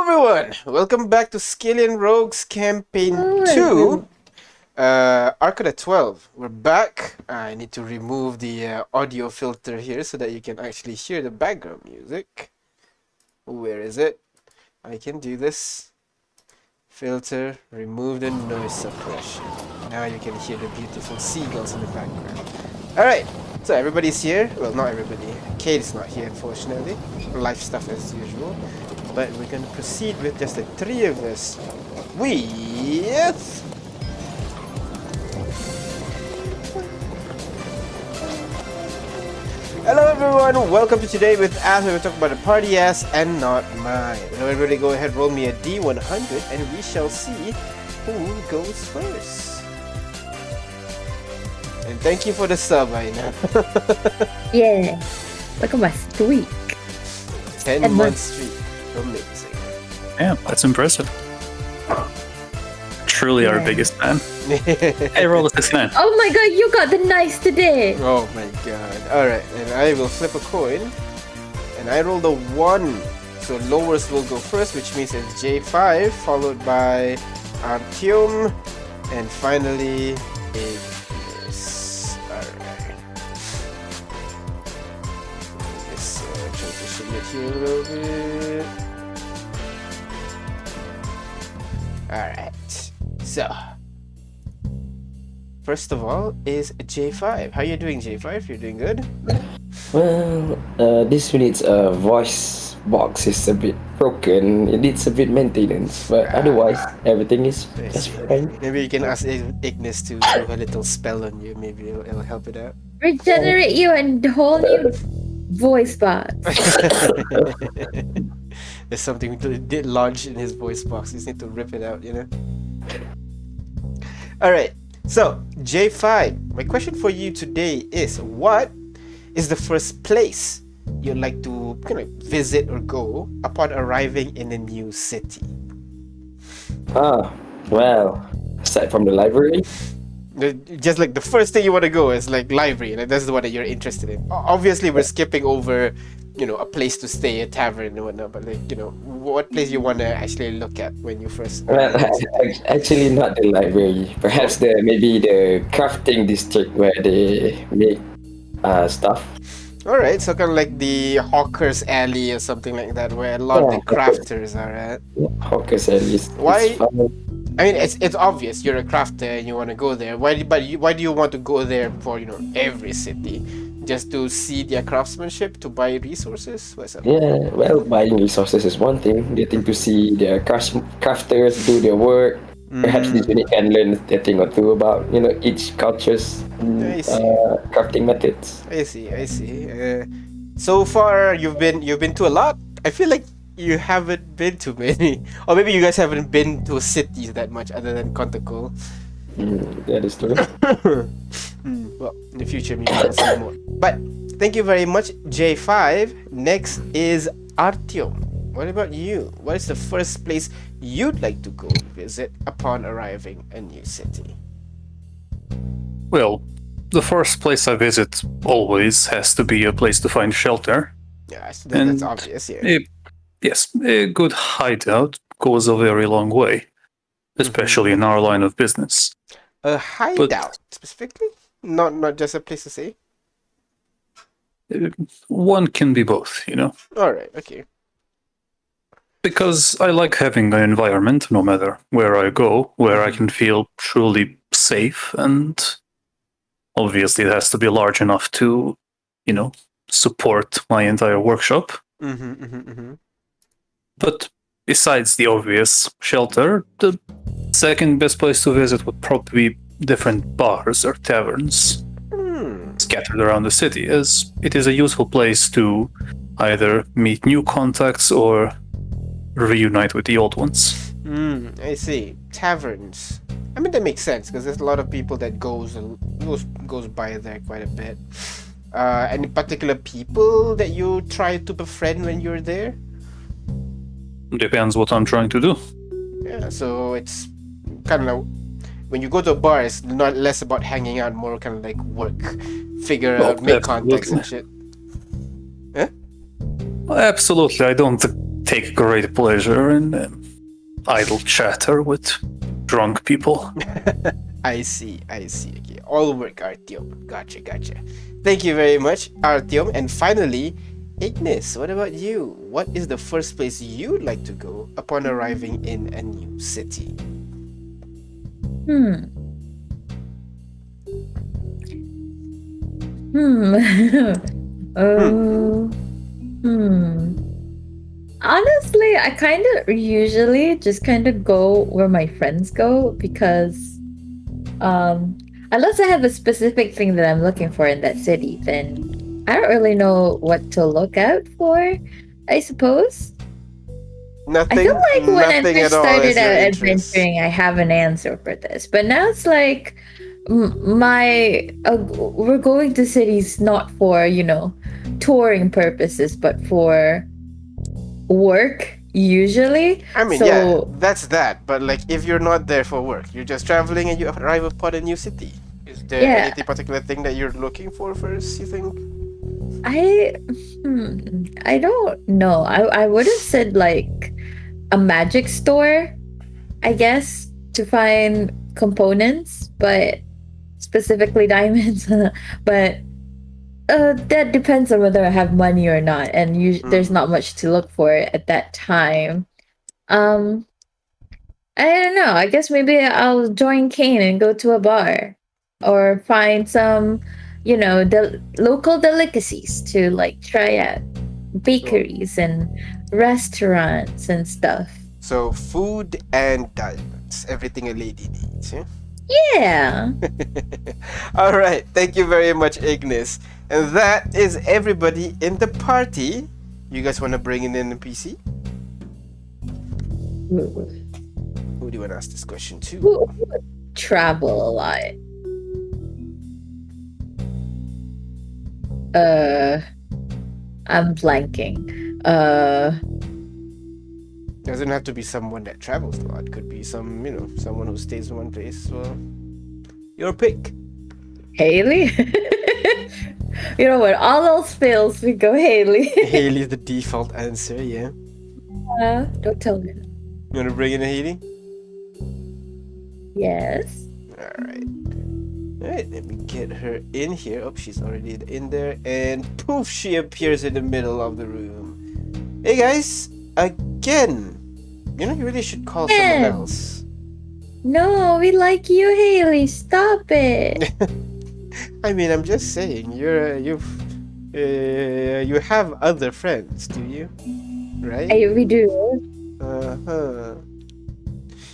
everyone! Welcome back to Skyllian Rogues Campaign Hello, 2, Arcana 12. We're back. I need to remove the audio filter here so that you can actually hear the background music. Where is it? I can do this. Filter, remove the noise suppression. Now you can hear the beautiful seagulls in the background. Alright, so everybody's here. Well, not everybody. Kate is not here, unfortunately. Life stuff as usual. But we're going to proceed with just the three of us. With... Hello everyone, welcome to Today with Ass, where we talk about the party ass and not mine. Now everybody go ahead, roll me a D100 and we shall see who goes first. And thank you for the sub, I know. Yeah. Look at my streak. 10-month streak. Amazing. Yeah, that's impressive. Truly our biggest fan. Hey, roll a 69. Oh my god, you got the nice today. Oh my god. Alright, and I will flip a coin. And I rolled a 1. So lowest will go first, which means it's J5, followed by Artyom, and finally Ignis. Alright. Let's transition it here a little bit. Alright. So first of all is J5. How you doing, J5? You're doing good? Well, this minute's voice box is a bit broken. It needs a bit maintenance, but otherwise everything is just fine. Maybe you can ask Ignis to do a little spell on you. Maybe it'll help it out. Regenerate you and whole new voice box. There's something did lodge in his voice box. You just need to rip it out, you know? Alright, so J5, my question for you today is, what is the first place you'd like to visit or go upon arriving in a new city? Well, aside from the library, Just like the first thing you want to go is like library, and that's the one that you're interested in. Obviously, we're skipping over, a place to stay, a tavern and whatnot, but what place you want to actually look at when you first... well, actually not the library. Perhaps maybe the crafting district where they make stuff. Alright, so kind of like the Hawker's Alley or something like that, where a lot of the crafters are at. Hawker's Alley. Why? I mean, it's obvious you're a crafter and you want to go there. Why do you want to go there for every city? Just to see their craftsmanship, to buy resources? What's up? Yeah, well, buying resources is one thing. Getting to see their crafters do their work. Perhaps this unit can learn a thing or two about each culture's crafting methods. I see. So far, you've been to a lot. I feel like you haven't been to many, or maybe you guys haven't been to cities that much other than Kontako. That is true. Well, in the future, maybe I'll see more. But thank you very much, J5. Next is Artyom. What about you? What is the first place you'd like to go visit upon arriving a new city? Well, the first place I visit always has to be a place to find shelter. Yeah, so that's obvious here. Yes, a good hideout goes a very long way, especially in our line of business. A hideout, specifically? Not just a place to stay? One can be both, Alright, okay. Because I like having an environment, no matter where I go, where I can feel truly safe, and obviously it has to be large enough to, support my entire workshop. But besides the obvious shelter, the second best place to visit would probably be different bars or taverns scattered around the city, as it is a useful place to either meet new contacts or reunite with the old ones. I see. Taverns. I mean, that makes sense, because there's a lot of people that goes by there quite a bit. Any particular people that you try to befriend when you're there? Depends what I'm trying to do. Yeah, so it's kind of when you go to a bar, it's not less about hanging out, more kind of like work, figure out, make contacts and shit. Absolutely, I don't take great pleasure in idle chatter with drunk people. I see. Okay, all work, Artyom. Gotcha. Thank you very much, Artyom. And finally, Ignis, what about you? What is the first place you'd like to go upon arriving in a new city? Honestly, I kind of usually just kind of go where my friends go because unless I have a specific thing that I'm looking for in that city, then I don't really know what to look out for, I suppose. I feel like when I Nothing at first all started is your out interest. adventuring, I have an answer for this. But now it's like we're going to cities not for, touring purposes, but for work usually. I mean, yeah, that's that. But like, if you're not there for work, you're just traveling and you arrive upon a new city. Is there Yeah. any particular thing that you're looking for first, you think? I don't know. I would have said like a magic store, I guess, to find components, but specifically diamonds. But that depends on whether I have money or not, and there's not much to look for at that time. Um, I don't know. I guess maybe I'll join Kane and go to a bar, or find some, local delicacies to like try out, bakeries and restaurants and stuff. So, food and diamonds, everything a lady needs, yeah? Yeah. All right, thank you very much, Ignis. And that is everybody in the party. You guys want to bring in an NPC? Who do you want to ask this question to? Who would travel a lot? I'm blanking. Doesn't have to be someone that travels a lot. Could be someone who stays in one place. Well, your pick. Haley? You know what? All else fails, we go Haley. Haley's the default answer, yeah. Don't tell me. You want to bring in a Haley? Yes. Alright, let me get her in here. Oh, she's already in there. And poof, she appears in the middle of the room. Hey guys, again. You really should call someone else. No, we like you, Haley. Stop it. I mean, I'm just saying, you have other friends, do you? Right? Hey, we do. Uh-huh.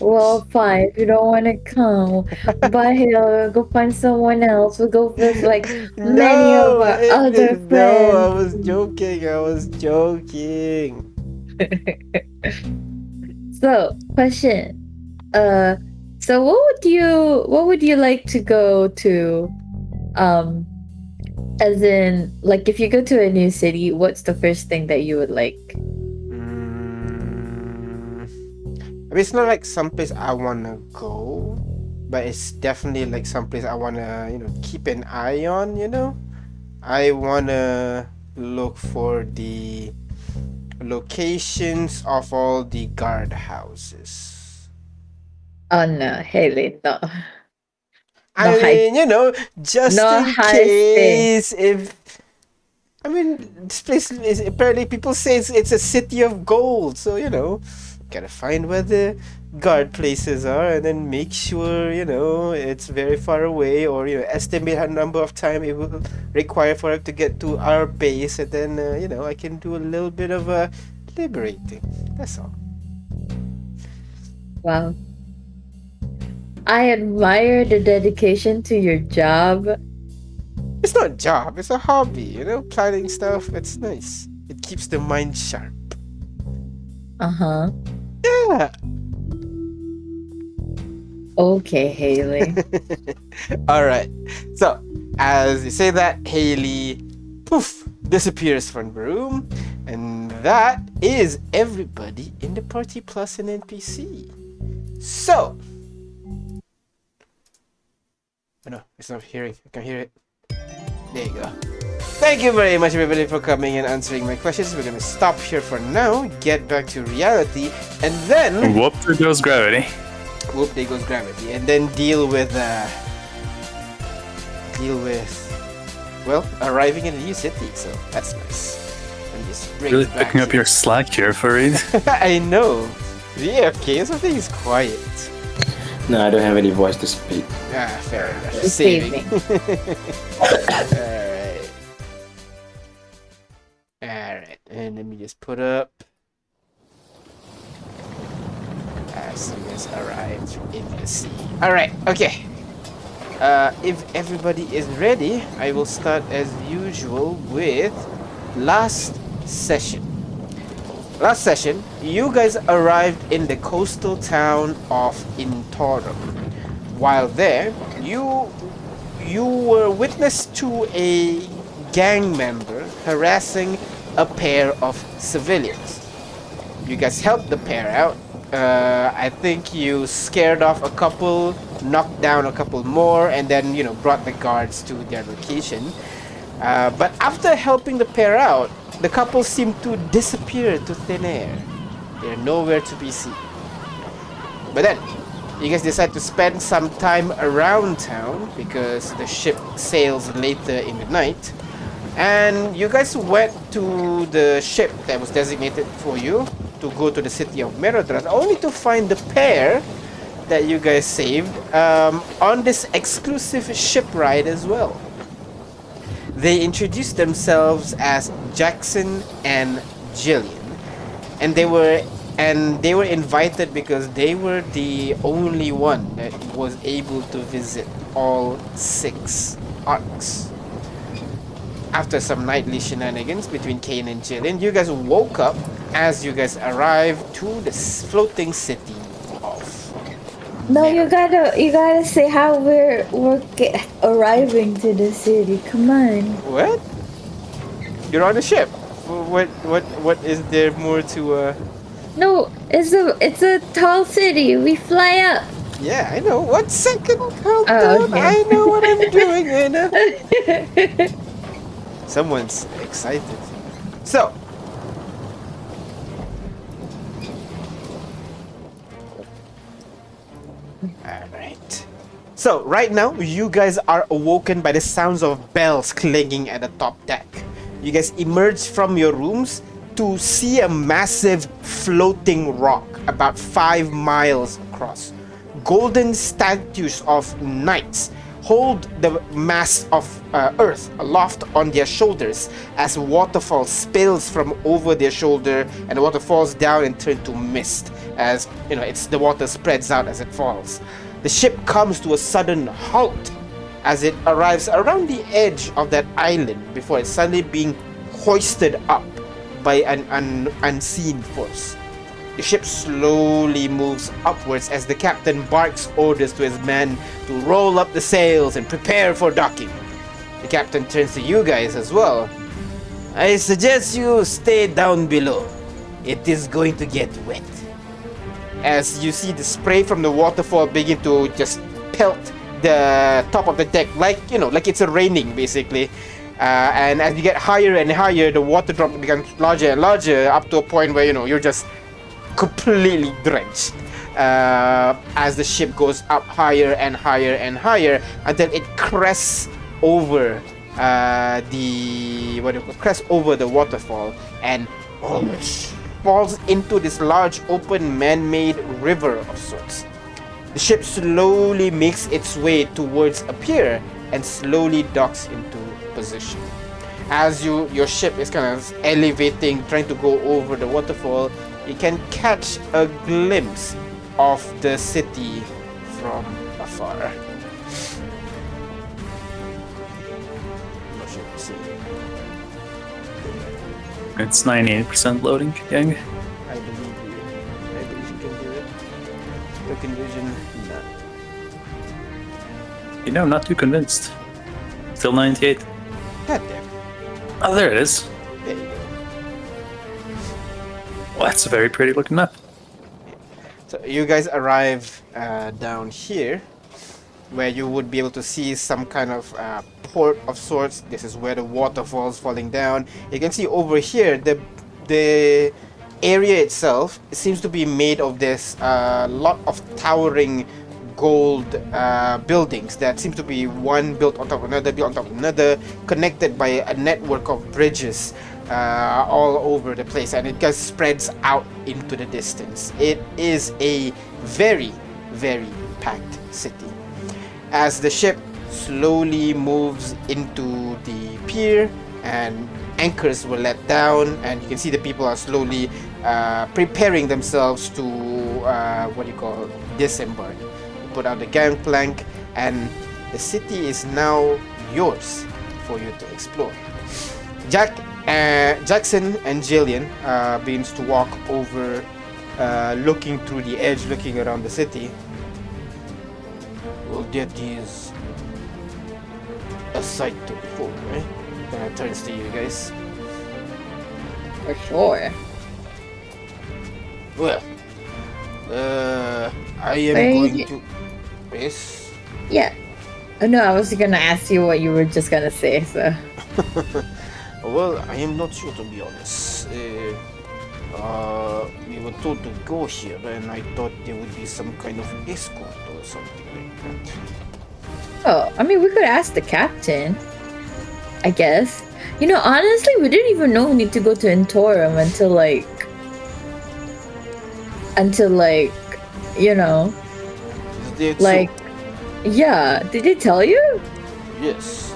Well, fine. If you don't want to come, bye, Haley. Go find someone else. We'll go with like many of our other friends. No, I was joking. So, question. So what would you like to go to? As in, like, if you go to a new city, what's the first thing that you would like? I mean, it's not like someplace I wanna go, but it's definitely like someplace I wanna, keep an eye on. I wanna look for the locations of all the guard houses. Oh no, Haley, no. I mean, just in case I mean, this place is apparently people say it's a city of gold, so gotta find where the guard places are and then make sure it's very far away, or estimate a number of time it will require for it to get to our base, and then I can do a little bit of liberating. That's all. Wow. I admire the dedication to your job. It's not a job, it's a hobby, planning stuff. It's nice. It keeps the mind sharp. Uh-huh. Yeah. Okay, Haley. Alright. So, as you say that, Haley poof disappears from the room, and that is everybody in the party plus an NPC. So, oh no, it's not hearing. I can hear it. There you go. Thank you very much, everybody, for coming and answering my questions. We're gonna stop here for now, get back to reality, and then Whoop, there goes gravity. whoop, there goes gravity, and then deal with well, arriving in a new city. So that's nice. And just bring Really it back picking up to- your slack here, Farid. I know. Yeah, okay, something is quiet. No, I don't have any voice to speak. Ah, fair enough. It's Saving. saving. Alright. Alright, and let me just put up as you guys arrive in the sea. Alright, okay. If everybody is ready, I will start as usual with last session. Last session, you guys arrived in the coastal town of Intorum. While there, you were witness to a gang member harassing a pair of civilians. You guys helped the pair out. I think you scared off a couple, knocked down a couple more, and then brought the guards to their location. But after helping the pair out, the couple seemed to disappear to thin air. They're nowhere to be seen. But then, you guys decide to spend some time around town because the ship sails later in the night. And you guys went to the ship that was designated for you to go to the City of Merodraeth, only to find the pair that you guys saved on this exclusive ship ride as well. They introduced themselves as Jackson and Jillian, and they were invited because they were the only one that was able to visit all 6 arcs. After some nightly shenanigans between Kane and Jillian, you guys woke up as you guys arrived to the floating city of No, you gotta say how we're arriving to the city. Come on. What? You're on a ship. What is there more to No, it's a tall city. We fly up. Yeah, I know. 1 second countdown. okay. I know what I'm doing, Anna. Someone's excited. So, alright. So, right now, you guys are awoken by the sounds of bells clanging at the top deck. You guys emerge from your rooms to see a massive floating rock about 5 miles across. Golden statues of knights hold the mass of earth aloft on their shoulders as waterfall spills from over their shoulder, and the water falls down and turns to mist as the water spreads out as it falls. The ship comes to a sudden halt as it arrives around the edge of that island before it's suddenly being hoisted up by an unseen force. The ship slowly moves upwards as the captain barks orders to his men to roll up the sails and prepare for docking. The captain turns to you guys as well. I suggest you stay down below. It is going to get wet. As you see the spray from the waterfall begin to just pelt the top of the deck like it's raining basically. And as you get higher and higher, the water drop becomes larger and larger up to a point where you're just completely drenched as the ship goes up higher and higher and higher until it crests over the waterfall and falls into this large open man-made river of sorts. The ship slowly makes its way towards a pier and slowly docks into position. As your ship is kind of elevating, trying to go over the waterfall, you can catch a glimpse of the city from afar. Not sure if you see it. It's 98% loading, gang. I believe you can do it. Token vision, no. Not too convinced. Still 98. God damn. Oh, there it is. There you go. Well, that's a very pretty looking map. So you guys arrive down here, where you would be able to see some kind of port of sorts. This is where the waterfalls falling down. You can see over here the area itself seems to be made of this lot of towering gold buildings that seem to be one built on top of another, built on top of another, connected by a network of bridges all over the place, and it just spreads out into the distance. It is a very, very packed city. As the ship slowly moves into the pier and anchors were let down, and you can see the people are slowly preparing themselves to disembark. Put out the gangplank, and the city is now yours for you to explore. Jackson and Jillian begins to walk over, looking through the edge, looking around the city. Well, that is a sight to behold, right? Then it turns to you guys. For sure. Well, I am going to... Yes? Yeah. No, I was gonna ask you what you were just gonna say, so... Well, I am not sure, to be honest. We were told to go here, and I thought there would be some kind of escort or something like that. Oh, I mean, we could ask the captain, I guess. You know, honestly, we didn't even know we need to go to Intorum until you know, like, yeah. Did they tell you? Yes.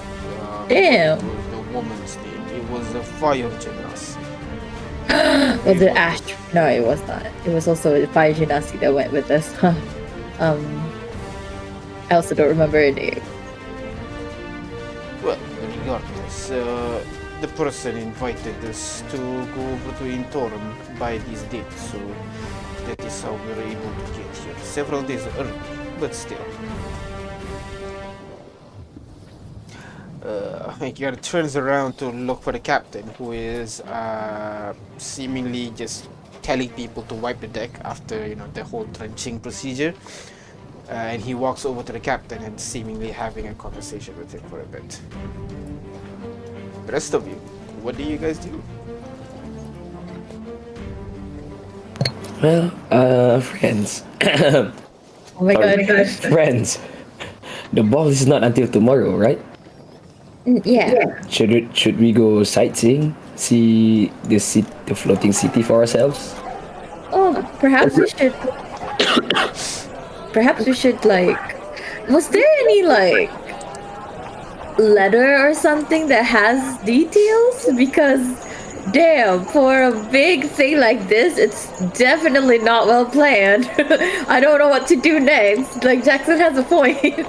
Damn. The woman's name. It was a fire gymnast. Was it Ash? No, it was not. It was also the fire gymnastic that went with us. I also don't remember her name. Well, regardless, the person invited us to go over to Intorum by this date, so that is how we were able to get here. Several days early, but still. Yair turns around to look for the captain, who is seemingly just telling people to wipe the deck after, you know, the whole drenching procedure. And he walks over to the captain and seemingly having a conversation with him for a bit. The rest of you, what do you guys do? Well, friends. Oh my god. Friends. The ball is not until tomorrow, right? Yeah. Should we go sightseeing? See the floating city for ourselves? Oh, perhaps we should. Perhaps we should Was there any letter or something that has details? Because damn, for a big thing like this, it's definitely not well planned. I don't know what to do next. Jackson has a point.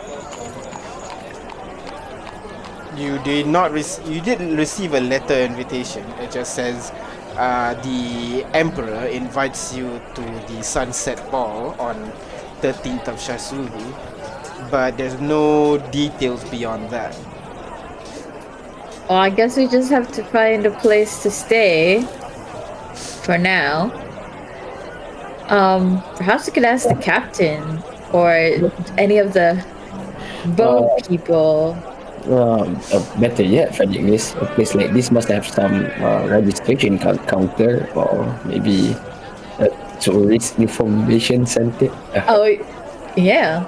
You didn't receive a letter invitation. It just says the Emperor invites you to the Sunset Ball on 13th of Shasugi, but there's no details beyond that. Well, I guess we just have to find a place to stay for now. Perhaps we could ask the captain or any of the boat people. Better yet, Frederick, a place like this must have some registration counter or maybe a tourist information center. Oh, yeah.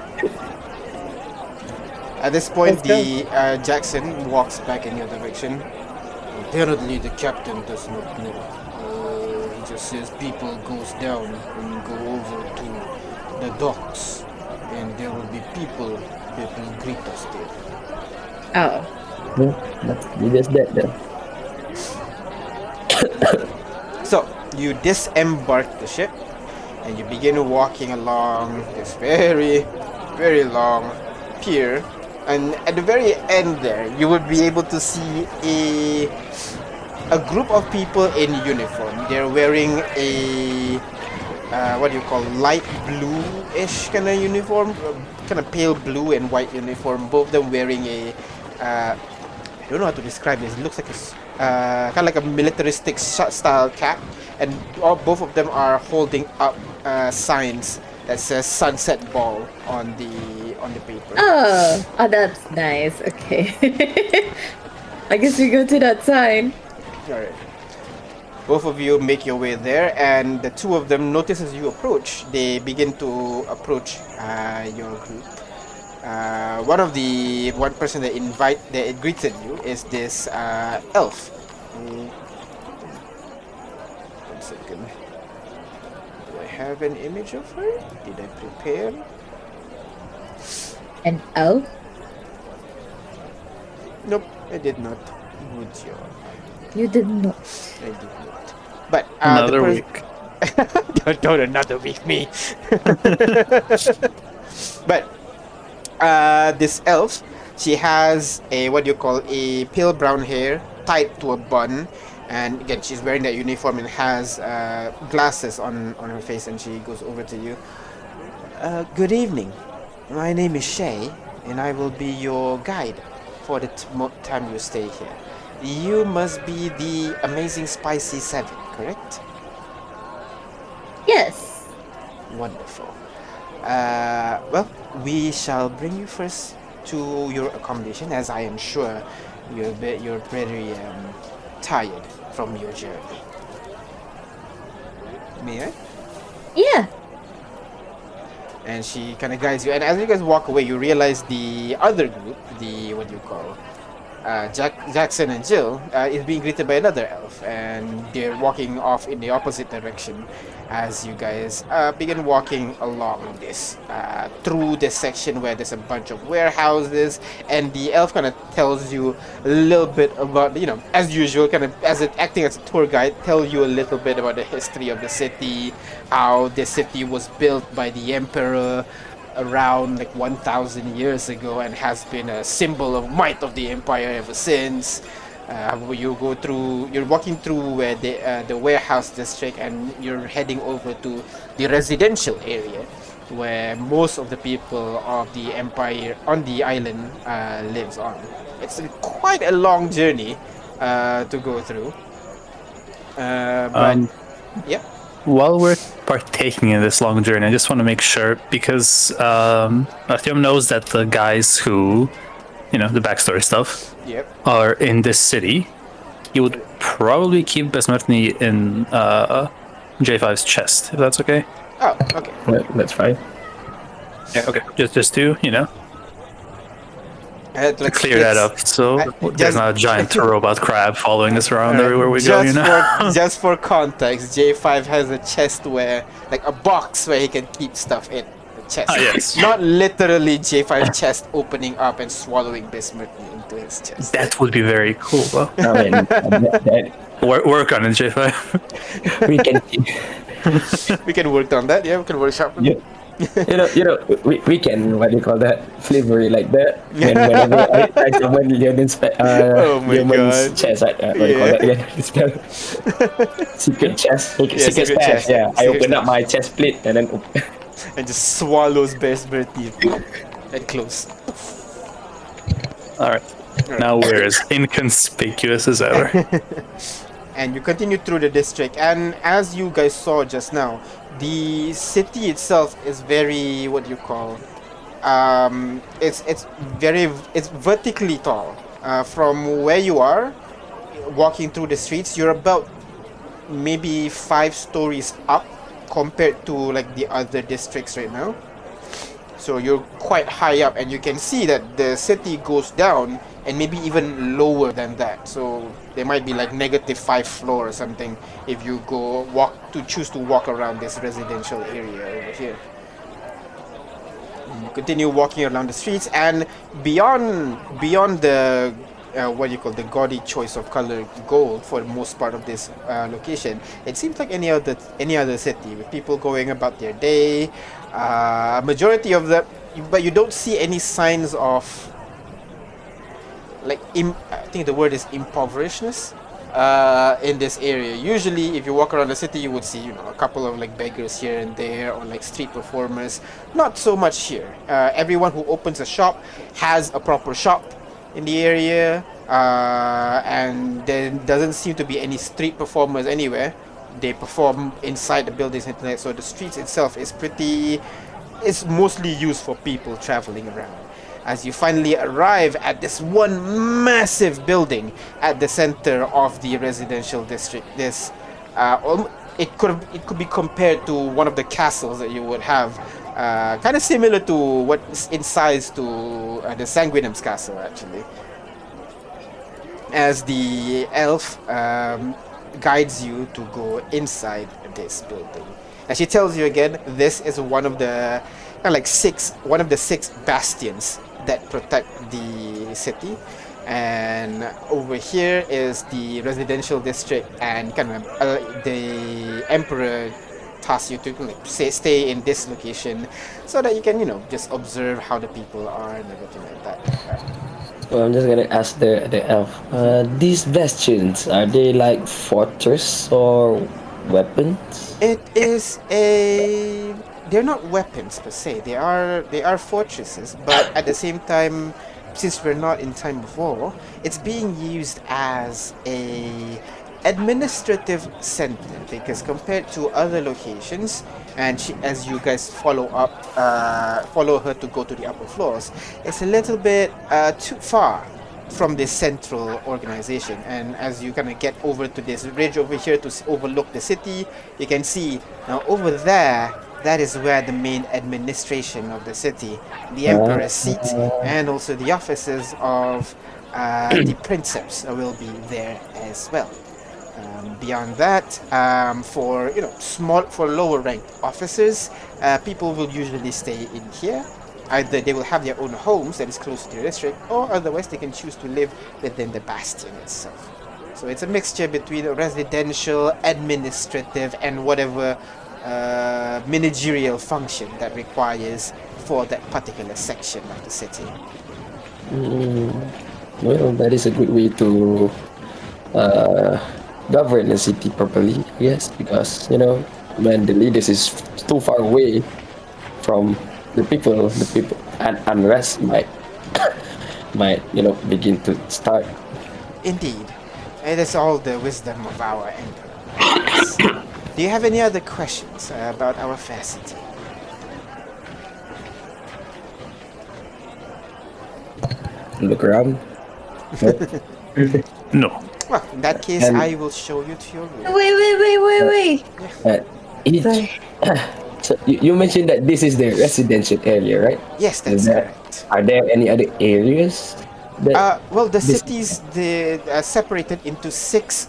At this point, Jackson walks back in your direction. Apparently, the captain does not know. He just says people goes down and go over to the docks, and there will be people that will greet us there. Oh. You just that then. So, you disembark the ship, and you begin walking along this very, very long pier. And at the very end there, you would be able to see a group of people in uniform. They're wearing a light blue-ish kind of uniform, kind of pale blue and white uniform. Both of them wearing a I don't know how to describe this. It looks like a kind of like a militaristic style cap, and both of them are holding up signs that says Sunset Ball on the on the paper. Oh, that's nice. Okay. I guess we go to that sign. All right. Both of you make your way there, and the two of them notice as you approach. They begin to approach your group. One person that greeted you is this elf. Mm, 1 second. Do I have an image of her? Did I prepare? An elf? Nope, I did not. Good job. You did not. I did not. But Another week. don't another week me. But this elf, she has a a pale brown hair tied to a bun, and again she's wearing that uniform and has glasses on her face. And she goes over to you. Good evening. My name is Shay, and I will be your guide for the time you stay here. You must be the amazing Spicy 7, correct? Yes. Wonderful. Well, we shall bring you first to your accommodation, as I am sure you're very tired from your journey. May I? Yeah. And she kind of guides you. And as you guys walk away, you realize the other group, the what do you call, Jackson and Jill, is being greeted by another elf, and they're walking off in the opposite direction as you guys begin walking along this through this section where there's a bunch of warehouses, and the elf kind of tells you a little bit about, as usual, kind of acting as a tour guide, tell you a little bit about the history of the city, how the city was built by the emperor around like 1,000 years ago and has been a symbol of might of the empire ever since. You're walking through where the warehouse district, and you're heading over to the residential area where most of the people of the empire on the island lives on. It's quite a long journey to go through. But yeah. While we're partaking in this long journey, I just want to make sure, because Artyom knows that the guys who, the backstory stuff, Yep. are in this city. He would probably keep Besmertny in J5's chest, if that's okay. Oh, okay. That's fine. Yeah, okay. Just to, clear that up, so there's not a giant robot crab following us around everywhere we go, Just for context, J5 has a chest where, like a box where he can keep stuff in. The chest. Yes. Not literally J5's chest opening up and swallowing Bismuth into his chest. That would be very cool. Well, I mean, work on it, J5. we can, We can work on that, yeah, we can workshop it. yeah. we can, what do you call that, flavor it like that. Whenever I summon Leon's Oh my God. chest, what do you call that again? Secret chest. Secret secret stash. chest. Yeah, I Secret open up my chest plate and then And just swallows Bismuth and close. Alright. Now we're as inconspicuous as ever. And you continue through the district, and as you guys saw just now, the city itself is very, what do you call, it's vertically tall. From where you are walking through the streets, you're about maybe 5 stories up compared to like the other districts right now. So you're quite high up, and you can see that the city goes down and maybe even lower than that. So there might be like -5 floor or something if you choose to walk around this residential area over here. You continue walking around the streets, and beyond the the gaudy choice of color gold for the most part of this location, it seems like any other city with people going about their day. Majority of them, but you don't see any signs of I think the word is impoverishedness in this area. Usually if you walk around the city, you would see a couple of like beggars here and there, or like street performers. Not so much here. Everyone who opens a shop has a proper shop in the area, and there doesn't seem to be any street performers anywhere. They perform inside the buildings and so the streets itself is pretty is mostly used for people traveling around. As you finally arrive at this one massive building at the center of the residential district, it could be compared to one of the castles that you would have, kind of similar to what's in size to the Sanguinum's castle, actually. As the elf guides you to go inside this building. And she tells you again, this is one of the one of the six bastions that protect the city. And over here is the residential district, and kind of the emperor tasks you to stay in this location so that you can just observe how the people are and everything like that. Well, I'm just gonna ask the elf. These bastions, are they like fortress or weapons? It is a. They're not weapons per se. They are fortresses, but at the same time, since we're not in time of war, it's being used as a administrative center, because compared to other locations, and as you guys follow her to go to the upper floors, it's a little bit too far from this central organization. And as you kind of get over to this ridge over here to overlook the city, you can see now over there, that is where the main administration of the city, the emperor's seat, and also the offices of the princeps will be there as well. Beyond that, for lower ranked officers, people will usually stay in here. Either they will have their own homes that is close to the district, or otherwise they can choose to live within the bastion itself. So it's a mixture between residential, administrative, and whatever managerial function that requires for that particular section of the city. Well, that is a good way to govern a city properly, yes, because when the leaders is too far away from the people and unrest might begin to start. Indeed, it is all the wisdom of our emperor. Yes. Do you have any other questions about our fair city? Look around. No. Well, in that case, And- I will show you to your room. Wait. Each, Sorry. so you mentioned that this is the residential area, right? Yes, that's correct. Are there any other areas that Well, the this- cities separated into six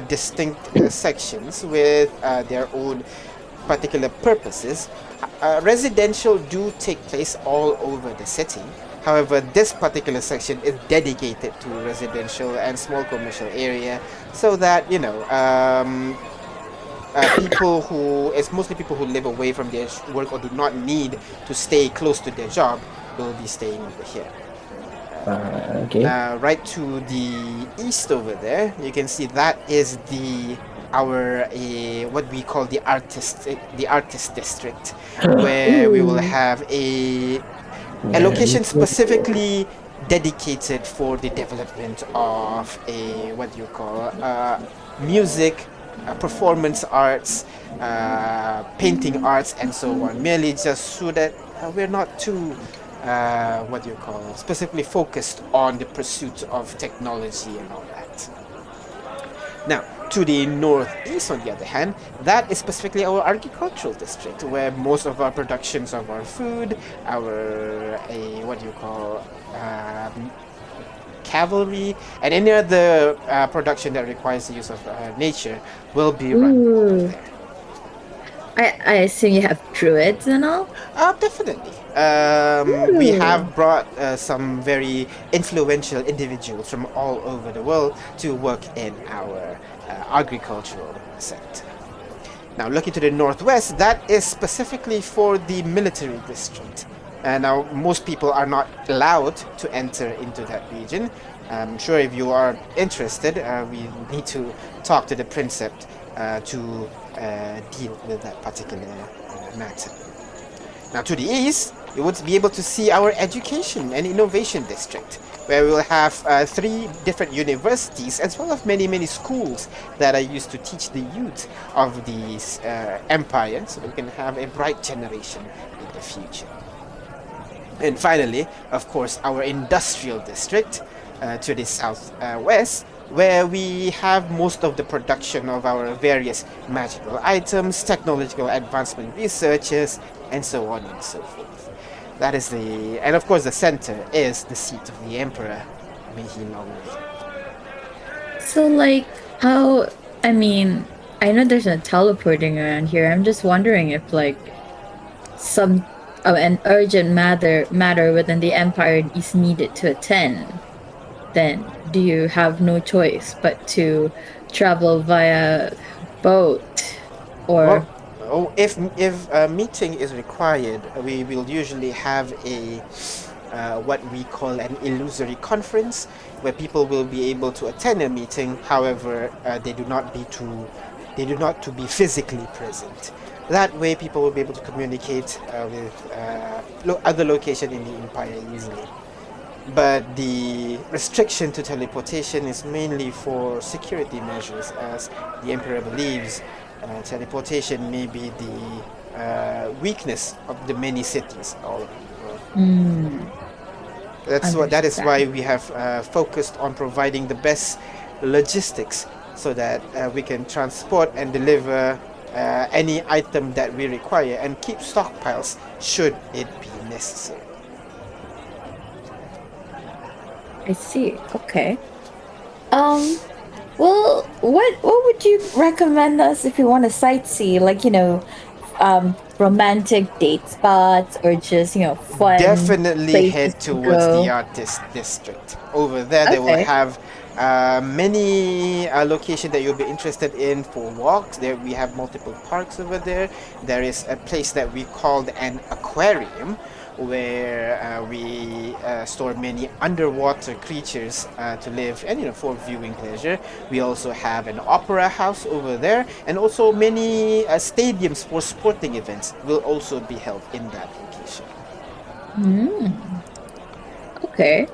distinct sections with their own particular purposes. Residential do take place all over the city. However, this particular section is dedicated to residential and small commercial area, so that it's mostly people who live away from their work or do not need to stay close to their job will be staying over here. okay. Right to the east over there, you can see that is what we call the artist district, where we will have a location specifically dedicated for the development of music, performance arts, painting arts, and so on. Merely just so that we're not too specifically focused on the pursuit of technology and all that. Now, to the northeast, on the other hand, that is specifically our agricultural district, where most of our productions of our food, our cavalry, and any other production that requires the use of nature will be run over there. I assume you have druids and all? Definitely. We have brought some very influential individuals from all over the world to work in our agricultural sector. Now, looking to the northwest, that is specifically for the military district. And now, most people are not allowed to enter into that region. I'm sure if you are interested, we need to talk to the princept to deal with that particular matter. Now, to the east, You would be able to see our education and innovation district, where we will have three different universities as well as many schools that are used to teach the youth of these empire, so that we can have a bright generation in the future. And finally, of course, our industrial district to the southwest, where we have most of the production of our various magical items, technological advancement researches, and so on and so forth. That is the, and of course, the center is the seat of the emperor. May he long live. So, like, how? I mean, I know there's no teleporting around here. I'm just wondering if, like, some an urgent matter within the empire is needed to attend. Then do you have no choice but to travel via boat, or? If a meeting is required, we will usually have a what we call an illusory conference, where people will be able to attend a meeting. However, they do not to be physically present. That way, people will be able to communicate with other locations in the empire easily. But the restriction to teleportation is mainly for security measures, as the emperor believes teleportation may be the weakness of the many cities all around the world. That is why we have focused on providing the best logistics, so that we can transport and deliver any item that we require and keep stockpiles should it be necessary. I see. Okay. Well, what would you recommend us if we want to sightsee? Like, romantic date spots, or just fun. Definitely head towards the artist district. Over there, they will have many locations that you'll be interested in for walks. There we have multiple parks over there. There is a place that we called an aquarium, where we store many underwater creatures to live and for viewing pleasure. We also have an opera house over there, and also many stadiums for sporting events will also be held in that location. Okay.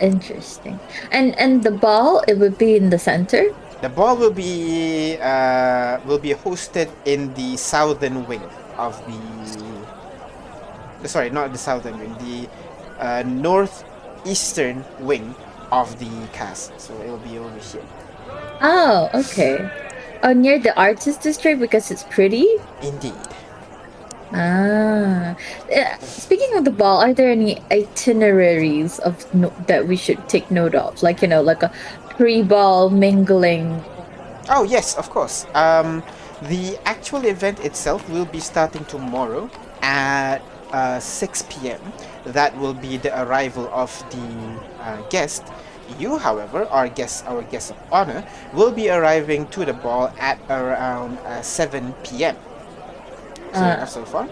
Interesting. And the ball, it would be in the center? The ball will be hosted in the southern wing of sorry, not the southern wing, the northeastern wing of the castle. So it will be over here. Oh, okay. Oh, near the artist district, because it's pretty? Indeed. Speaking of the ball, are there any itineraries that we should take note of? Like, like a pre-ball mingling? Oh, yes, of course. The actual event itself will be starting tomorrow at 6 p.m. That will be the arrival of the guest. You, however, our guest of honor, will be arriving to the ball at around 7 p.m. So far.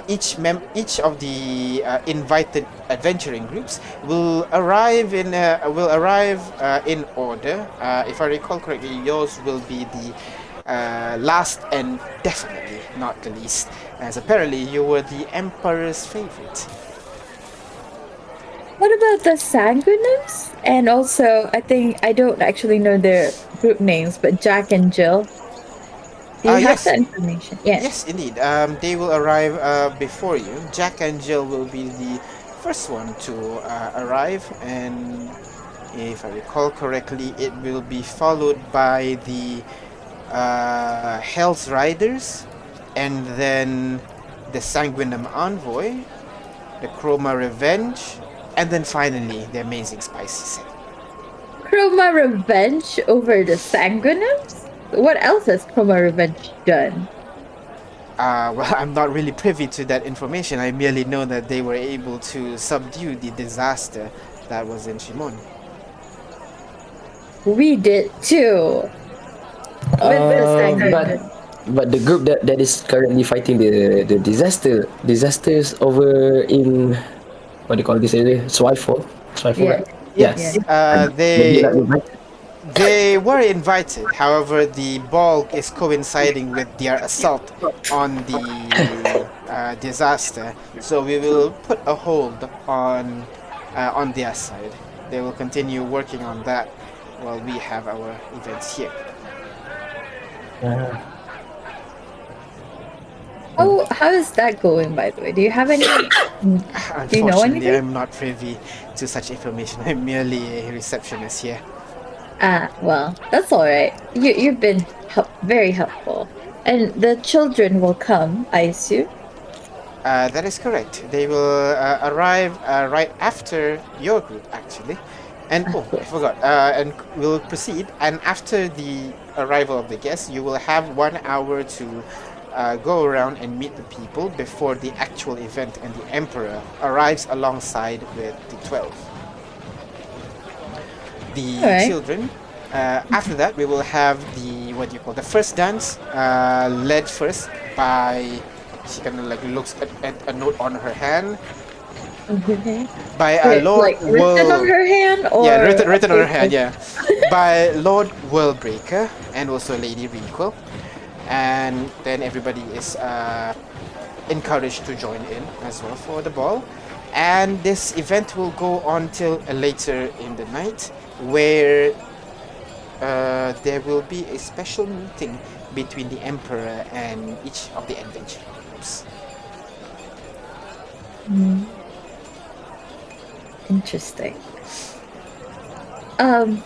Each of the invited adventuring groups will arrive in order. If I recall correctly, yours will be the last and definitely not the least, as apparently you were the Emperor's favorite. What about the Sanguinums? And also, I don't actually know their group names, but Jack and Jill. Do you have that information? Yes, indeed. They will arrive before you. Jack and Jill will be the first one to arrive, and if I recall correctly, it will be followed by the Hell's Riders, and then the Sanguinum Envoy, the Chroma Revenge, and then finally the Amazing Spicy Set. Chroma Revenge over the Sanguinums? What else has Chroma Revenge done? Well, I'm not really privy to that information. I merely know that they were able to subdue the disaster that was in Shimon. We did too. But the group that is currently fighting the disasters over in, what do you call this area? Swifor, Yeah. right? Yes. They They were invited, however, the ball is coinciding with their assault on the disaster, so we will put a hold on their side. They will continue working on that while we have our events here. How is that going, by the way? Do you have any? Do you know Unfortunately, anything? I'm not privy to such information. I'm merely a receptionist here. Well, that's all right. You've been very helpful, and the children will come, I assume. That is correct. They will arrive right after your group, actually. And oh, I Cool. forgot. And we'll proceed. And after the arrival of the guests, you will have 1 hour to go around and meet the people before the actual event, and the Emperor arrives alongside with the 12. All The right. children. After that, we will have the what do you call the first dance, led first by. She kind of like looks at a note on her hand Okay. by Wait, Lord like written on Will. her hand Yeah, or written on her hand. paper? Yeah, by Lord Willbreaker and also Lady Requel, and then everybody is encouraged to join in as well for the ball. And this event will go on till later in the night, where there will be a special meeting between the Emperor and each of the adventure groups. Hmm, interesting. Um,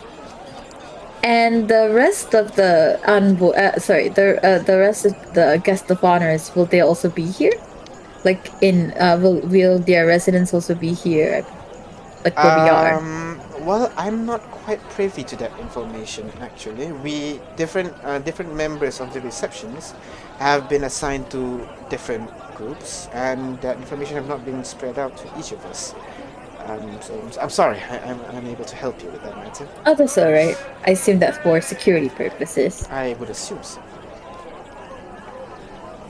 and the rest of the the rest of the guest of honors, will they also be here? Like will their residents also be here? Like where we are? Well, I'm not quite privy to that information. Actually, we different members of the receptions have been assigned to different groups, and that information have not been spread out to each of us. So I'm sorry, I'm unable to help you with that matter. Oh, that's all right. I assume that's for security purposes. I would assume so.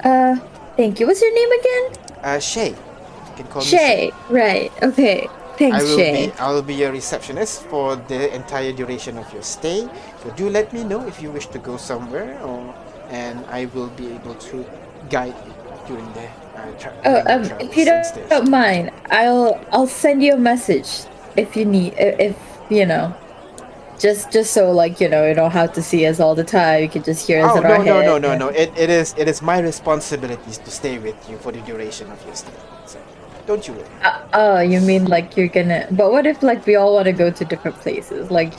Uh, Thank you. What's your name again? Shay, you can call me Shay. Shay. Right. Okay. Thanks, Shay. I will be your receptionist for the entire duration of your stay. So do let me know if you wish to go somewhere, and I will be able to guide you during the during your If you travels and stays. don't mind, I'll send you a message if you need if you know. Just so like you don't have to see us all the time. You can just hear us Oh in our no! head. It is my responsibilities to stay with you for the duration of your stay. So don't you worry. Oh, you mean like you're gonna? But what if like we all want to go to different places? Well,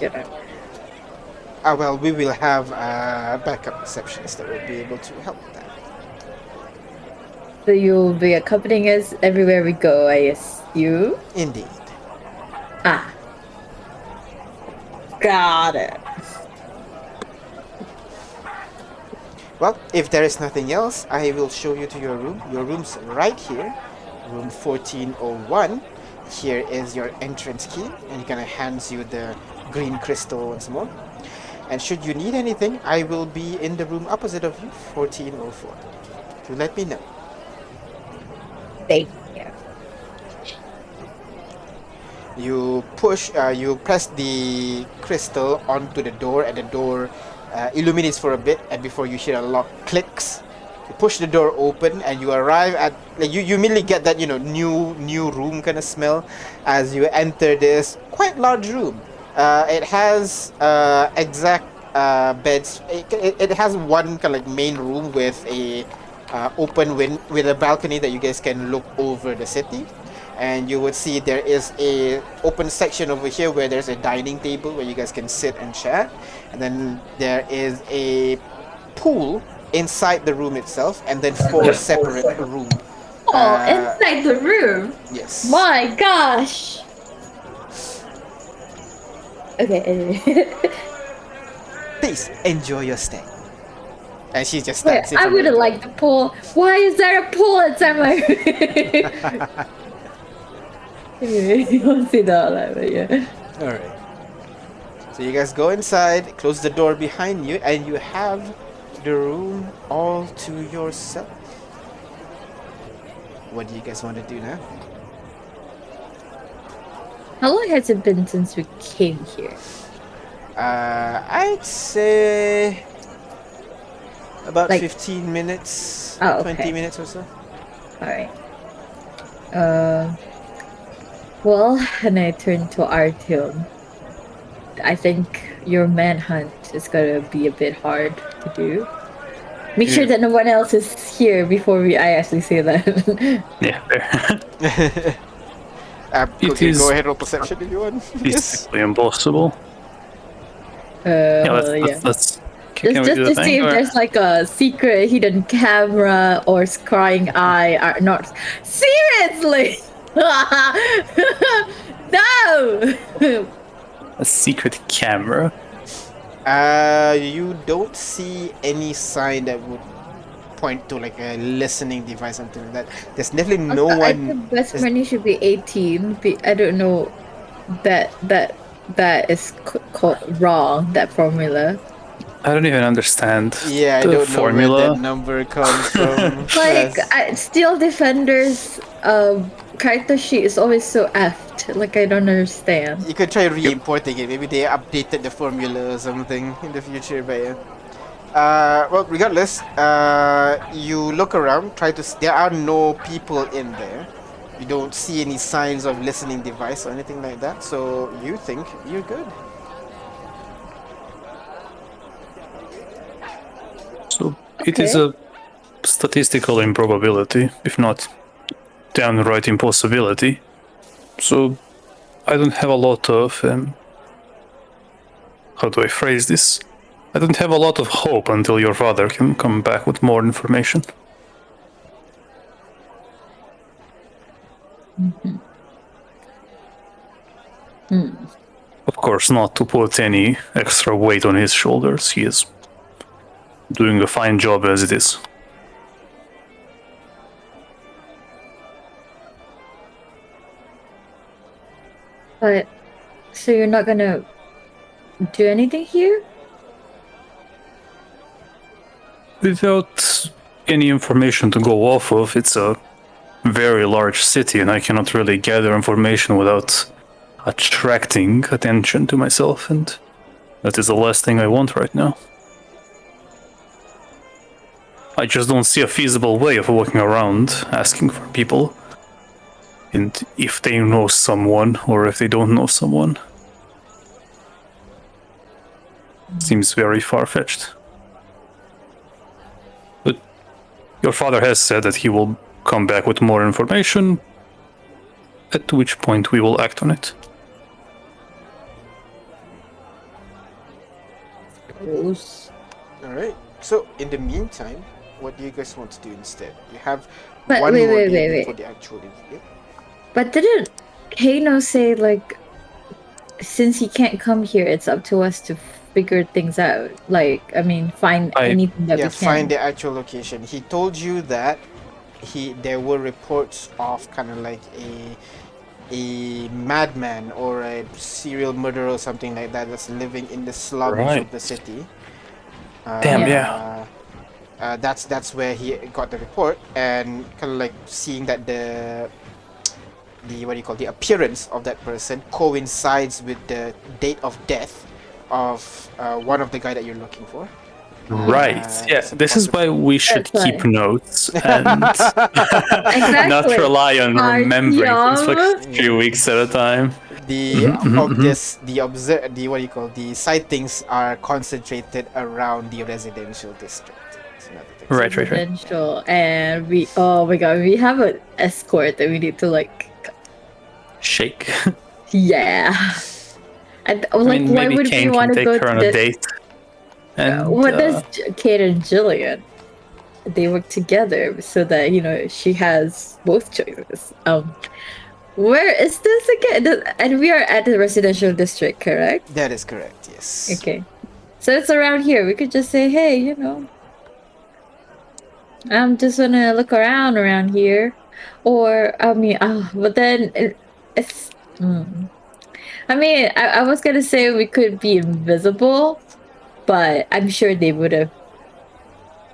we will have a backup receptionist that will be able to help with that. So you'll be accompanying us everywhere we go, I assume. Indeed. Ah, got it. Well, if there is nothing else, I will show you to your room. Your room's right here, room 1401. Here is your entrance key, and he kind of hands you the green crystal once more. And should you need anything, I will be in the room opposite of you, 1404. To let me know. Thank you. You press the crystal onto the door, and the door illuminates for a bit, and before you hear a lock clicks, you push the door open, and you arrive at you immediately get that new room kind of smell as you enter this quite large room. It has exact beds. It has one kind of like main room with a open with a balcony that you guys can look over the city. And you would see there is a open section over here where there's a dining table where you guys can sit and chat, and then there is a pool inside the room itself, and then 4 separate rooms. Oh, inside the room. Yes. My gosh. Okay. Please enjoy your stay. And she just Wait, stands in I front of wouldn't the like the pool. Why is there a pool inside my room? You won't see that, but yeah. Alright. So you guys go inside, close the door behind you, and you have the room all to yourself. What do you guys want to do now? How long has it been since we came here? I'd say about Like- 15 minutes, Oh, 20 okay. minutes or so. All right. Well, and I turn to Artyom. I think your manhunt is gonna be a bit hard to do. Make sure Yeah. that no one else is here before I actually say that. Yeah, fair. It Okay, go is ahead, roll perception if you want. Yes. physically impossible. Yeah, Yeah. can we Just do the to see thing? if Or? there's like a secret hidden camera or scrying eye. Are not seriously. No. A secret camera? You don't see any sign that would point to like a listening device, something like that. There's definitely no Also, I one. think best there's- money should be 18. I don't know that is wrong. That formula. I don't even understand Yeah, I the don't know where that formula. number comes from. Like Yes. Steel Defenders, character sheet is always so effed. Like I don't understand. You could try re-importing it. Maybe they updated the formula or something in the future, but yeah. Well, regardless, you look around, there are no people in there. You don't see any signs of listening device or anything like that, so you think you're good. So it is a statistical improbability, if not downright impossibility. So I don't have a lot of how do I phrase this? I don't have a lot of hope until your father can come back with more information. Of course, not to put any extra weight on his shoulders. He is doing a fine job as it is. But so you're not gonna do anything here? Without any information to go off of, it's a very large city, and I cannot really gather information without attracting attention to myself, and that is the last thing I want right now. I just don't see a feasible way of walking around asking for people, and if they know someone or if they don't know someone. Seems very far-fetched. But your father has said that he will come back with more information, at which point we will act on it. Gross. Alright, so in the meantime, what do you guys want to do instead? You have But one wait, more wait, day wait, before wait. the actual event. But didn't Kano say like since he can't come here, it's up to us to figure things out? Like, I mean, find anything that Yeah, we can. find the actual location. He told you that there were reports of kind of like a madman or a serial murderer or something like that that's living in the slums Right. of the city. Damn, Yeah. That's where he got the report, and kind of like seeing that the what do you call, the appearance of that person coincides with the date of death of one of the guy that you're looking for. Right. Yeah, it's a this is why we should That's keep why. notes and not Exactly. rely on remembering things for Artyom. like 3 weeks at a time. the what do you call, the sightings are concentrated around the residential district. That's another thing. Right. Residential, and oh my god, we have an escort that we need to like. Shake. Yeah. And I like, mean, why maybe would we Kane want can to take go her on to a this? date. And What does Kate and Jillian? They work together so that she has both choices. Where is this again? And we are at the residential district, correct? That is correct, yes. Okay, so it's around here. We could just say, hey, I'm just gonna look around here, or I mean, but then it's. I mean, I was gonna say we could be invisible, but I'm sure they would have,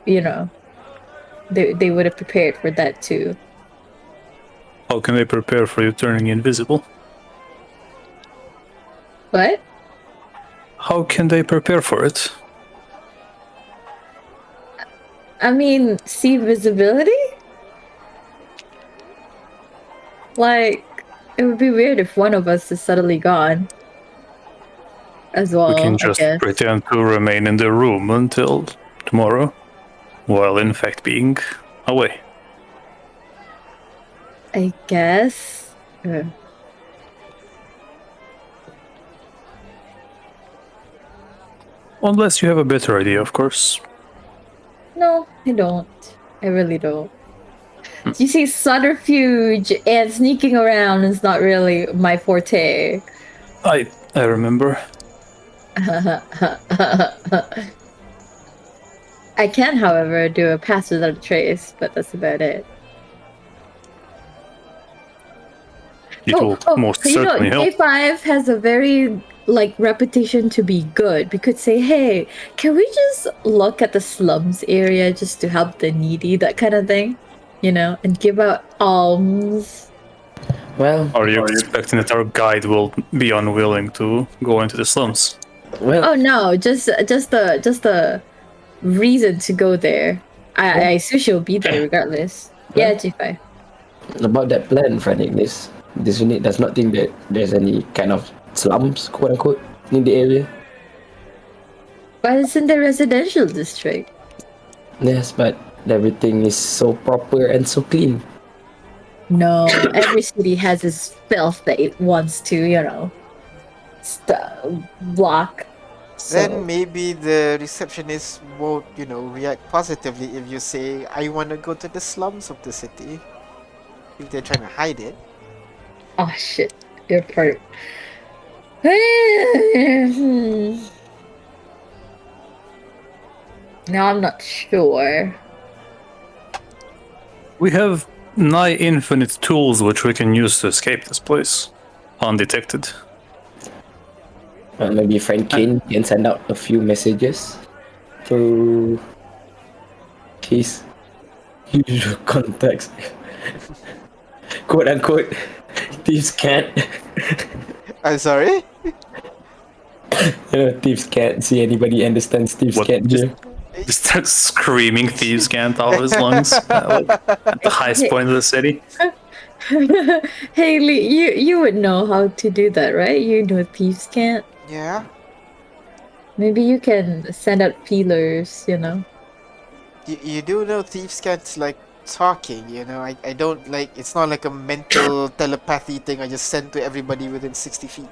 they would have prepared for that too. how can they prepare for you turning invisible? What? how can they prepare for it? I mean, see visibility? Like, it would be weird if one of us is suddenly gone. As We can well, I just guess. pretend to remain in the room until tomorrow, while in fact being away. I guess. Unless you have a better idea, of course. No, I don't. I really don't. You see, subterfuge and sneaking around is not really my forte. I remember. I can, however, do a pass without a trace, but that's about it. It will most certainly help. J5 has a very reputation to be good. We could say, hey, can we just look at the slums area just to help the needy, that kind of thing, and give out alms. Well, are you expecting that our guide will be unwilling to go into the slums? Well, oh no, just the reason to go there. I assume she'll be there regardless. Yeah, G5. About that plan, Friend Ignis, this unit does not think that there's any kind of slums, quote unquote, in the area. But it's in the residential district. Yes, but everything is so proper and so clean. No, every city has its filth that it wants to, block. So. Then maybe the receptionist won't, react positively if you say, I want to go to the slums of the city. If they're trying to hide it. Oh shit, your part. Now I'm not sure. We have nigh infinite tools which we can use to escape this place, undetected. Maybe Friend Kane can send out a few messages to his usual contacts. Quote unquote, thieves can't. I'm sorry? Thieves can't see anybody understands thieves can't hear. Just start screaming thieves can't out of his lungs at the highest point of the city. Haley, you would know how to do that, right? You know thieves can't. Yeah. Maybe you can send out feelers, You do know thieves can't talking, I don't it's not like a mental telepathy thing I just send to everybody within 60 feet.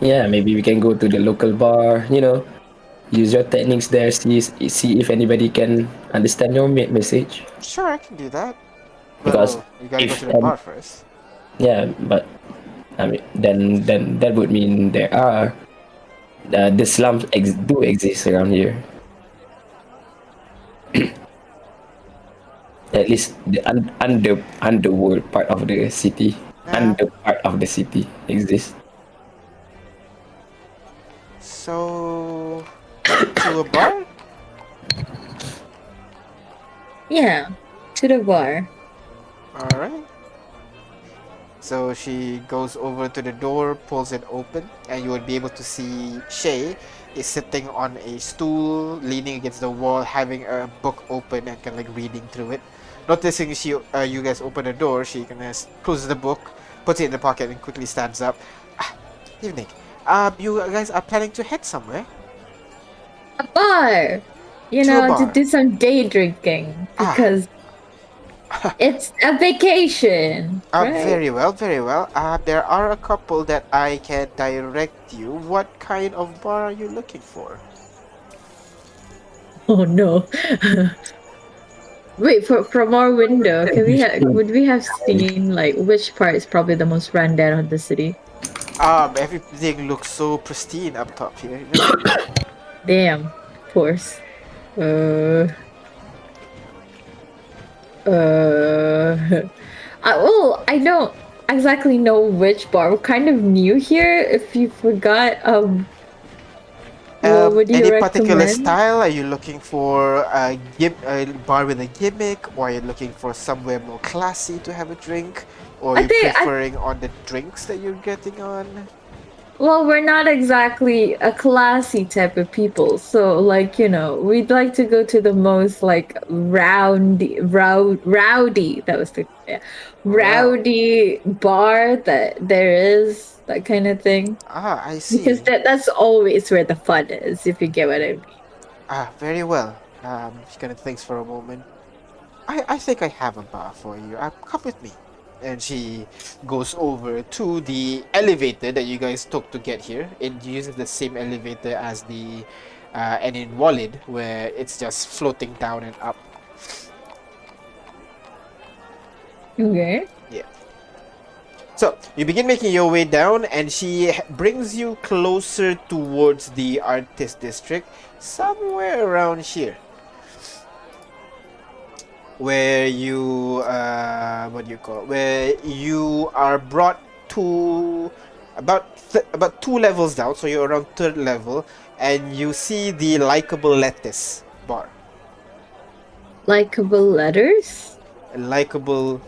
Yeah, maybe we can go to the local bar, use your techniques there, see if anybody can understand your message. Sure, I can do that. Because well, you gotta go to the bar first. Yeah, but I mean, then that would mean there are the slums do exist around here. At least the underworld part of the city, under part of the city exists. So, to a bar? Yeah, to the bar. Alright. So she goes over to the door, pulls it open, and you will be able to see Shay is sitting on a stool, leaning against the wall, having a book open and kind of reading through it. Noticing you guys open the door, she kind of closes the book, puts it in the pocket, and quickly stands up. Evening. You guys are planning to head somewhere? A bar! To do some day drinking. Because it's a vacation. Right? Very well, very well. There are a couple that I can direct you. What kind of bar are you looking for? Oh no. Wait, from our window, would we have seen which part is probably the most run down of the city? Everything looks so pristine up top here. Damn, of course. I don't exactly know which bar. We're kind of new here. If you forgot, what would you any recommend? particular style? Are you looking for a bar with a gimmick, or are you looking for somewhere more classy to have a drink, or are you preferring on the drinks that you're getting on? Well, we're not exactly a classy type of people. So, like, we'd like to go to the most, like, rowdy, that was the, yeah, Well, rowdy bar that there is, that kind of thing. I Because see. that's always where the fun is, if you get what I mean. Very well. She kind of thinks for a moment. I think I have a bar for you. Come with me. And she goes over to the elevator that you guys took to get here. It uses the same elevator as the and in Walid, where it's just floating down and up. Okay. Yeah. So you begin making your way down, and she brings you closer towards the artist district, somewhere around here, where you what do you call it? Where you are brought to about 2 levels down, so you're around third level, and you see the likable lettuce bar. Likeable letters? Likable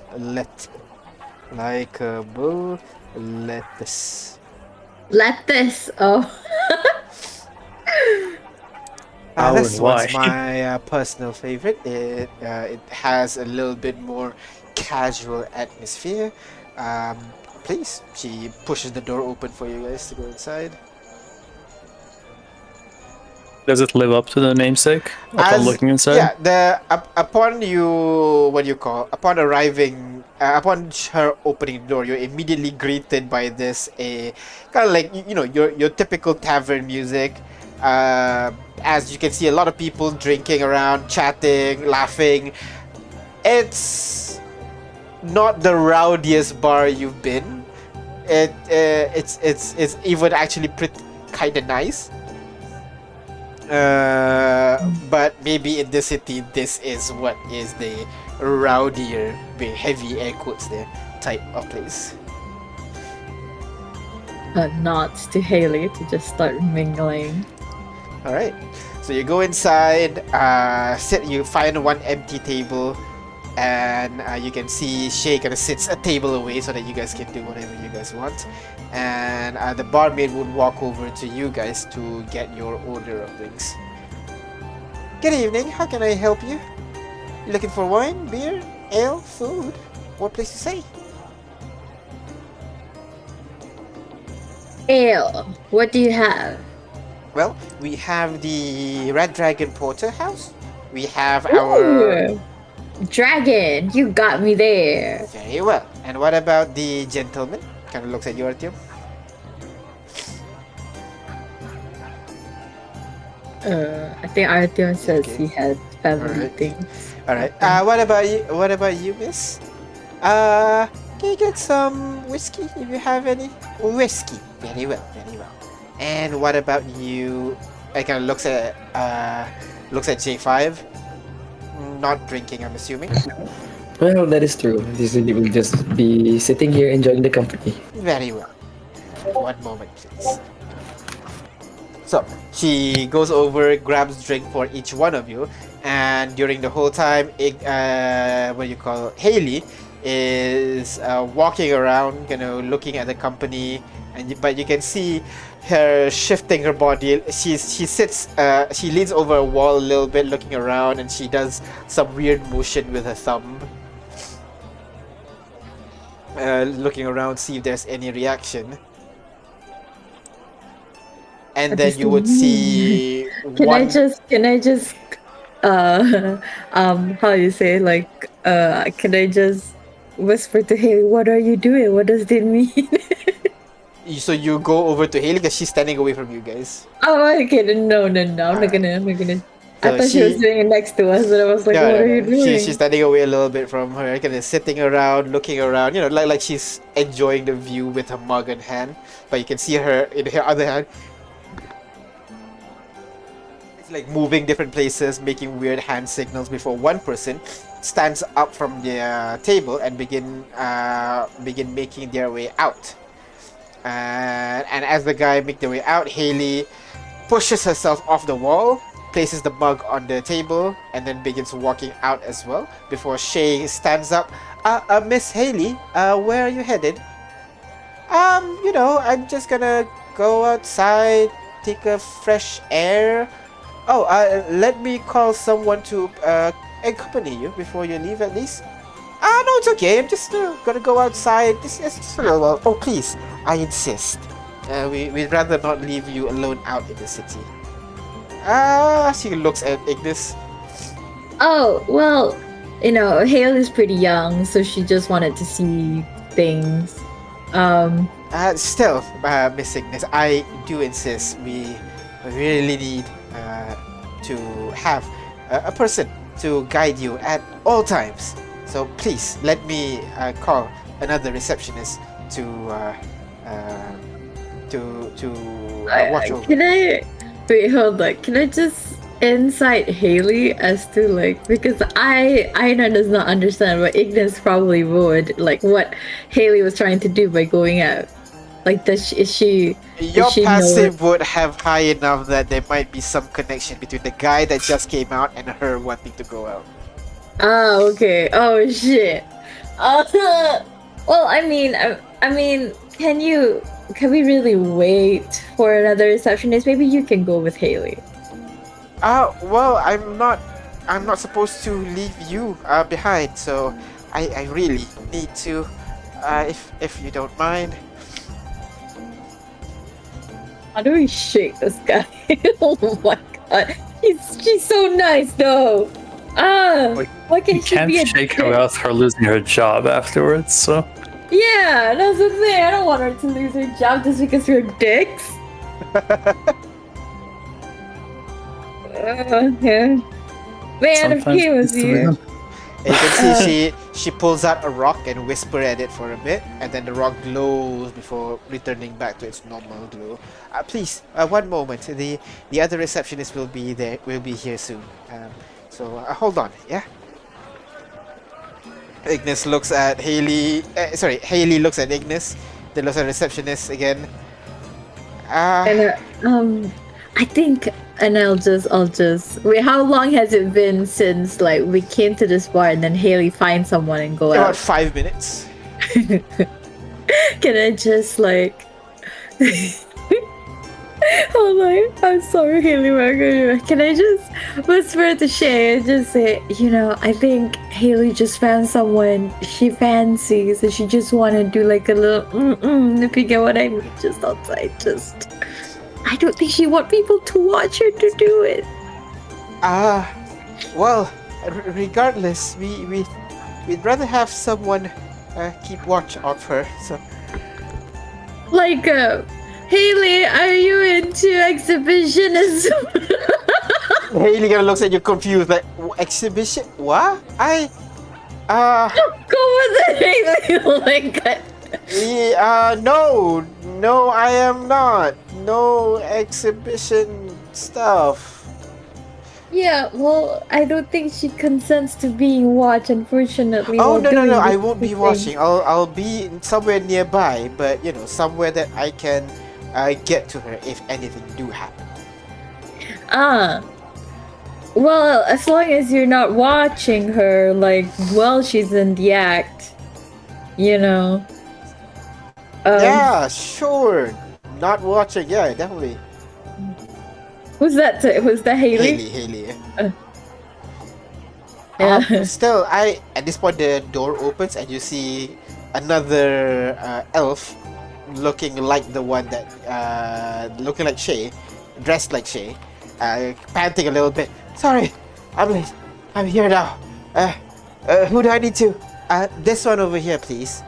likable lettuce. Lettuce. Oh. How This and one's why? my personal favorite. It has a little bit more casual atmosphere. Um, Please, she pushes the door open for you guys to go inside. Does it live up to the namesake upon As looking inside? yeah, upon you what do you call upon arriving upon her opening the door, you're immediately greeted by this a kind of like your typical tavern music. As you can see, a lot of people drinking around, chatting, laughing. It's not the rowdiest bar you've been. It's even actually pretty kind of nice. But maybe in the city, this is what is the rowdier, big heavy air quotes there, type of place. Nods to Haley to just start mingling. All right, so you go inside. You find one empty table, and you can see Shay kind of sits a table away so that you guys can do whatever you guys want. And the barmaid would walk over to you guys to get your order of drinks. Good evening. How can I help you? You looking for wine, beer, ale, food? What place to say? Ale, what do you have? Well, we have the Red Dragon Porterhouse. We have our Ooh, dragon, you got me there. very well. And what about the gentleman? Kind of looks at you, Artyom. I think Artyom says Okay. he has family Alright. things. All right. What about you? What about you, miss? Can you get some whiskey if you have any? Whiskey. Very well. Very well. And what about you? I kind of looks at J5. Not drinking, I'm assuming. Well, that is true. This will just be sitting here enjoying the company. Very well. One moment, please. So she goes over, grabs drink for each one of you, and during the whole time, what do you call Haley is walking around, looking at the company, but you can see her shifting her body. She sits, she leans over a wall a little bit, looking around, and she does some weird motion with her thumb, looking around, see if there's any reaction. And then you would see Can I one. just how you say, like, can I just whisper to Haley, what are you doing? What does it mean? So you go over to Haley because she's standing away from you guys. Oh, okay. No. I'm Alright. not gonna. So I thought she was doing it next to us, and I was like, No, what no, are you no. doing? She's standing away a little bit from her, kind of sitting around, looking around. Like she's enjoying the view with her mug in hand. But you can see her in her other hand. It's like moving different places, making weird hand signals before one person stands up from the table and begin making their way out. And as the guy make their way out, Haley pushes herself off the wall, places the mug on the table, and then begins walking out as well. Before Shay stands up, Miss Haley, where are you headed? I'm just gonna go outside, take a fresh air. Oh, let me call someone to accompany you before you leave at least. Ah, no, it's okay. I'm just gonna go outside. Just a little while. Oh, please. I insist. We'd rather not leave you alone out in the city. She looks at Ignis. Oh, well, Hale is pretty young, so she just wanted to see things. Still, Miss Ignis, I do insist. We really need to have a person to guide you at all times. So please let me call another receptionist to watch over. Can I wait? Hold on. Can I just insight Haley as to because Aina does not understand, but Ignis probably would what Haley was trying to do by going out. Is she? Your passive would have high enough that there might be some connection between the guy that just came out and her wanting to go out. Oh, okay. Oh shit. Well, I mean, can we really wait for another receptionist? Maybe you can go with Haley. Well, I'm not supposed to leave you behind, so I really need to, if you don't mind. How do we shake this guy? Oh my god, she's so nice though. Why can't she be a shake her dick? without her losing her job afterwards. So Yeah, that's the thing. I don't want her to lose her job just because we're dicks. Yeah. Man, if he was here. And you can see she pulls out a rock and whisper at it for a bit, and then the rock glows before returning back to its normal glow. Please, one moment. The other receptionist will be there. Will be here soon. So hold on, yeah. Ignis looks at Haley. Haley looks at Ignis. Then looks at the receptionist again. I think, and I'll just wait. How long has it been since we came to this bar and then Haley finds someone and go About out? 5 minutes. Can I just hold on, I'm sorry, Haley. Can I just whisper to Shay and just say, I think Haley just found someone she fancies and she just want to do a little if you get what I mean, just outside, I don't think she want people to watch her to do it. Well, regardless, we'd rather have someone keep watch of her. So, Haley, are you into exhibitionism? Haley kind of looks at you confused, exhibition? What? Go with it, Haley. Oh my god. No, I am not. No exhibition stuff. Yeah, well, I don't think she consents to being watched, unfortunately. Oh, no, I won't be watching. I'll be somewhere nearby, but somewhere that I can get to her if anything do happen. Well, as long as you're not watching her, while she's in the act, Yeah, sure. Not watching, yeah, definitely. Who's that? Who's that, Haley? Haley. Yeah. Still, at this point the door opens and you see another elf looking like the one that looking like Shay, dressed like Shay, panting a little bit. Sorry, I'm late. I'm here now. Who do I need to? This one over here, please.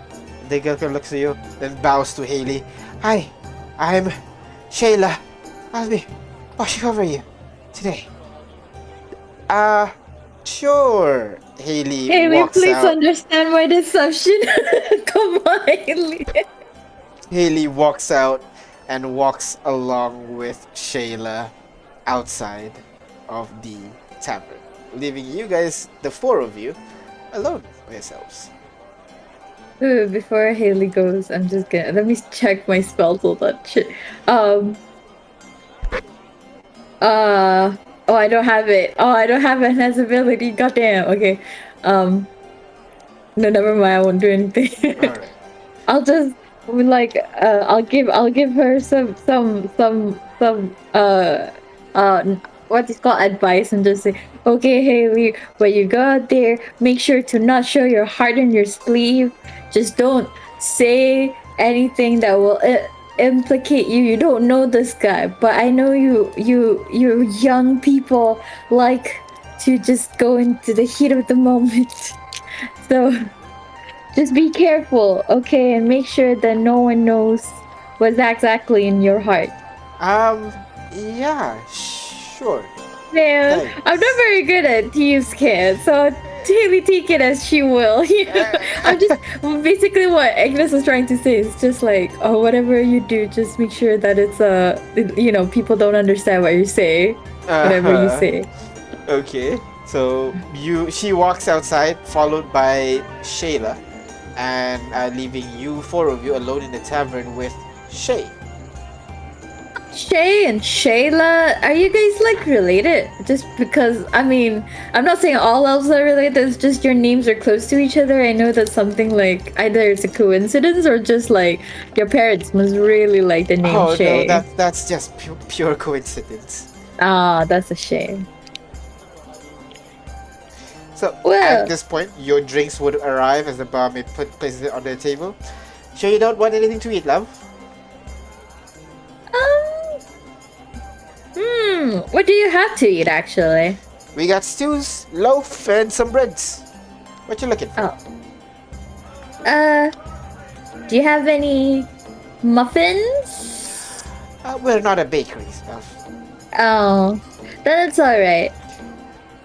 The girl looks at you, then bows to Haley. Hi, I'm Shayla. I'll be watching over you today. Sure. Haley walks please out. understand my deception. Come on, Haley. Haley walks out and walks along with Shayla outside of the tavern, leaving you guys, the four of you, alone by yourselves. Before Haley goes, I'm just gonna let me check my spells. Hold on, shit. Oh, I don't have it. Oh, I don't have invisibility. Goddamn. Okay. No, never mind. I won't do anything. Alright. I'll just like I'll give her some what is called advice and just say, okay, Haley, when you go out there, make sure to not show your heart on your sleeve. Just don't say anything that will implicate you. You don't know this guy, but I know you young people like to just go into the heat of the moment. So just be careful, okay, and make sure that no one knows what's exactly in your heart. Um, yeah, sure. Man, I'm not Thanks. very good at Thieves' Kid, so Haley take it as she will. I'm just basically what Agnes was trying to say is just like, oh, whatever you do, just make sure that it's people don't understand what you say, whatever you Uh-huh. say. Okay. So she walks outside, followed by Shayla, and leaving you four of you alone in the tavern with Shay. Shay and Shayla, are you guys like related? Just because, I mean, I'm not saying all elves are related, it's just your names are close to each other. I know that's something like either it's a coincidence or just like your parents must really like the name Oh no, Shay. that's just pure coincidence. Ah, that's a shame. So at Well, this point, your drinks would arrive as the barmaid places it on the table. Sure, you don't want anything to eat, love? um, what do you have to eat actually? We got stews, loaf, and some breads. What you looking for? Oh, do you have any muffins? We're not a bakery, love. Oh, that's alright.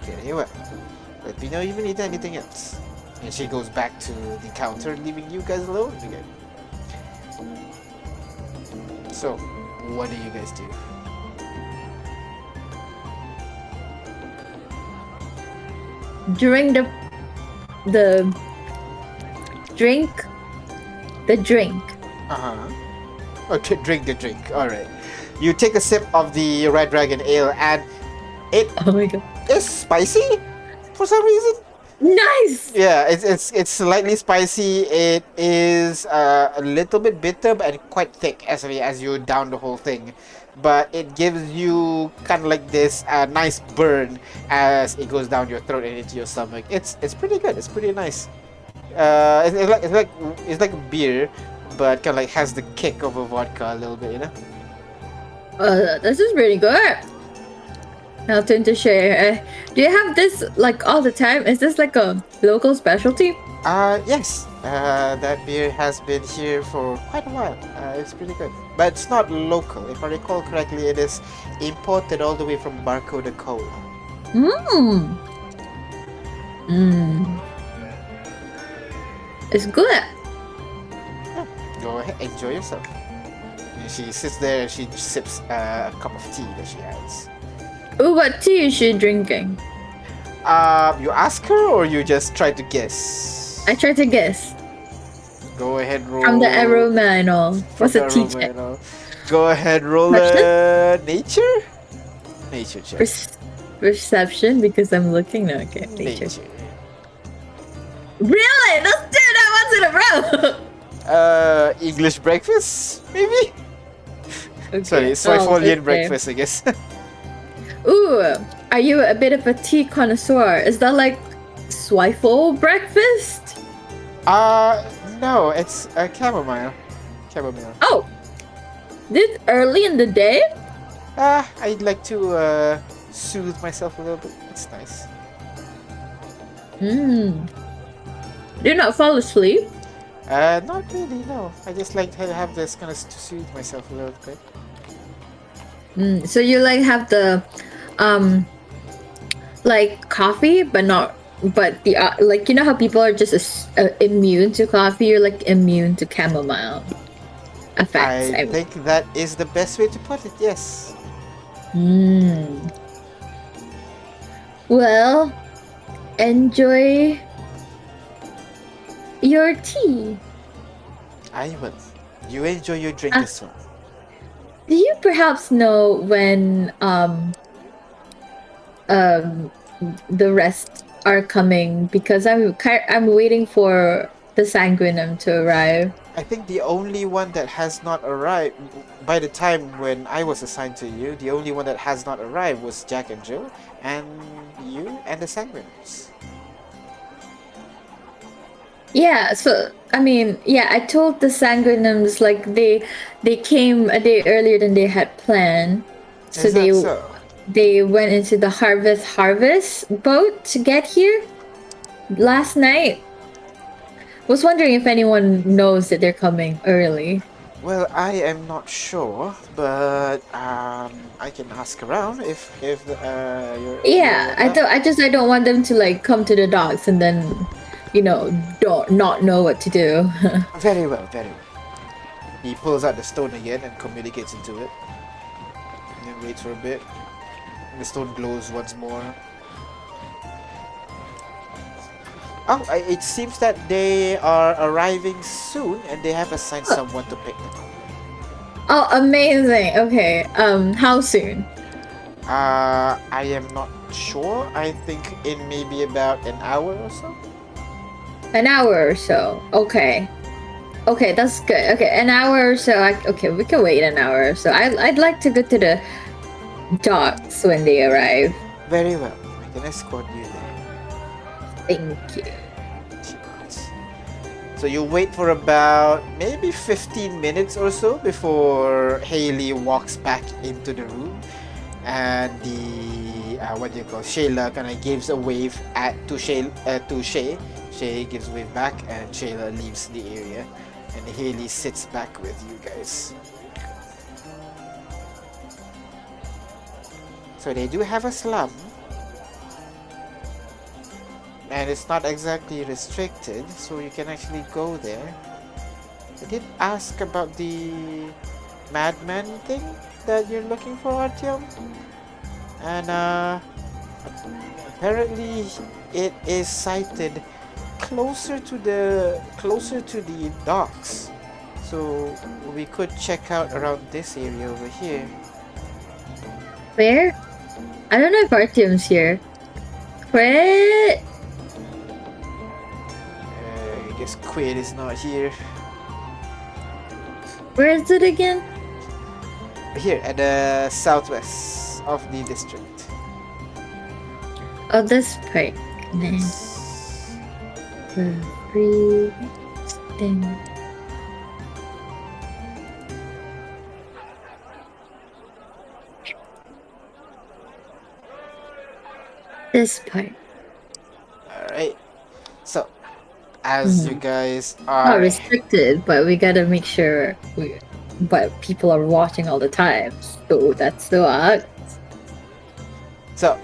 Very well. Let me know if you need anything else. And she goes back to the counter, leaving you guys alone again. So, what do you guys do? During the drink the drink. Uh-huh. Okay, drink the drink. Alright. You take a sip of the Red Dragon Ale and it Oh my god. is spicy for some reason. Nice. Yeah, it's slightly spicy. It is a little bit bitter and quite thick as you down the whole thing, but it gives you kind of like this nice burn as it goes down your throat and into your stomach. It's pretty good. It's pretty nice. It's like beer, but kind of like has the kick of a vodka a little bit, you know. This is pretty good. Nothing to share. Do you have this like all the time? Is this like a local specialty? Yes. That beer has been here for quite a while. It's pretty good. But it's not local. If I recall correctly, it is imported all the way from Barcode Cola. Mmm. Mmm. It's good. Yeah, go ahead, enjoy yourself. And she sits there and she sips a cup of tea that she has. Ooh, what tea is she drinking? You ask her or you just try to guess? I try to guess. Go ahead, roll. From the aroma and all. From What's the a tea aroma check? and all. Go ahead, roll nature? Nature check. Perception because I'm looking now. Okay, nature. Nature. Really? Let's do that once in a row. English breakfast, maybe? Okay. Sorry, Swifolian breakfast, I guess. Ooh, are you a bit of a tea connoisseur? Is that like Swifol breakfast? No, it's a chamomile. Chamomile. Oh, this early in the day? I'd like to soothe myself a little bit. It's nice. Do you not fall asleep? Not really, no. I just like to have this kind of to soothe myself a little bit. So you like have the, like coffee, but the like you know how people are just immune to coffee. You're like immune to chamomile effects. I think that is the best way to put it. Yes. Well, enjoy your tea. I will. You enjoy your drink as well. Do you perhaps know when the rest are coming? Because I'm waiting for the sanguinum to arrive. I think the only one that has not arrived by the time when I was assigned to you, the only one that has not arrived was Jack and Jill, and you and the Sanguiners. Yeah, so I mean, yeah, I told the Sanguinums like they came a day earlier than they had planned. So Is that so? they went into the harvest boat to get here last night. Was wondering if anyone knows that they're coming early. Well, I am not sure, but I can ask around if you're. Yeah, I don't want them to like come to the docks and then, don't not know what to do. Very well, very well. He pulls out the stone again and communicates into it. And then waits for a bit. The stone glows once more. Oh, it seems that they are arriving soon and they have assigned someone to pick them up. Oh, amazing. Okay. How soon? I am not sure. I think in maybe about an hour or so. An hour or so. Okay. Okay, that's good. Okay, an hour or so. Okay, we can wait an hour or so. I'd like to go to the docks when they arrive. Very well. I can escort you there. Thank you. So you wait for about maybe 15 minutes or so before Haley walks back into the room, and the Shayla kind of gives a wave to Shay. Shay gives a wave back, and Shayla leaves the area, and Haley sits back with you guys. So they do have a slum. And it's not exactly restricted, so you can actually go there. I did ask about the madman thing that you're looking for, Artyom. And apparently it is sited closer to the docks. So we could check out around this area over here. Where? I don't know if Artyom's here. Where? I guess Quaid is not here. Where is it again? Here at the southwest of the district. Oh, this part. Then the free thing. This part. Alright. So as you guys are Not restricted, but we gotta make sure but people are watching all the time. So that's the act. So,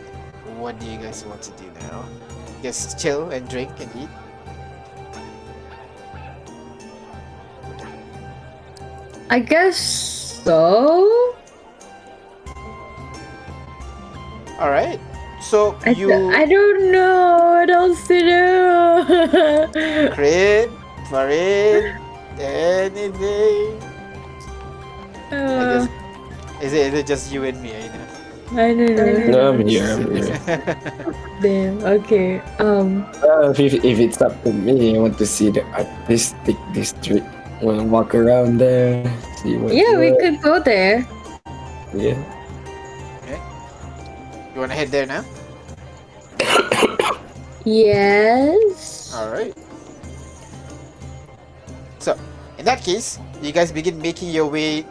what do you guys want to do now? Just chill and drink and eat? I guess so. Alright. So, I don't know what else to do. Crit, Farid, anything? I guess, is it just you and me, Aina? I don't know. No, I'm here. Damn. Okay. If it's up to me, I want to see the artistic district. Want to walk around there, see what. Yeah, we could go there. Yeah. Okay. You wanna head there now? Yes. Alright. So, in that case, you guys begin making your way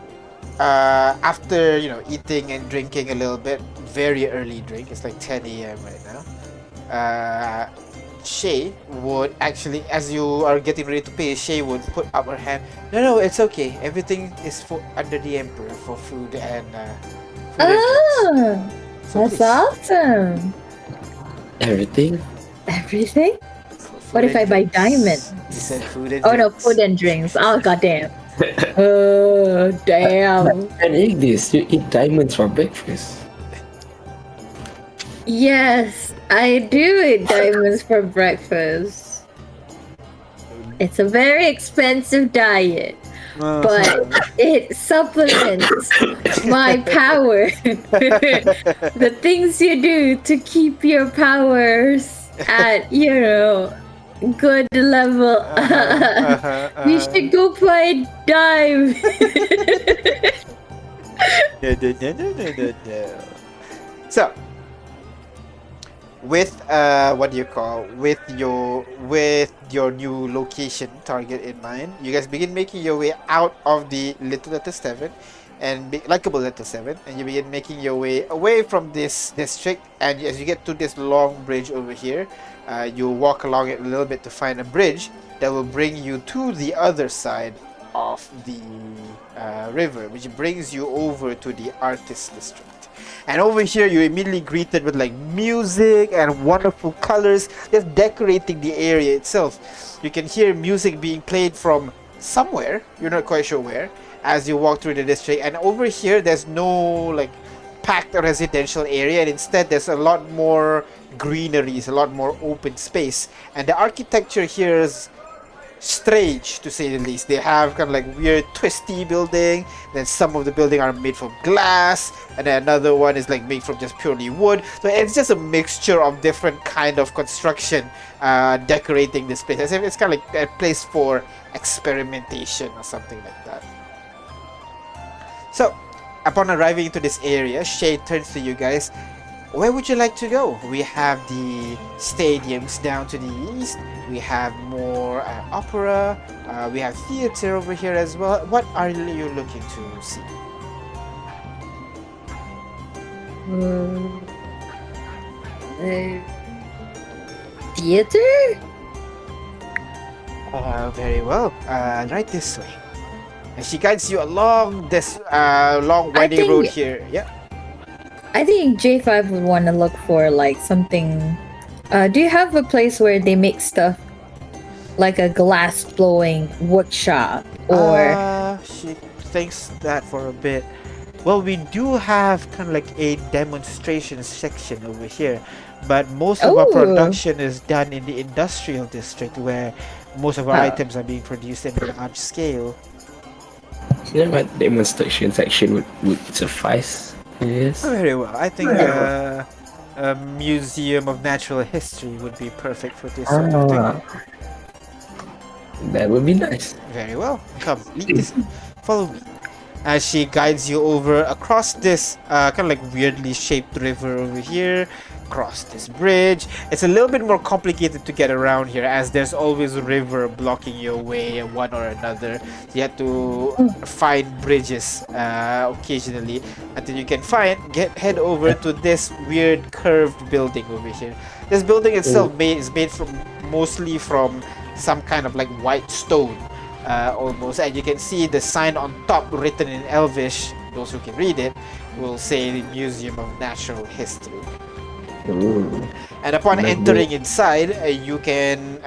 after, eating and drinking a little bit. Very early drink. It's like 10 a.m. right now. Shay would actually, as you are getting ready to pay, Shay would put up her hand. No, it's okay. Everything is under the Emperor for food and food and drinks. So That's please, awesome. Everything? Everything? for food What if and I buy drinks. diamonds? You said food and Oh no, drinks. food and drinks. Oh goddamn. Oh damn. And eat this. You eat diamonds for breakfast. Yes, I do eat diamonds for breakfast. It's a very expensive diet, but it supplements my power. The things you do to keep your powers at, Good level. We should go play dive. No. So, with your new location target in mind, you guys begin making your way out of the little letter 7 and likable letter 7, and you begin making your way away from this district. And as you get to this long bridge over here, you walk along it a little bit to find a bridge that will bring you to the other side of the river, which brings you over to the artist district. And over here, you're immediately greeted with like music and wonderful colors, just decorating the area itself. You can hear music being played from somewhere, you're not quite sure where, as you walk through the district. And over here, there's no like packed residential area, and instead there's a lot more greenery, a lot more open space. And the architecture here is strange, to say the least. They have kind of like weird twisty building, then some of the building are made from glass, and then another one is like made from just purely wood. So it's just a mixture of different kind of construction decorating this place, as if it's kind of like a place for experimentation or something like that. So upon arriving into this area, Shay turns to you guys. Where would you like to go? We have the stadiums down to the east. We have more opera. We have theater over here as well. What are you looking to see? Theater? Very well. Right this way. And she guides you along this long winding road here. Yeah. I think J5 would want to look for like something. Do you have a place where they make stuff like a glass blowing workshop or? She thinks that for a bit. Well, we do have kind of like a demonstration section over here, but most of our production is done in the industrial district, where most of our items are being produced in a large scale. You know what, demonstration section would suffice. Yes. Very well. I think a museum of natural history would be perfect for this sort of thing. That would be nice. Very well. Come, lead this. Follow me. As she guides you over across this kind of like weirdly shaped river over here, across this bridge. It's a little bit more complicated to get around here, as there's always a river blocking your way one or another. So you have to find bridges occasionally until you can head over to this weird curved building over here. This building itself is made mostly from some kind of like white stone. Almost, and you can see the sign on top written in Elvish. Those who can read it will say the Museum of Natural History. Ooh. And upon entering inside, you can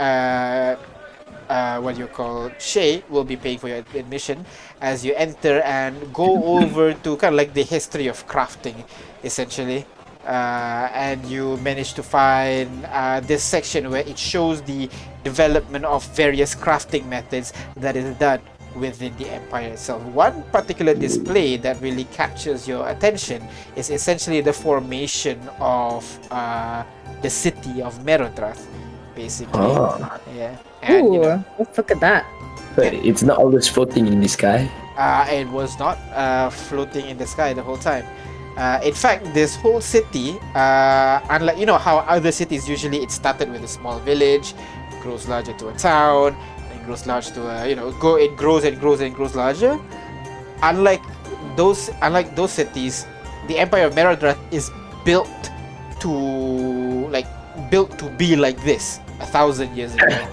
Shay will be paying for your admission as you enter and go over to kind of like the history of crafting, essentially. And you manage to find this section where it shows the development of various crafting methods that is done within the empire itself. One particular display that really captures your attention is essentially the formation of the city of Merodraeth, basically. Yeah. And, let's look at that. But it's not always floating in the sky. It was not floating in the sky the whole time. In fact, this whole city, unlike how other cities usually it started with a small village, grows larger to a town, and grows large to a it grows and grows and grows larger. Unlike those cities, the Empire of Merodraeth is built to be like this 1,000 years ago.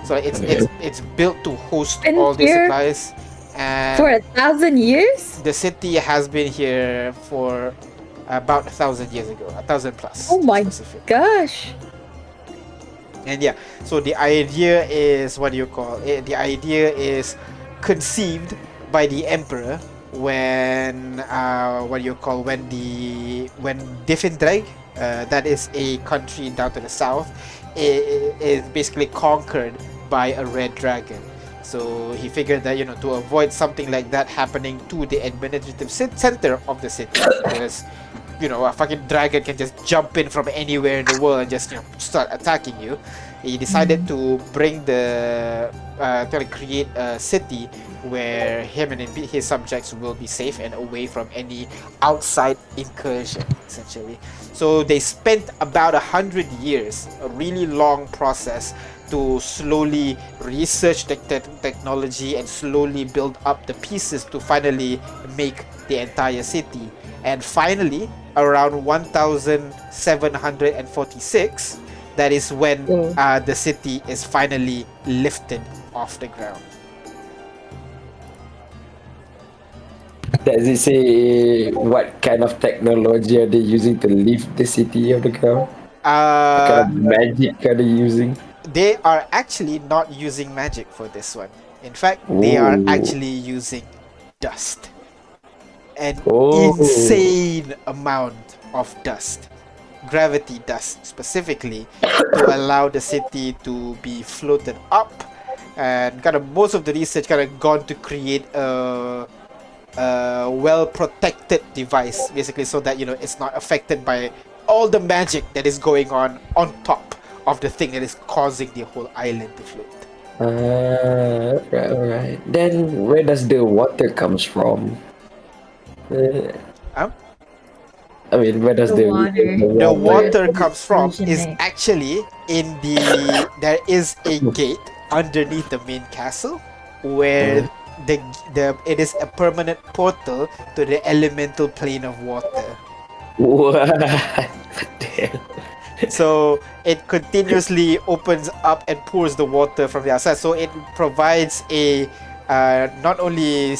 So it's built to host all the supplies. And for 1,000 years? The city has been here for about 1,000 years ago, 1,000 plus. Oh my gosh! And yeah, so the idea is the idea is conceived by the emperor when Diffendraig, that is a country down to the south, is basically conquered by a red dragon. So he figured that to avoid something like that happening to the administrative center of the city, because a fucking dragon can just jump in from anywhere in the world and just start attacking you, he decided to bring to create a city where him and his subjects will be safe and away from any outside incursion, essentially. So they spent about 100 years, a really long process, to slowly research the technology and slowly build up the pieces to finally make the entire city. And finally, around 1746, that is when the city is finally lifted off the ground. Does it say what kind of technology are they using to lift the city of the ground? What kind of magic are they using? They are actually not using magic for this one. In fact, they are Ooh. actually using dust. An Oh. insane amount of dust. Gravity dust specifically, to allow the city to be floated up. And kind of most of the research kind of gone to create a well-protected device, basically, so that it's not affected by all the magic that is going on top of the thing that is causing the whole island to float. Right. Then where does the water comes from? Huh? I mean, where does The The water water comes from is originate. actually there is a gate underneath the main castle where it is a permanent portal to the elemental plane of water. What the hell? So it continuously opens up and pours the water from the outside. So it provides a not only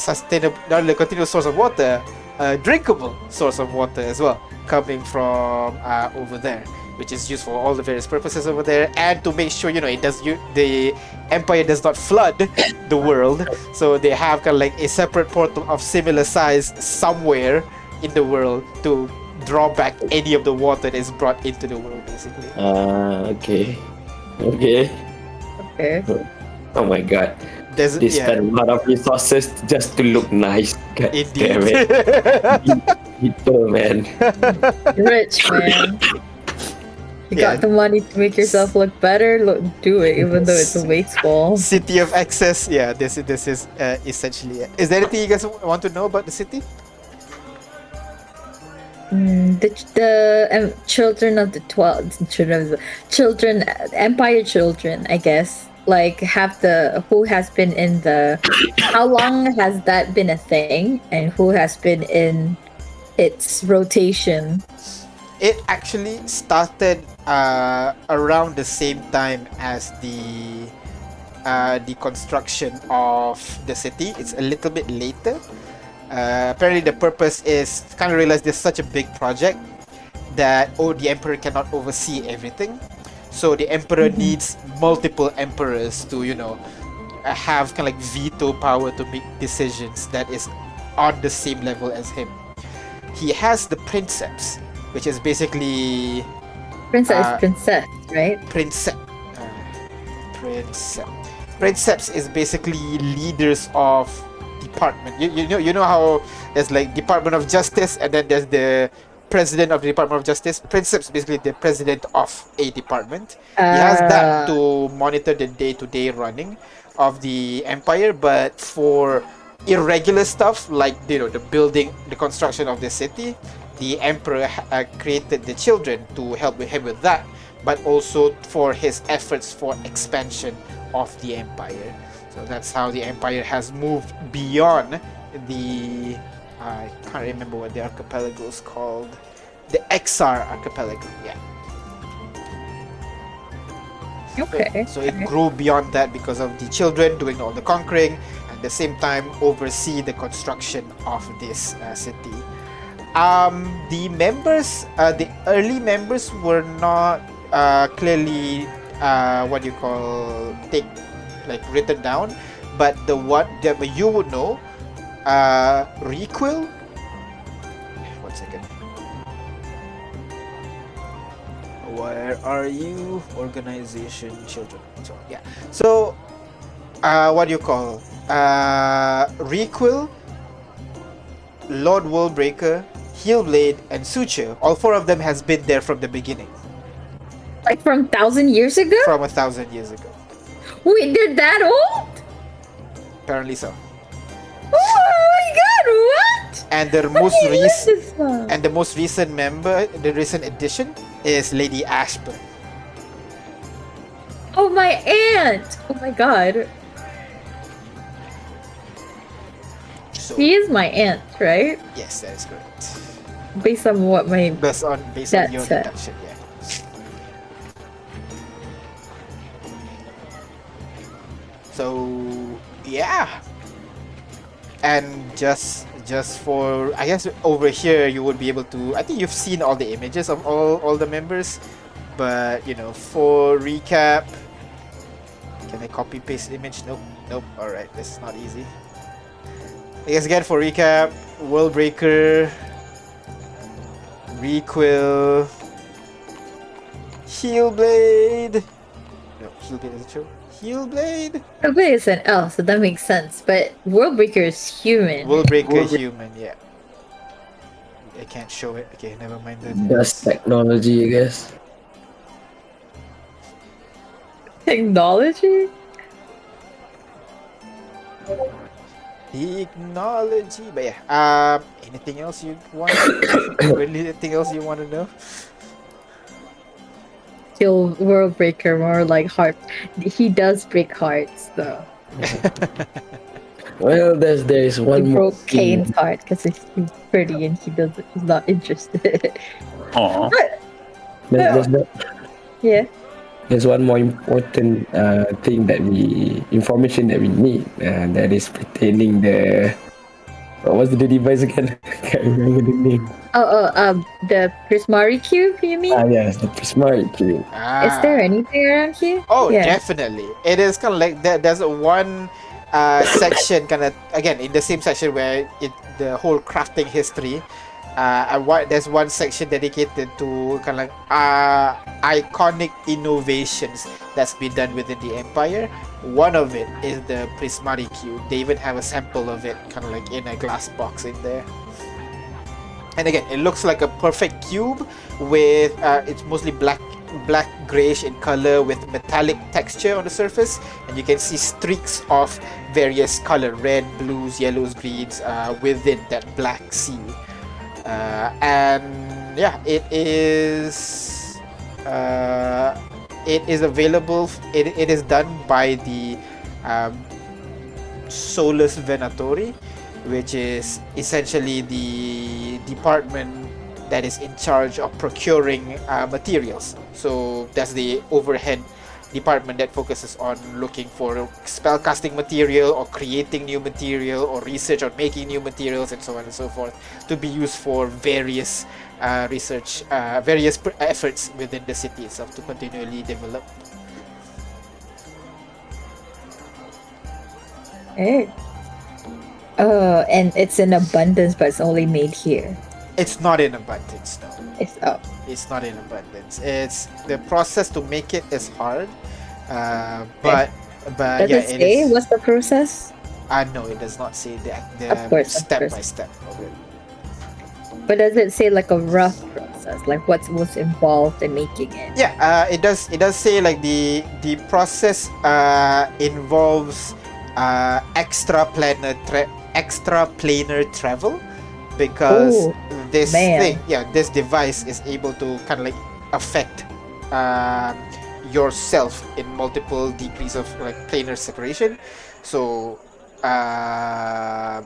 continuous source of water, a drinkable source of water as well, coming from over there, which is used for all the various purposes over there, and to make sure the Empire does not flood the world. So they have kind of like a separate portal of similar size somewhere in the world to draw back any of the water that is brought into the world, basically. Okay. Okay. Oh my god. They spend a lot of resources just to look nice. God damn Indeed. it. People, man. Rich, man. You Yeah. got the money to make yourself look better. Do it, even though it's a wasteful. City of Excess. Yeah, this is essentially it. Is there anything you guys want to know about the city? The children of the 12 children, Empire children, I guess, like who has been in how long has that been a thing, and who has been in its rotation? It actually started around the same time as the construction of the city. It's a little bit later. Apparently the purpose is kind of realize there's such a big project that the emperor cannot oversee everything, so the emperor needs multiple emperors to have kind of like veto power to make decisions that is on the same level as him. He has the princeps, which is basically Princess, right? Princeps is basically leaders of department. You know how there's like Department of Justice, and then there's the president of the Department of Justice. Princeps basically the president of a department. He has that to monitor the day-to-day running of the empire, but for irregular stuff like the building, the construction of the city, the emperor created the children to help him with that, but also for his efforts for expansion of the empire. So that's how the empire has moved beyond the I can't remember what the archipelago is called. The Exar archipelago, yeah. Okay. So it grew beyond that because of the children doing all the conquering, and at the same time oversee the construction of this city. The early members were not clearly written down, but you would know, Requil. 1 second. Where are you? Organization, children. So yeah. So Requil, Lord Worldbreaker, Heelblade, and Suture. All four of them has been there from the beginning. Like from 1,000 years ago? From 1,000 years ago. Wait, they're that old? Apparently so. Oh my god, what? And the What most do you learn recent this from? and the most recent member, the recent addition is Lady Ashburn. Oh, my aunt! Oh my god. So She is my aunt, right? yes, that is correct. Based on what my... Based on That's your it. deduction, yeah. So yeah. And just for, I guess over here you would be able to, I think you've seen all the images of all the members, but you know, for recap, can I copy paste image? Nope. All right, this is not easy. I guess again for recap, Worldbreaker, Requill, Heelblade. No, Heelblade isn't true. Heelblade. Nobody is an elf, so that makes sense. But Worldbreaker is human. Worldbreaker human, yeah. I can't show it. Okay, never mind that. Just technology, I guess. Technology? Technology, but yeah. Anything else you want? Anything else you want to know? Kill Worldbreaker more like heart. He does break hearts, though. Well, there is He one more broke Kane's heart because he's pretty and he's not interested. Aw. Yeah. There's one more important information that we need, and that is pertaining what was the device again? Can't remember the name. The Prismari cube, you mean? Yes, the Prismari cube. Is there anything around here? Oh, Yeah. definitely. It is kind of like there's one section, kind of again in the same section where the whole crafting history. There's one section dedicated to kind of like iconic innovations that's been done within the Empire. One of it is the Prismari cube. They even have a sample of it, kind of like in a glass box in there. And again, it looks like a perfect cube with it's mostly black grayish in color with metallic texture on the surface, and you can see streaks of various color, red, blues, yellows, greens within that black sea. And yeah, it is available. It is done by the Solus Venatori, which is essentially the department that is in charge of procuring materials. So that's the overhead department that focuses on looking for spellcasting material or creating new material or research on making new materials and so on and so forth to be used for various research, various efforts within the city itself to continually develop. Hey. And it's in abundance, but it's only made here. It's not in abundance, no. It's not in abundance. It's the process to make it is hard, but Does yeah, it say is. what's the process? No, it does not say the Of course. step by step of it. But does it say like a rough process, like what's involved in making it? Yeah, it does. It does say like the process involves extraplanar travel, because this man. this device is able to kind of like affect yourself in multiple degrees of like planar separation. So the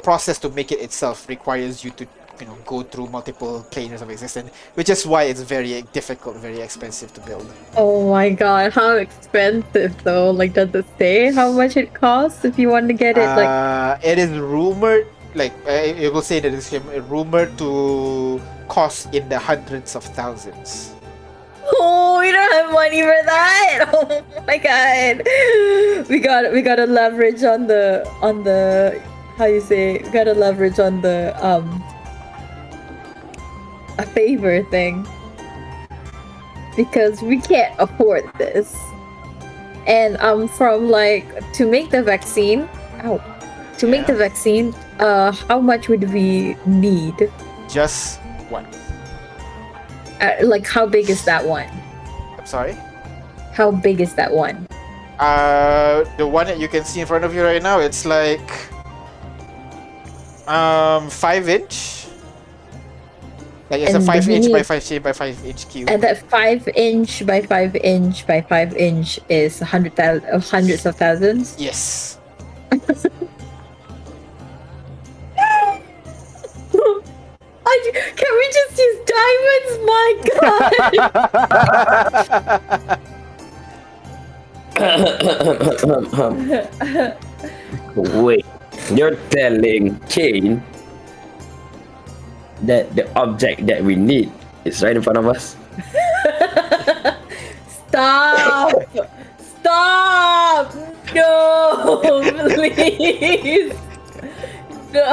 process to make it itself requires you to go through multiple planars of existence, which is why it's very difficult, very expensive to build. Oh my god, how expensive though? Like, does it say how much it costs if you want to get it? Like, It is rumored, like it will say in the description, rumored to cost in the hundreds of thousands. oh, we don't have money for that. Oh my god, we gotta leverage on the how you say? We gotta leverage on the a favor thing, because we can't afford this. And from like to make the vaccine, make the vaccine, how much would we need? Just one. Like, how big is that one? I'm sorry. How big is that one? The one that you can see in front of you right now, it's like 5 inch. Like it's a And 5 inch by we- 5 by 5 inch cube. And that 5 inch by 5 inch by 5 inch is hundreds of thousands. Yes. Can we just use diamonds? My god! Wait, you're telling Kane that the object that we need is right in front of us? Stop! Stop! No, please. No.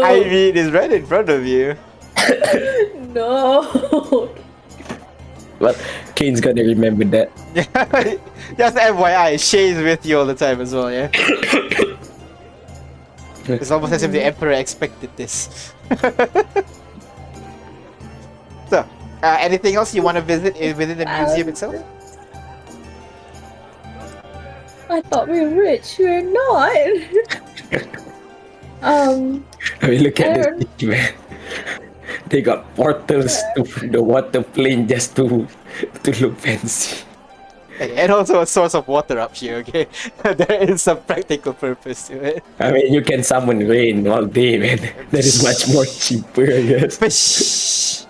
I mean, it's right in front of you. No. Well, Kane's gonna remember that. Just FYI, Shay's with you all the time as well, yeah? It's almost as if the Emperor expected this. So, anything else you want to visit within the museum itself? I thought we were rich. We're not. I mean, look I at don't- this city, man. They got portals to the water plane just to look fancy. And also a source of water up here, okay? There is some practical purpose to it. I mean, you can summon rain all day, man. That is much more cheaper, I guess. Fish!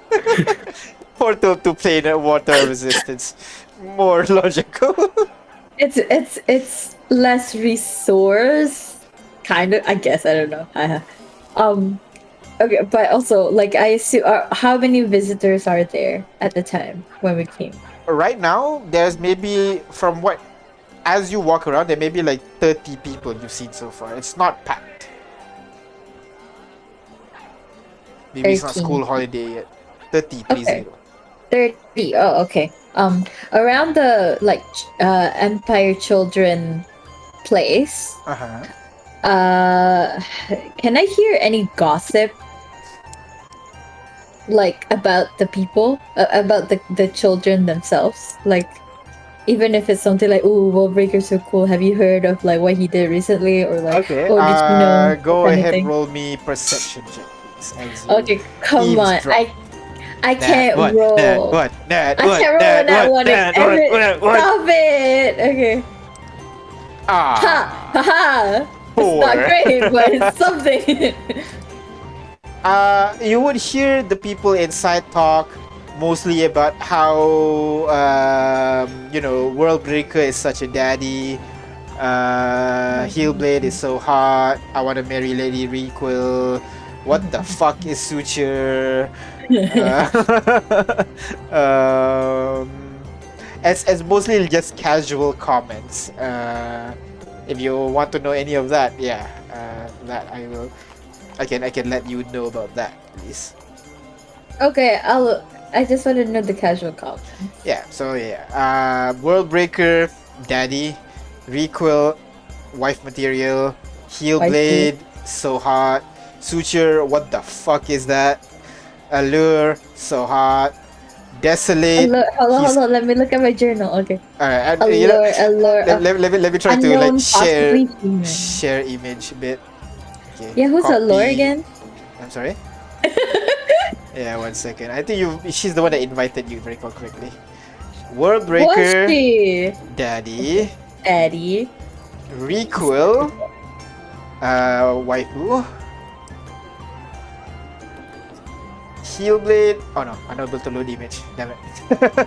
Portal to plane at water resistance. More logical. It's less resource, kind of. I guess I don't know. Okay, but also like I assume, how many visitors are there at the time when we came? Right now, there's maybe, from what, as you walk around, there may be like 30 people you've seen so far. It's not packed. Maybe it's not 13. school holiday yet. 30, Okay. 30. Oh, okay. Around the Empire Children place. Uh-huh. Can I hear any gossip? Like about the people, about the children themselves, like even if it's something like, "Ooh, World Breaker's so cool. Have you heard of like what he did recently?" Or like, Okay. "Oh, did you know?" Go kind of ahead, thing. roll me perception check, please. as you Okay, come on. eavesdrop. I can't That roll. one, that I can't roll on that one. Stop it. Okay. Ah. Ha ha. It's Poor. not great, but it's something. You would hear the people inside talk mostly about how Worldbreaker is such a daddy. Heelblade is so hot. I want to marry Lady Requil. What the fuck is Suture? As mostly just casual comments. If you want to know any of that, yeah, that I will. I can let you know about that, please. Okay, I just want to know the casual comments. Yeah. So yeah, Worldbreaker, daddy, Requil, wife material, Heelblade, so hot, Suture, what the fuck is that? Allure, so hot, Desolate. Hold on. Let me look at my journal. Okay. Alright, Allure. let me try to like Unknown, possibly human. share image a bit. Okay, Yeah, who's copy. Allure again? I'm sorry. Yeah, 1 second. I think she's the one that invited you very quickly. Worldbreaker, Was she? daddy, Eddie. Requil, waifu, Heelblade. Oh no, unable to load image. Damn it.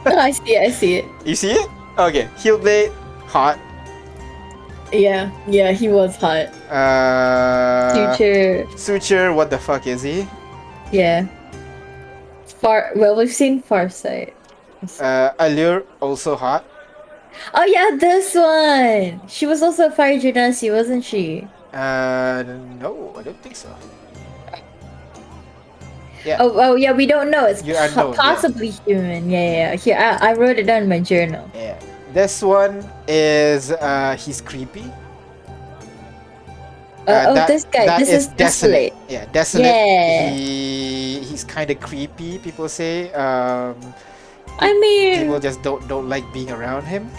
Oh, I see it. You see it? Okay, Heelblade, hot. Yeah, he was hot. Future. Suture, what the fuck is he? Yeah. Well, we've seen Farsight. Allure, also hot. Oh yeah, this one. She was also a fire genasi, wasn't she? No, I don't think so. Yeah. Oh yeah, we don't know. It's You unknown, yeah. possibly human. Yeah. Here, I wrote it down in my journal. Yeah. This one is he's creepy. This guy. that This is Desolate. Yeah, Desolate. Yeah. He's kind of creepy. People say. I mean, People just don't like being around him.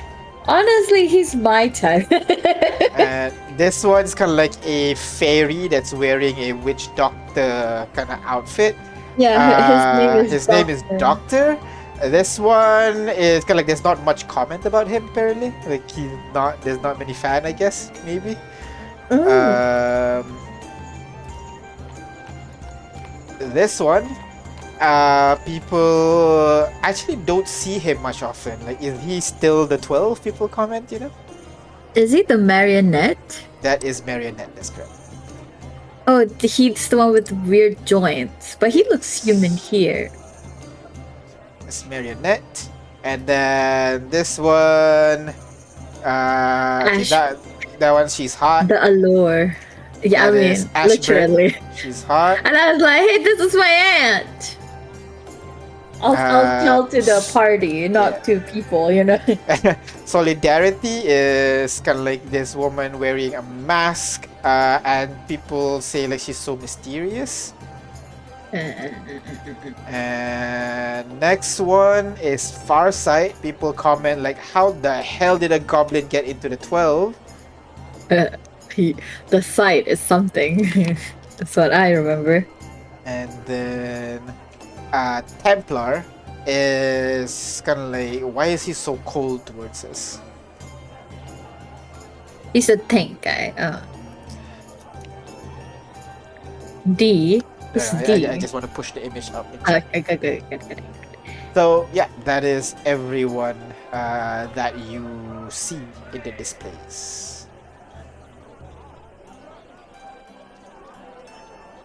honestly, he's my type. And this one's kind of like a fairy that's wearing a witch doctor kind of outfit. Yeah, his name is Doctor. This one is kind of like there's not much comment about him apparently. Like there's not many fan, I guess maybe. This one, people actually don't see him much often. Like, is he still the 12? People comment, you know. Is he the marionette? That is Marionette. That's correct. Oh, he's the one with weird joints, but he looks human here. It's Marionette, and then this one, okay, that one she's hot. The allure. Yeah, That I is mean, Ashburn. literally. She's hot. And I was like, hey, this is my aunt. I'll tell to the party, not to people, you know. Solidarity is kind of like this woman wearing a mask, and people say like she's so mysterious. And next one is Farsight. People comment like, how the hell did a goblin get into the 12? The sight is something. That's what I remember. And then Templar is kind of like, why is he so cold towards us? He's a tank guy. D. This is D. I just want to push the image up. Okay. So yeah, that is everyone that you see in the displays.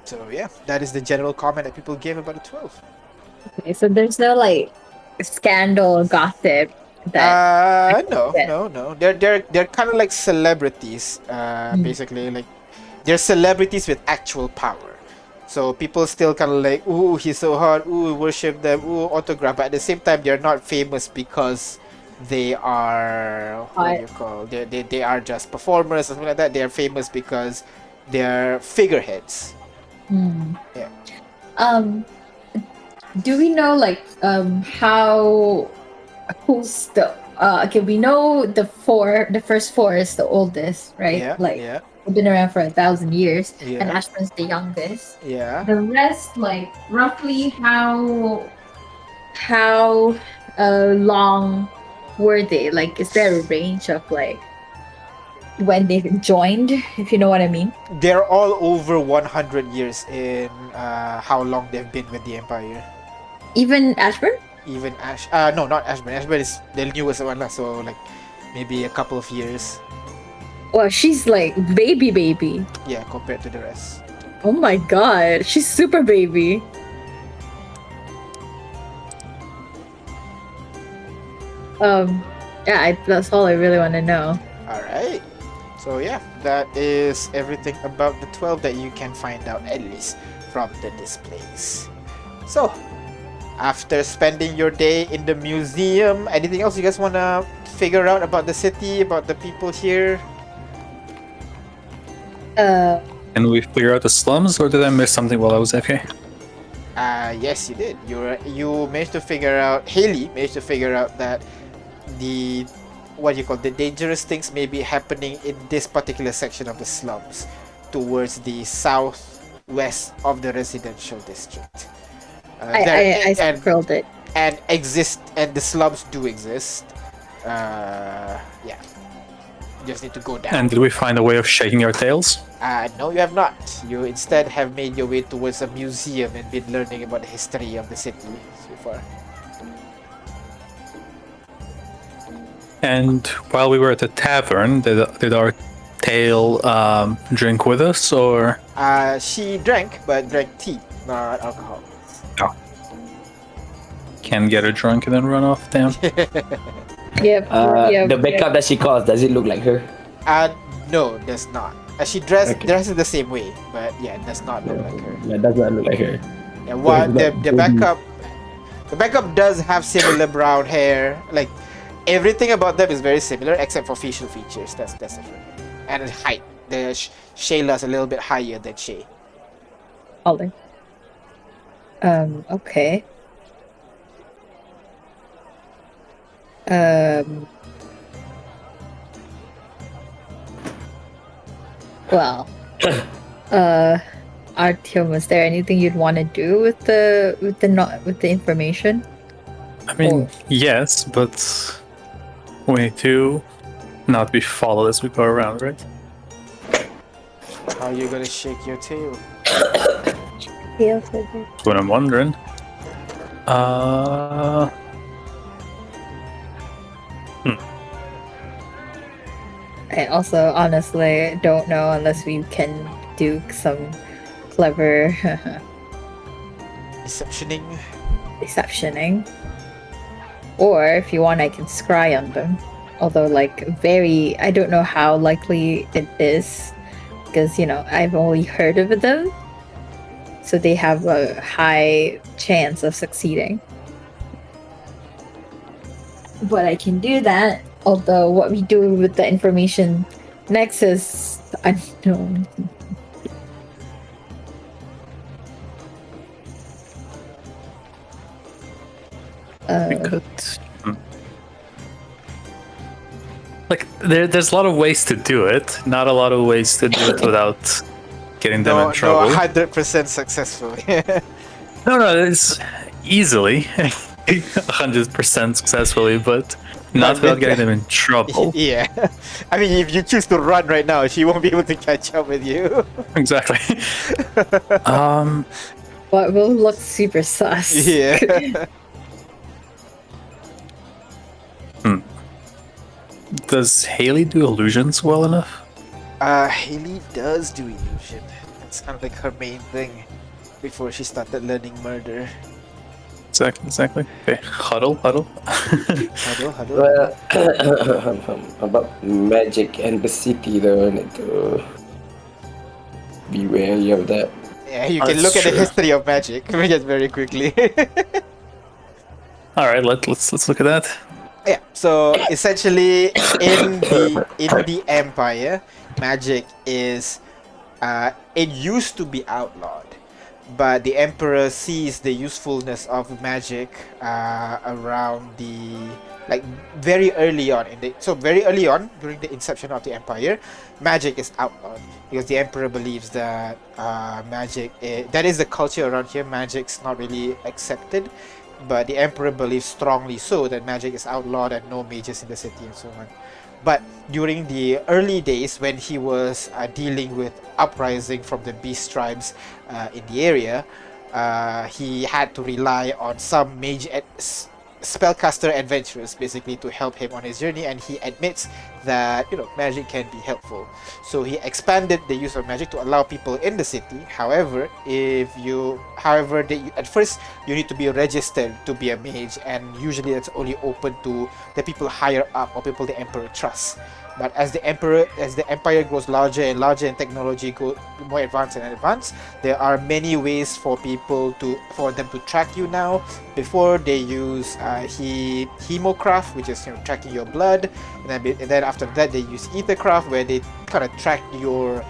So yeah, that is the general comment that people gave about the 12. Okay, so there's no like scandal or gossip that No. They're kind of like celebrities. Basically, like they're celebrities with actual power. So people still kind of like, ooh, he's so hot, ooh, worship them, ooh, autograph. But at the same time, they're not famous because they are what do you call? They are just performers or something like that. They are famous because they're figureheads. Yeah. Do we know like how who's the okay, we know the first four is the oldest, right? Yeah. We've been around for 1,000 years, Yeah. and Ashburn's the youngest. Yeah. The rest, like roughly how long were they? Like, is there a range of like when they joined, if you know what I mean? They're all over 100 years in how long they've been with the Empire. Even Ashburn? Even no, not Ashburn. Ashburn is the newest one, so like maybe a couple of years. Well, she's like baby. Yeah, compared to the rest. Oh my god, she's super baby. Yeah, that's all I really want to know. All right. So yeah, that is everything about the 12 that you can find out at least from the displays. So, after spending your day in the museum, anything else you guys want to figure out about the city, about the people here? Can we figure out the slums, or did I miss something while I was AFK? Yes, you did. You managed to figure out. Haley managed to figure out that the dangerous things may be happening in this particular section of the slums, towards the southwest of the residential district. I scrolled it. And the slums do exist. Yeah. You just need to go down. And did we find a way of shaking our tails? No, you have not. You instead have made your way towards a museum and been learning about the history of the city so far. And while we were at the tavern, did our tail drink with us, or? She drank, but drank tea, not alcohol. Oh. Can get her drunk and then run off, damn. Yep. The makeup that she calls, does it look like her? No, it does not. She dresses the same way, but yeah, it does not look like her. Yeah, does not look like her. Yeah, the backup does have similar brown hair. Like everything about them is very similar except for facial features. That's different. And height. The Shayla's a little bit higher than Shay. Okay. Um. Well. Artyom, was there anything you'd want to do with the information? I mean, yes, but we need to not be followed as we go around, right? How are you gonna shake your tail? Yeah, That's what I'm wondering. I also honestly don't know unless we can do some clever Deceptioning. deceptioning. Or if you want, I can scry on them. Although, like, I don't know how likely it is because, I've only heard of them. So they have a high chance of succeeding. But I can do that. Although what we do with the information next is unknown. We could. Like, there's a lot of ways to do it. Not a lot of ways to do it without getting them in trouble. No, 100% successfully. No, it's easily 100% successfully, but not without getting them in trouble. Yeah. I mean, if you choose to run right now, she won't be able to catch up with you. Exactly. But will look super sus. Yeah. Does Haley do illusions well enough? Haley does do illusion. That's kind of like her main thing before she started learning murder. Exactly. Okay, huddle. Huddle. Well, about magic and the city, though, I need to be wary of that. Yeah, you can look at the history of magic just very quickly. All right, let's look at that. Yeah, so essentially in the Empire, magic is it used to be outlawed, but the Emperor sees the usefulness of magic around very early on very early on during the inception of the Empire, magic is outlawed because the Emperor believes that that is the culture around here. Magic's not really accepted. But the Emperor believes strongly so that magic is outlawed and no mages in the city and so on. But during the early days when he was dealing with uprising from the beast tribes in the area, he had to rely on some spellcaster adventurers basically to help him on his journey, and he admits that magic can be helpful. So he expanded the use of magic to allow people in the city. However, at first you need to be registered to be a mage, and usually that's only open to the people higher up or people the Emperor trusts. But as the empire grows larger and larger and technology goes more advanced and advanced, there are many ways for them to track you now. Before they use hemocraft, which is tracking your blood, and then after that they use ethercraft, where they kind of track your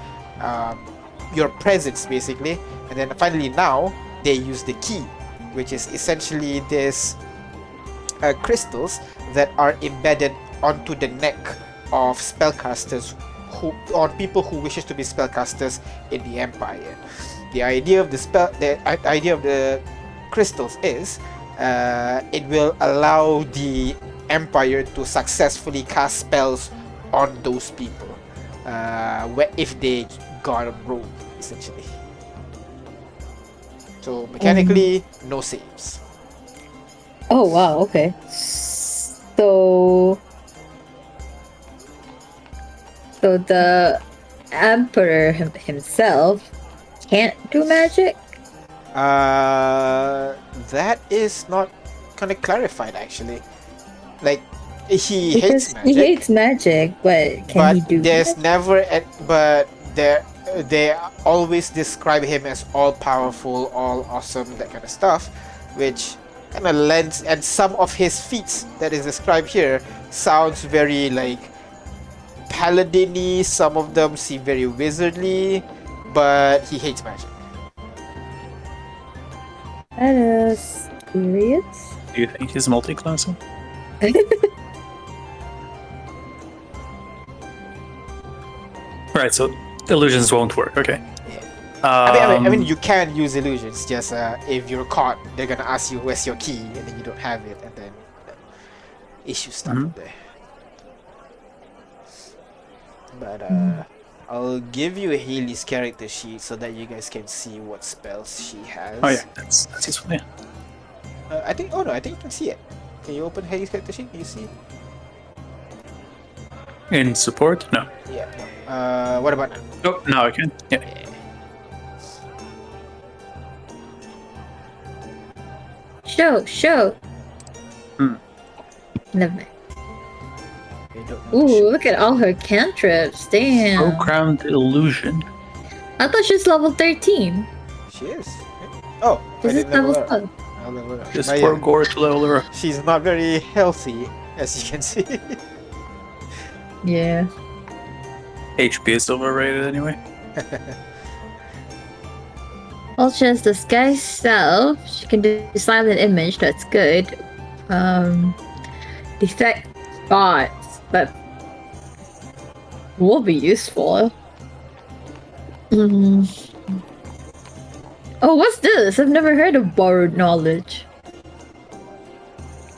presence basically, and then finally now they use the key, which is essentially this crystals that are embedded onto the neck of spellcasters people who wishes to be spellcasters in the Empire. The idea of the crystals is it will allow the Empire to successfully cast spells on those people if they got rogue, essentially. So mechanically, no saves. Oh wow, okay. So the Emperor himself can't do magic? That is not kind of clarified actually. Like, he hates magic. He hates magic, but can he do there's magic? they always describe him as all powerful, all awesome, that kind of stuff, which kind of lends, and some of his feats that is described here sounds very like paladin-y, some of them seem very wizardly, but he hates magic. That is curious. Do you think he's multi-classing? Right, so illusions won't work. Okay. I mean, you can use illusions. Just if you're caught, they're gonna ask you where's your key, and then you don't have it, and then issue stuff up there. But I'll give you Haley's character sheet so that you guys can see what spells she has. Oh yeah, that's useful. Yeah. I think. Oh no, I think you can see it. Can you open Haley's character sheet? Can you see? In support? No. Yeah. No. What about now? Oh, now I can. Yeah. Show. Never mind. Ooh, look at all her cantrips. Damn. Programmed illusion. I thought she was level 13. She is. Oh, This is level 12. I'll level her up. Just But for yeah, Gore to level her up. she's not very healthy, as you can see. Yeah. HP is overrated anyway. Well, she has disguise self. She can do silent image. That's good. Detect thoughts. That will be useful. Oh, what's this? I've never heard of borrowed knowledge.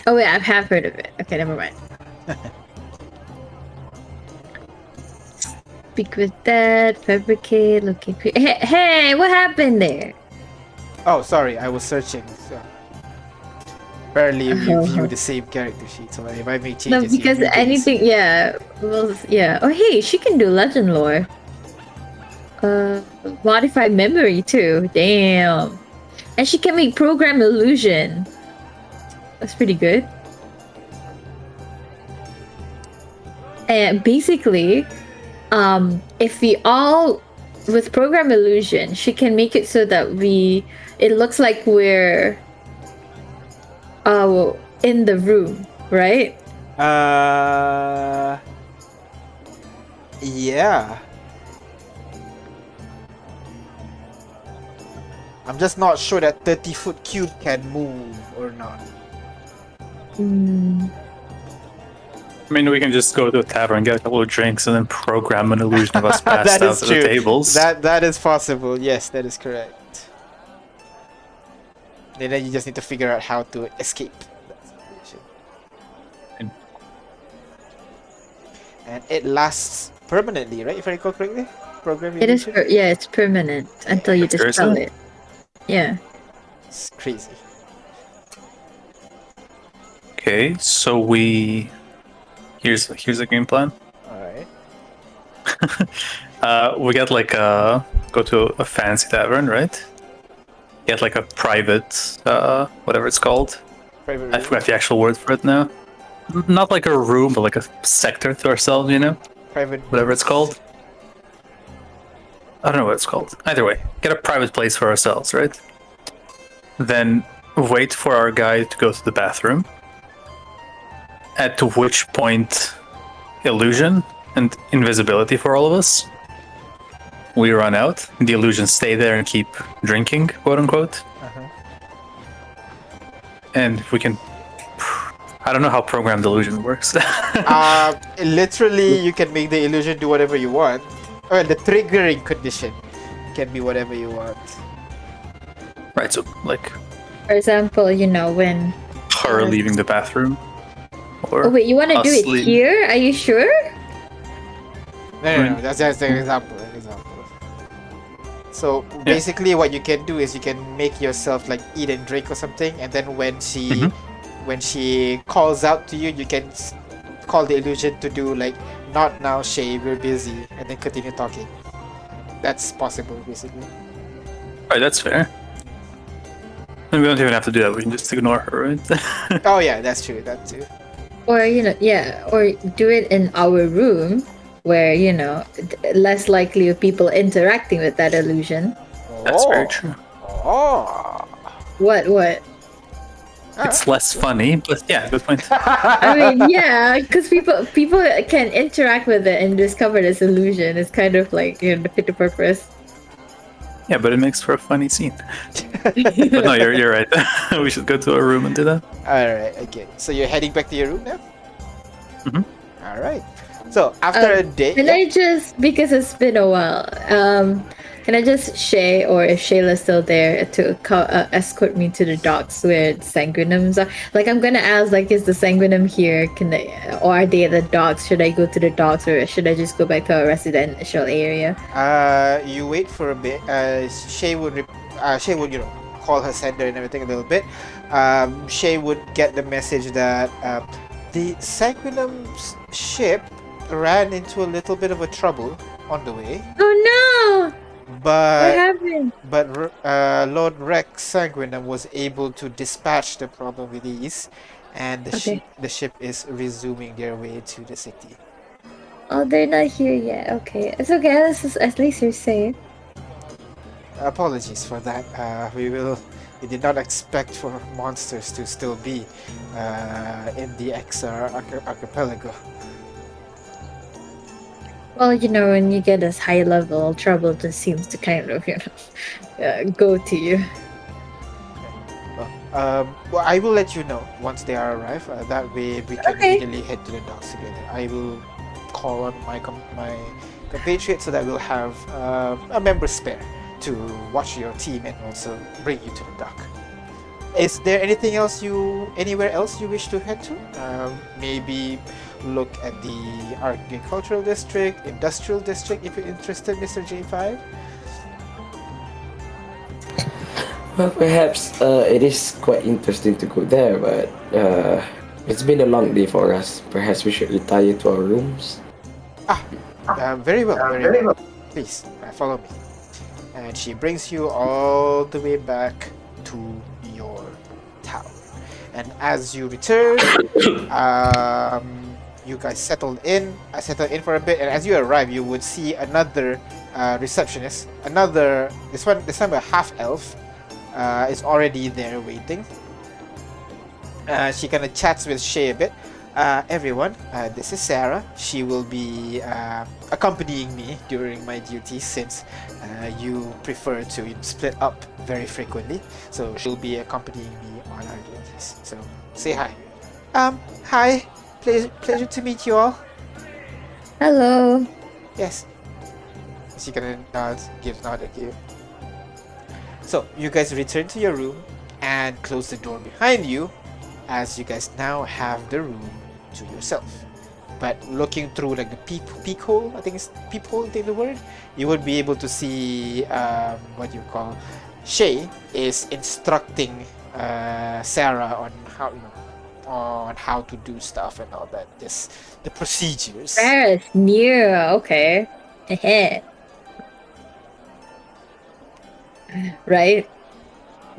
Oh wait, I have heard of it. Okay, never mind. Speak with that. Fabricate. Locate. Hey, what happened there? Oh, sorry, I was searching. So. Apparently, we view the same character sheet, so if I make changes, No, you because view things. anything, yeah. Well, yeah. Oh, hey, she can do legend lore. Modify memory too. Damn. And she can make program illusion. That's pretty good. And basically, if we all with program illusion, she can make it so that it looks like we're in the room, right? Yeah. I'm just not sure that 30-foot cube can move or not. I mean, we can just go to a tavern, get a couple of drinks, and then program an illusion of us passed That out is to true. the tables. That is possible. Yes, that is correct. And then you just need to figure out how to escape that situation. And it lasts permanently, right? If I recall correctly, program It is, illusion? yeah, it's permanent until you dispel Seriously? it. Yeah. It's crazy. Okay, so here's the game plan. All right. We get like go to a fancy tavern, right? Get like a private whatever it's called. Private I room. forgot the actual word for it now. Not like a room, but like a sector to ourselves, you know? Private. Whatever it's called. I don't know what it's called. Either way, get a private place for ourselves, right? Then wait for our guy to go to the bathroom. At which point, illusion and invisibility for all of us. We run out. The illusions stay there and keep drinking, quote unquote. Uh-huh. And we can. I don't know how programmed illusion works. Literally, you can make the illusion do whatever you want. Well, the triggering condition can be whatever you want. Right, so like For example, when. her leaving the bathroom. Or Oh wait, you want to do us it leaving- here? Are you sure? No, that's just an example. So basically, what you can do is you can make yourself like eat and drink or something, and then when she calls out to you, you can call the illusion to do like not now, Shay, we're busy, and then continue talking. That's possible, basically. Right, that's fair. And we don't even have to do that. We can just ignore her, right? Oh yeah, that's true. That too. Or or do it in our room where less likely of people interacting with that illusion. That's very true. Oh. What? It's less funny, but yeah, good point. I mean, yeah, because people can interact with it and discover this illusion. It's kind of like fit the purpose. Yeah, but it makes for a funny scene. But no, you're right. We should go to our room and do that. All right. Okay. So you're heading back to your room now. Mhm. All right. So after a day, Can I just, because it's been a while, can I just Shay, or if Shayla's still there, to escort me to the docks where the sanguinums are? Like, I'm gonna ask, like, is the sanguinum here? Can they, or are they at the docks? Should I go to the docks, or should I just go back to our residential area? you wait for a bit. Shay would, call her sender and everything a little bit. Shay would get the message that the Sanguinum's ship ran into a little bit of a trouble on the way, Oh no! What but happened? Lord Rex Sanguinum was able to dispatch the problem with ease, and Okay. the ship is resuming their way to the city. Oh, they're not here yet. Okay, it's okay. At least you're safe. Apologies for that. We did not expect for monsters to still be in the XR archipelago. Well, when you get this high level, trouble just seems to kind of, go to you. Well, I will let you know once they are arrived. That way we can Okay. immediately head to the docks together. I will call on my compatriots so that we'll have a member spare to watch your team and also bring you to the dock. Is there anywhere else you wish to head to? Maybe look at the agricultural district, industrial district if you're interested, Mr. J5. Well, perhaps it is quite interesting to go there, but it's been a long day for us. Perhaps we should retire to our rooms. Very well, very well. Please, follow me. And she brings you all the way back to your town. And as you return, you guys settled in. I settled in for a bit, and as you arrive, you would see another receptionist. This time a half elf, is already there waiting. She kind of chats with Shay a bit. Everyone, this is Sarah. She will be accompanying me during my duties since you prefer to split up very frequently. So she'll be accompanying me on our duties. So say hi. Hi. Pleasure to meet you all. Hello. Yes. She kind of gives nod at you. So you guys return to your room and close the door behind you, as you guys now have the room to yourself. But looking through like the peephole, I think it's peephole, I think the word, you would be able to see what you call Shay is instructing Sarah on how to do stuff and all that. The procedures. Paris, near. Okay. Right?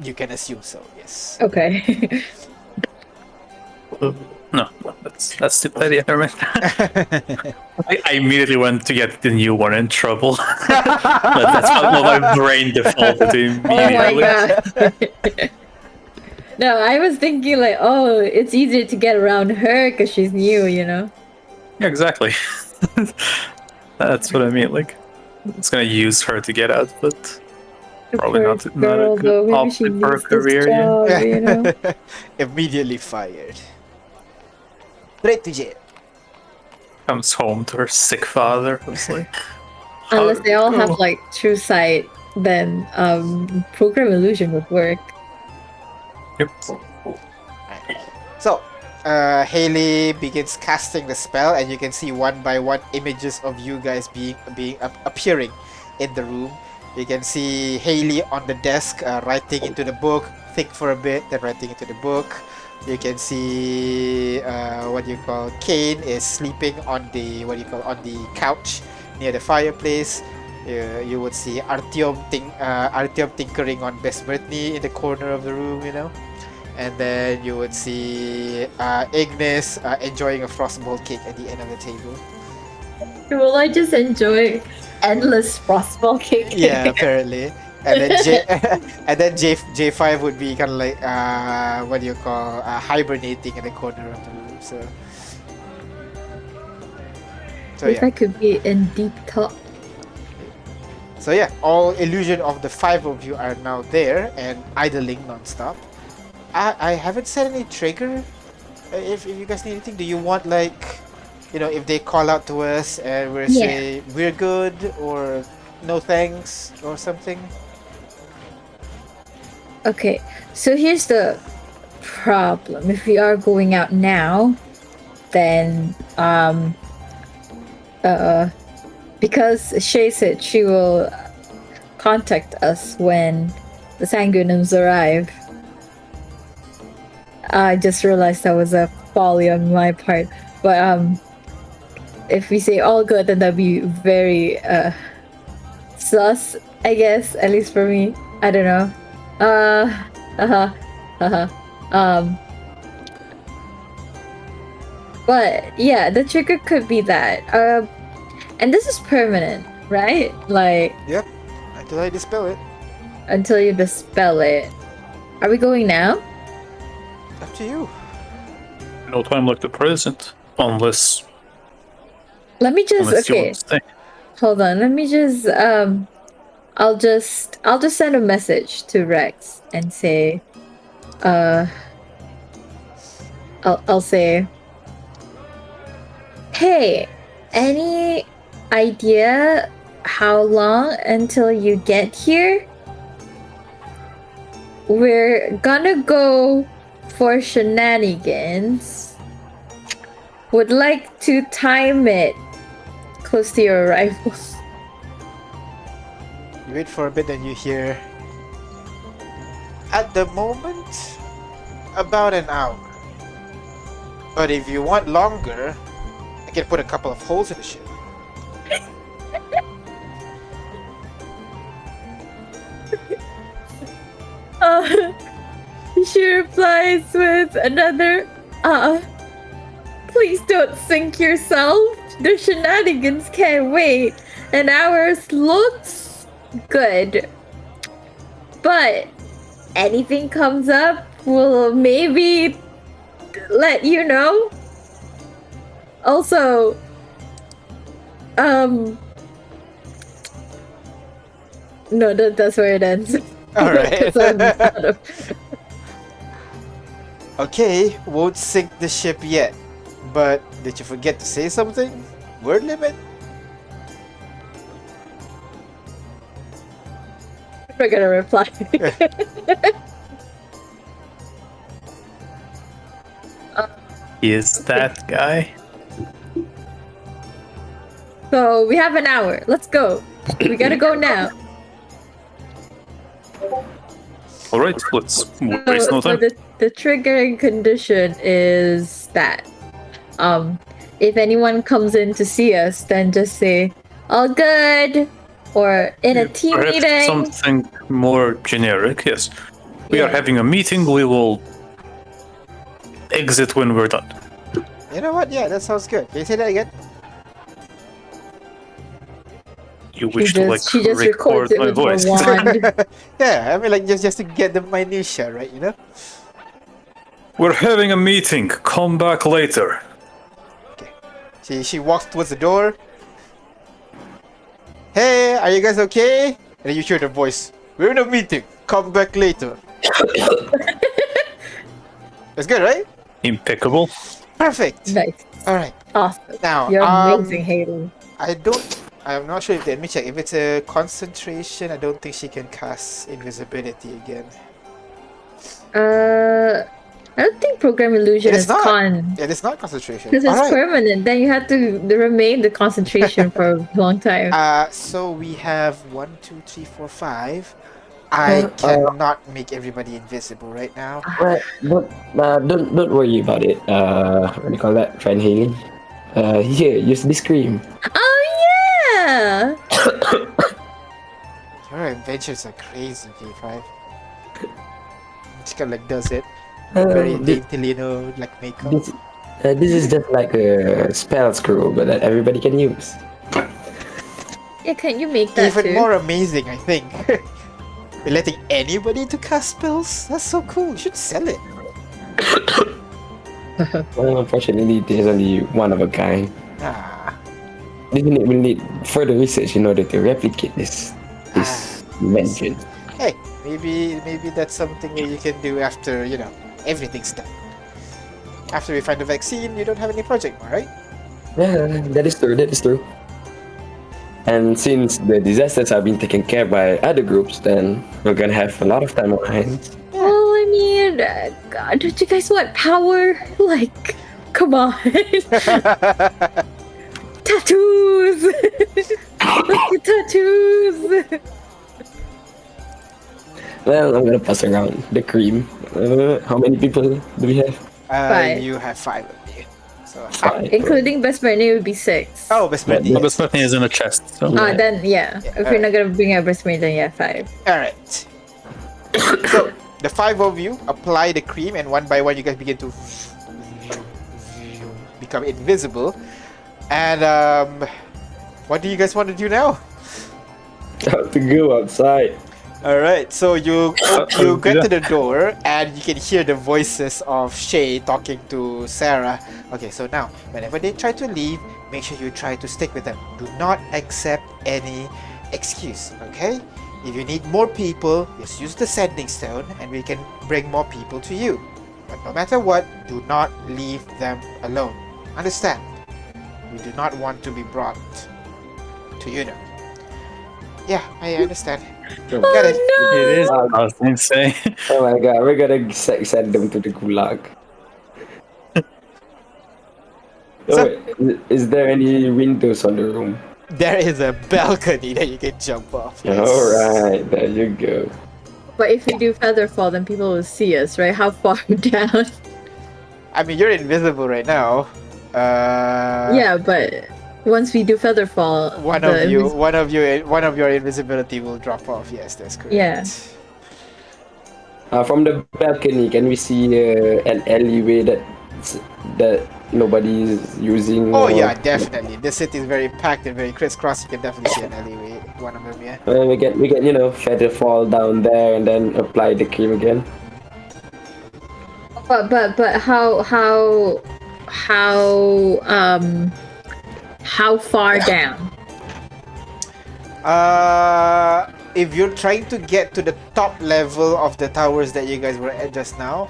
You can assume so, yes. Okay. No, that's too bad. Never mind. I immediately went to get the new one in trouble. That's what my brain defaulted to immediately. Oh my god. No, I was thinking like, oh, it's easier to get around her because she's new, Yeah, exactly. That's what I mean. Like, it's gonna use her to get out, but probably not a good option for her career. Job, Immediately fired. Straight to jail. Comes home to her sick father. It's like, Unless they all have like true sight, then program illusion would work. Yep. So, Haley begins casting the spell, and you can see one by one images of you guys appearing in the room. You can see Haley on the desk writing into the book, think for a bit, then writing into the book. You can see Kane is sleeping on the couch near the fireplace. You would see Artyom tinkering on Besmertny in the corner of the room, and then you would see Ignis enjoying a frostball cake at the end of the table. Will I just enjoy endless frostball cake? Yeah, apparently. And then J5 would be kind of like hibernating in the corner of the room. So If I could be in deep thought. So yeah, all illusion of the five of you are now there and idling non-stop. I haven't set any trigger. If you guys need anything, do you want like if they call out to us and we Yeah. say we're good or no thanks or something. Okay, so here's the problem. If we are going out now, then because Shay said she will contact us when the Sanguinums arrive. I just realized that was a folly on my part. But if we say all good, then that'd be very sus, I guess, at least for me. I don't know. Um but yeah, the trigger could be that. And this is permanent, right? Like Yep. Until I dispel it. until you dispel it. Are we going now? Up to you. No time like the present, unless Let me just you okay. want to stay. Hold on. Let me just I'll just send a message to Rex and say I'll say, hey, any idea how long until you get here? We're gonna go for shenanigans. Would like to time it close to your arrival. You wait for a bit and you hear. At the moment, about an hour. But if you want longer, I can put a couple of holes in the ship. She replies with another, please don't sink yourself. The shenanigans can't wait. And ours looks good. But anything comes up, we'll maybe let you know. Also, no, that's where it ends. Alright. 'Cause I'm out of- Okay, won't sink the ship yet. But did you forget to say something? Word limit? We're gonna reply. Is that guy? So we have an hour. Let's go. We gotta go now. All right, let's waste no So time. the triggering condition is that if anyone comes in to see us, then just say all good or in a team Perhaps meeting. something more generic. Yes, we are Yeah. having a meeting. We will exit when we're done. You know what? Yeah, that sounds good. Can you say that again? You wish to like She just record records it my with voice? her wand. Yeah, I mean, like, just to get the minutia, right? You know? We're having a meeting. Come back later. She walks towards the door. Hey, are you guys okay? And then you hear the voice. We're in a meeting. Come back later. That's good, right? Impeccable. Perfect. Nice. All right. Awesome. Now, You're amazing, Haley. I'm not sure if let me check. If it's a concentration, I don't think she can cast invisibility again. I don't think program illusion It is is not. con. Yeah, it's not concentration. Because it's All right. permanent, then you have to remain the concentration for a long time. So we have 1, 2, 3, 4, 5. I cannot make everybody invisible right now. Well, don't worry about it. What do you call that, friend Haley? Here, use this cream. Oh yeah! Your inventions are crazy, K5. She kind of like does it Uh, very thi- daintily, like makeup. this is just like a spell scroll, but that everybody can use. Yeah, can you make that Even too? more amazing, I think. You're letting anybody to cast spells? That's so cool. You should sell it. Well, unfortunately, there's only one of a kind. Ah, We'll need further research in order to replicate this invention. hey, maybe that's something that you can do after everything's done. After we find the vaccine, you don't have any project more, right? Yeah, that is true. That is true. And since the disasters have been taken care by other groups, then we're gonna have a lot of time on our hands. Well, I mean, God, don't you guys want power? Like, come on. Tattoos! Look at tattoos! Well, I'm gonna pass around the cream. How many people do we have? Five. You have 5 of you. So Five. Including best friend, it would be 6. Oh, best friend. But Bethany is in a chest. So. Yeah. Then, yeah. Yeah, If you're not gonna bring a best friend, then yeah, 5. All right. So the 5 of you apply the cream, and one by one, you guys begin to become invisible. And what do you guys want to do now? Have to go outside. All right. So you get to the door, and you can hear the voices of Shay talking to Sarah. Okay. So now, whenever they try to leave, make sure you try to stick with them. Do not accept any excuse. Okay. If you need more people, just use the sending stone and we can bring more people to you. But no matter what, do not leave them alone. Understand? We do not want to be brought to you now. Yeah, I understand. Oh, Got it. It is. I was going to say. oh my god, we're gonna send them to the gulag. So- Is there any windows on the room? There is a balcony that you can jump off. Yes. Alright, there you go. But if we do featherfall, then people will see us, right? How far down? I mean, you're invisible right now. Yeah, but once we do featherfall, One of your invisibility will drop off. Yes, that's correct. Yeah. From the balcony, can we see an alleyway that nobody is using? Oh or- yeah, definitely. The city is very packed and very crisscross. You can definitely see an alleyway. One of them, yeah. We can feather fall down there and then apply the cream again. But how far down? If you're trying to get to the top level of the towers that you guys were at just now,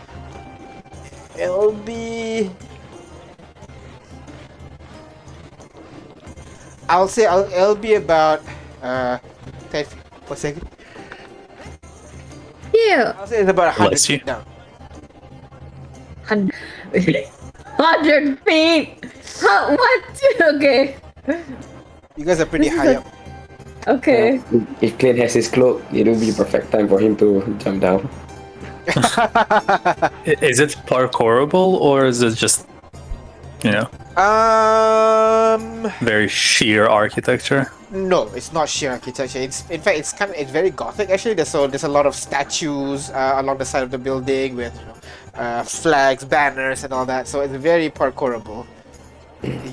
it'll be. I'll say it'll be about 10 feet. 1 second. Yeah. I'll say it's about 100 Bless you. feet down. 100 feet. What? Okay. You guys are pretty This is high a- up. Okay. If Clint has his cloak, it'll be perfect time for him to jump down. Is it parkourable or is it just, very sheer architecture? No, it's not sheer architecture. In fact it's very gothic actually. There's a lot of statues along the side of the building with flags, banners, and all that. So it's very parkourable,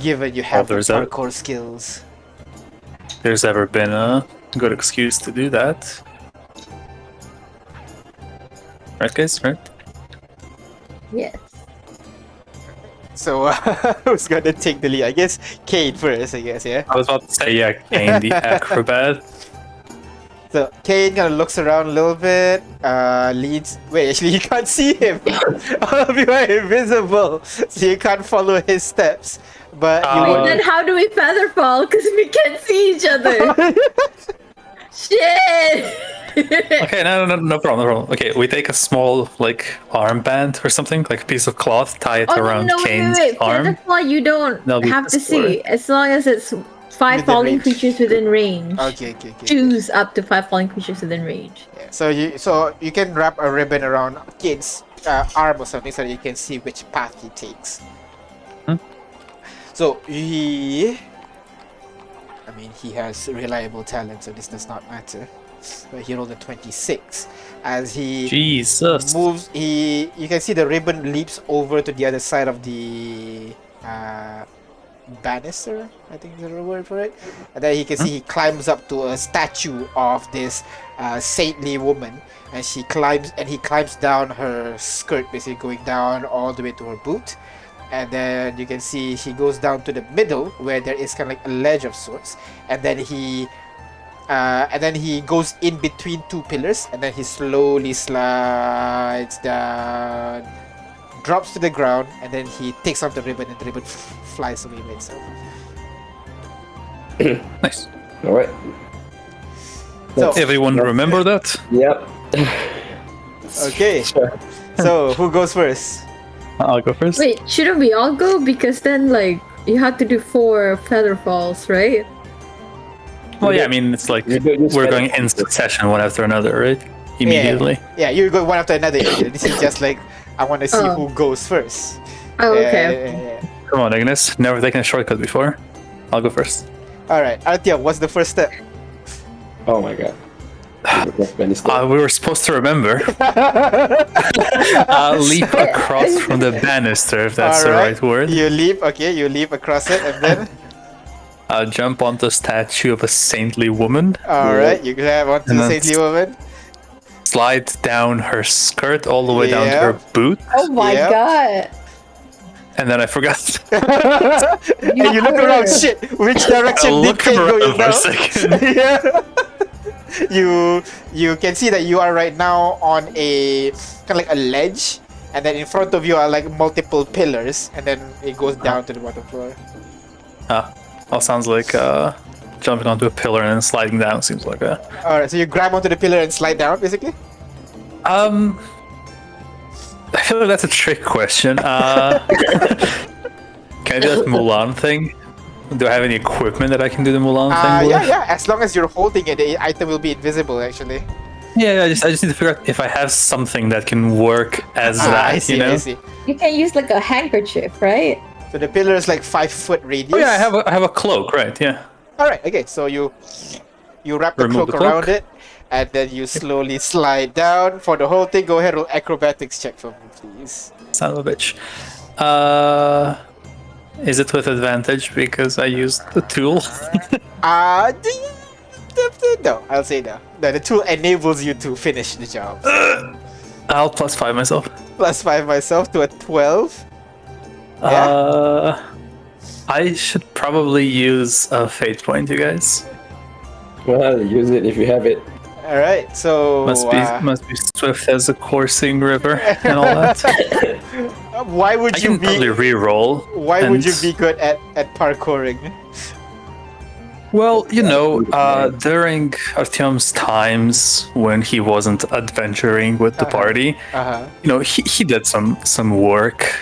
given you have the there's a- parkour skills. There's ever been a good excuse to do that. Right, guys? Right? Yes. So who's gonna take the lead? I guess Kate first. I guess yeah. I was about to say, yeah, Kane, the acrobat. So Kane kind of looks around a little bit, leads. Wait, actually, you can't see him. All of you are invisible, so you can't follow his steps. But you Uh, would. Then how do we featherfall? Because we can't see each other. Shit. Okay, no problem. Okay, we take a small, armband or something, like a piece of cloth, tie it Oh around no! Kane's Wait. arm. Featherfall, you don't That'll be have to plus see, as long as it's 5 Within falling range. creatures within range. Okay. Choose up to 5 falling creatures within range. Yeah, so you can wrap a ribbon around Kane's arm or something so that you can see which path he takes. Hmm. So he has reliable talent, so this does not matter. But he rolled a 26. As he Jesus. moves, you can see the ribbon leaps over to the other side of the banister, I think is the word for it. And then he can see he climbs up to a statue of this saintly woman, and he climbs down her skirt, basically going down all the way to her boot. And then you can see he goes down to the middle where there is kind of like a ledge of sorts, and then he goes in between 2 pillars, and then he slowly slides down drops to the ground, and then he takes off the ribbon, and the ribbon flies away by itself. Nice. All right. So, Everyone remember that? Yep. okay. Sure. So, who goes first? I'll go first. Wait, shouldn't we all go? Because then, like, you have to do 4 feather falls, right? Well, yeah, I mean, it's like You do we're going in succession one after another, right? Immediately. Yeah, you go one after another. This is just like, I want to see who goes first. Oh, okay. Yeah. Come on, Ignis. Never taken a shortcut before. I'll go first. Alright, Artyom, what's the first step? Oh my god. We were supposed to remember. Leap across from the banister, if that's the right word. You leap, okay, you leap across it, and then... Jump onto a statue of a saintly woman. Alright, you grab onto And the then saintly woman. Slide down her skirt all the way down to her boot. Oh my Yep. god. And then I forgot. And you look around, shit, which direction I did look Kate go around in for now? a second. Yeah. You can see that you are right now on a kind of like a ledge, and then in front of you are like multiple pillars, and then it goes down to the bottom floor. All sounds like jumping onto a pillar and then sliding down. Seems like a. Alright, so you grab onto the pillar and slide down, basically? I feel like that's a trick question. Can I do that Mulan thing? Do I have any equipment that I can do the Mulan thing with? Yeah, as long as you're holding it, the item will be invisible, actually. Yeah, I just need to figure out if I have something that can work as that. I see, you know? I see. You can use like a handkerchief, right? So the pillar is like 5-foot radius. Oh yeah, I have a cloak, right? Yeah. Alright, okay, so you wrap the Remove cloak the around cloak. it, and then you slowly slide down. For the whole thing, go ahead, roll acrobatics check for me, please. Son of a bitch. Is it with advantage because I used the tool? No, I'll say no. No, the tool enables you to finish the job. I'll +5 myself. +5 myself to a 12. Yeah. I should probably use a fate point, you guys. Well, use it if you have it. Alright, so... Must be swift as a coursing river and all that. why would I you can be... probably re-roll. Why would you be good at parkouring? Well, you know, during Artyom's times when he wasn't adventuring with the party, you know, he did some work.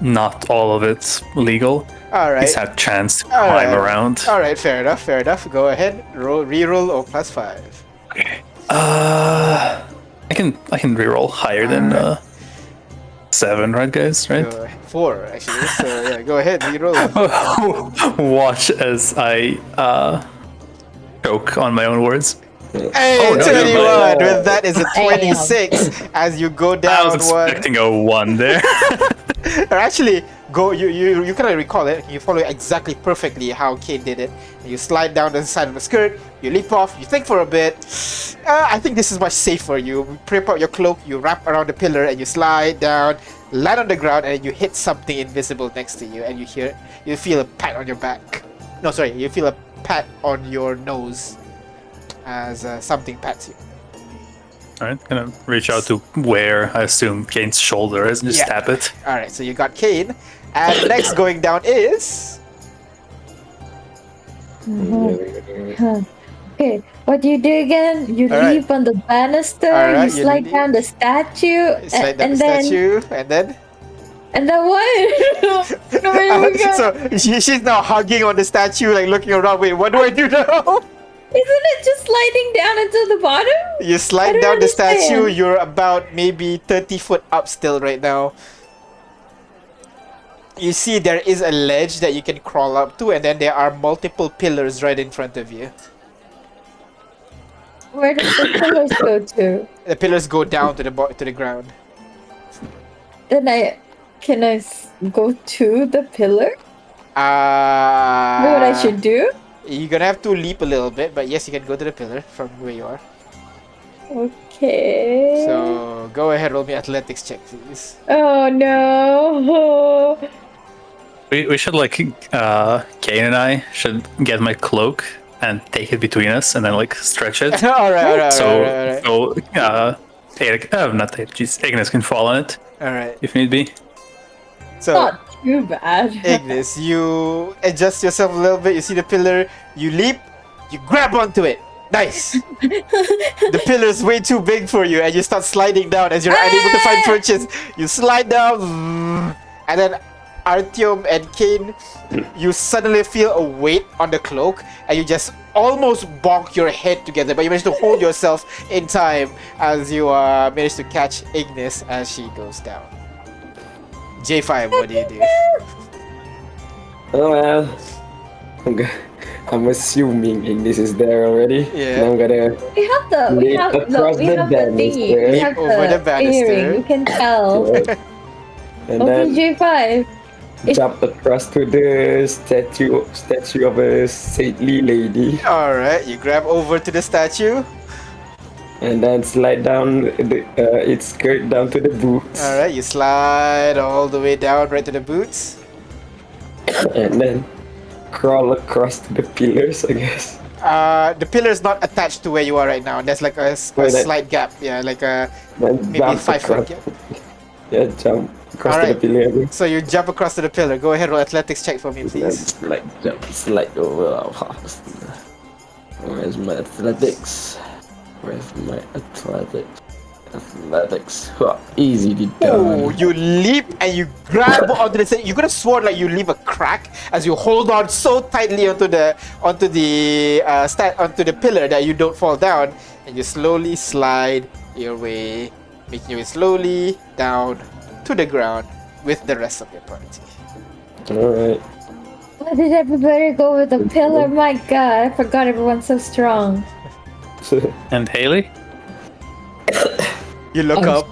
Not all of it legal. Alright. He's had chance to climb around. Alright, fair enough. Go ahead, re-roll or +5. Okay. I can re-roll higher than 7, right, guys? Right. 4 actually. So yeah, go ahead, re-roll. Watch as I choke on my own words. Hey, Oh, no, 21! no. With that is a 26 as you go down I was one. expecting a 1 there. Or actually, you kind of recall it. You follow exactly perfectly how Kate did it. You slide down the side of the skirt. You leap off. You think for a bit. I think this is much safer. You prep out your cloak. You wrap around the pillar and you slide down, land on the ground, and you hit something invisible next to you. And you feel a pat on your back. No, sorry, you feel a pat on your nose as something pats you. Alright, gonna reach out to where I assume Kane's shoulder is and just tap it. Alright, so you got Kane. And next going down is... Okay, what do you do again? You Alright. leap on the banister, Alright, you you slide leap. down the statue, Slide down and the then statue, and then... and then what? No, wait, we got- So she's now hugging on the statue, like looking around. Wait, what do I do now? Isn't it just sliding down into the bottom? You I slide don't down the statue. understand. You're about maybe 30 foot up still right now. You see there is a ledge that you can crawl up to, and then there are multiple pillars right in front of you. Where does the pillars go to? The pillars go down to the ground. Then can I go to the pillar? Know what I should do? You're gonna have to leap a little bit, but yes, you can go to the pillar from where you are. Okay. So go ahead, roll me athletics check, please. Oh no. We should like Kane and I should get my cloak and take it between us and then like stretch it. Alright. So Eric, not Eric, jeez, Ignis can fall on it All right. if need be. So, Not too bad. Ignis, you adjust yourself a little bit. You see the pillar. You leap. You grab onto it. Nice. The pillar is way too big for you, and you start sliding down as you're unable to find purchase. You slide down, and then Artyom and Kane, you suddenly feel a weight on the cloak, and you just almost bonk your head together, but you manage to hold yourself in time as you manage to catch Ignis as she goes down. J5, what do you do? Oh well. I'm assuming English is there already. Yeah. And I'm gonna We have the leap across the thingy. We Leap have over the the banister. earring. You can tell. and Okay, then J5. jump across to the statue of a saintly lady, Alright, you grab over to the statue. and then slide down its skirt down to the boots, Alright, you slide all the way down right to the boots. and then crawl across to the pillars, I guess. The pillar's not attached to where you are right now. There's like a Wait, that- slight gap. Yeah, like a Then maybe jump 5 foot across. gap. Yeah, jump across to Alright. the pillar again. So you jump across to the pillar. Go ahead, roll athletics check for me, Then please. slide over. Where's my athletics? Huh, easy to Oh, done. you leap and you grab onto the thing. You could have sworn like you leave a crack as you hold on so tightly onto the pillar that you don't fall down, and you slowly slide your way, making your way slowly down to the ground with the rest of your party. Alright. Why did everybody go with the pillar? My god, I forgot everyone's so strong. And Haley? You look Oh. up.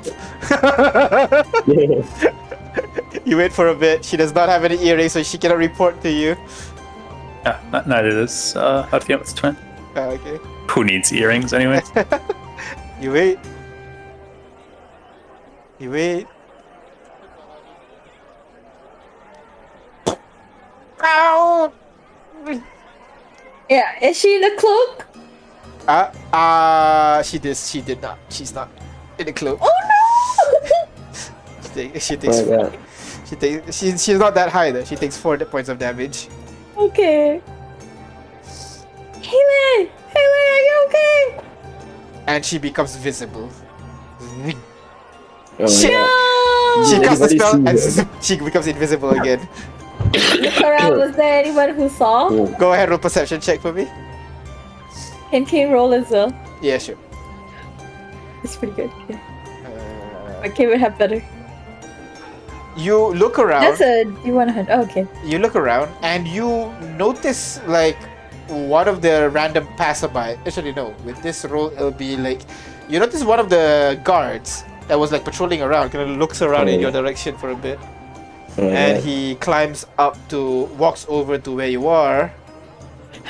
You wait for a bit. She does not have any earrings, so she cannot report to you. Yeah, neither does Artyom's twin. Okay. Who needs earrings anyway? You wait. You wait. Ow! Yeah, is she in the cloak? She did not. She's not in the cloak. Oh no! She takes. My God. She's not that high though. She takes 4 points of damage. Okay. Haley! Haley, are you okay? And she becomes visible. Oh my Shit. God. She casts the Everybody spell and sees zip, she becomes invisible again. Look around, was there anyone who saw? Oh, Go ahead, roll perception check for me. Can Kane roll as well? Yeah, sure. It's pretty good. Yeah. Uh, Okay, we have better. you look around. That's a D100. Oh, okay. You look around and you notice like one of the random passerby. Actually, no. With this roll, it'll be like you notice one of the guards that was like patrolling around. Kind of looks around in your direction for a bit, oh my and God. he climbs up to, walks over to where you are.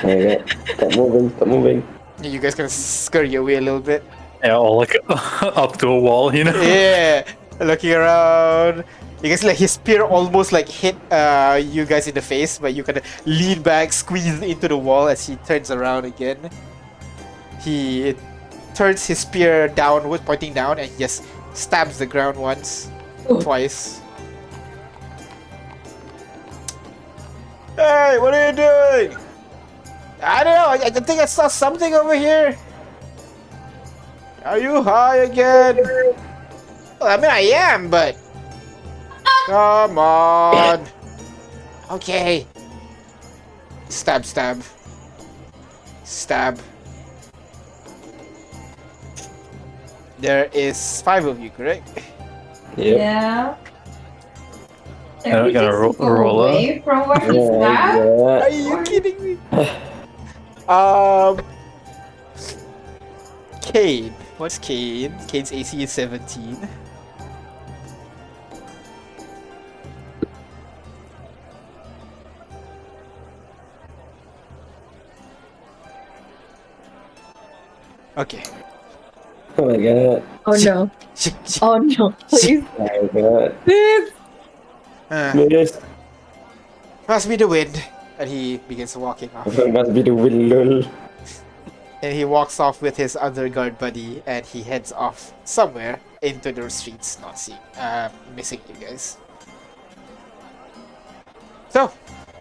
Oh my God. Stop moving, stop moving. You guys kind of scurry away a little bit. Yeah, all like up to a wall, you know? Yeah, looking around. You guys like his spear almost like hit you guys in the face, but you kind of lean back, squeeze into the wall as he turns around again. He turns his spear downward, pointing down, and he just stabs the ground once, Oh. twice. Hey, what are you doing? I don't know. I think I saw something over here. Are you high again? Well, I mean, I am, but come on. Okay. Stab, stab, stab. There is 5 of you, correct? Yep. Yeah. Yeah, we gotta roll up. away from where he's Oh my at. God. Are you kidding me? Kane. What's Kane? Kane's AC is 17. Okay. Oh my God. Oh no. Shik, shik. Oh no. Please. Oh my God. Please. Yes. Must be the wind. And he begins walking off. Must be the wind, lol. And he walks off with his other guard buddy, and he heads off somewhere into the streets, not seeing, missing you guys. So,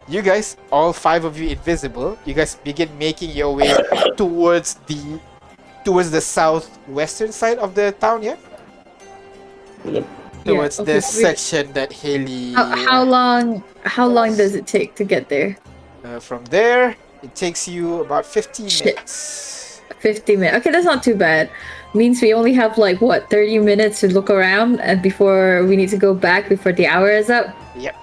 you guys, all 5 of you invisible, you guys begin making your way towards the southwestern side of the town, yeah? Yep. Towards okay, the section that Haley. How long does it take to get there? From there, it takes you about 15 Shit. minutes. 50 minutes. Okay, that's not too bad. Means we only have like what 30 minutes to look around, and before we need to go back before the hour is up. Yep.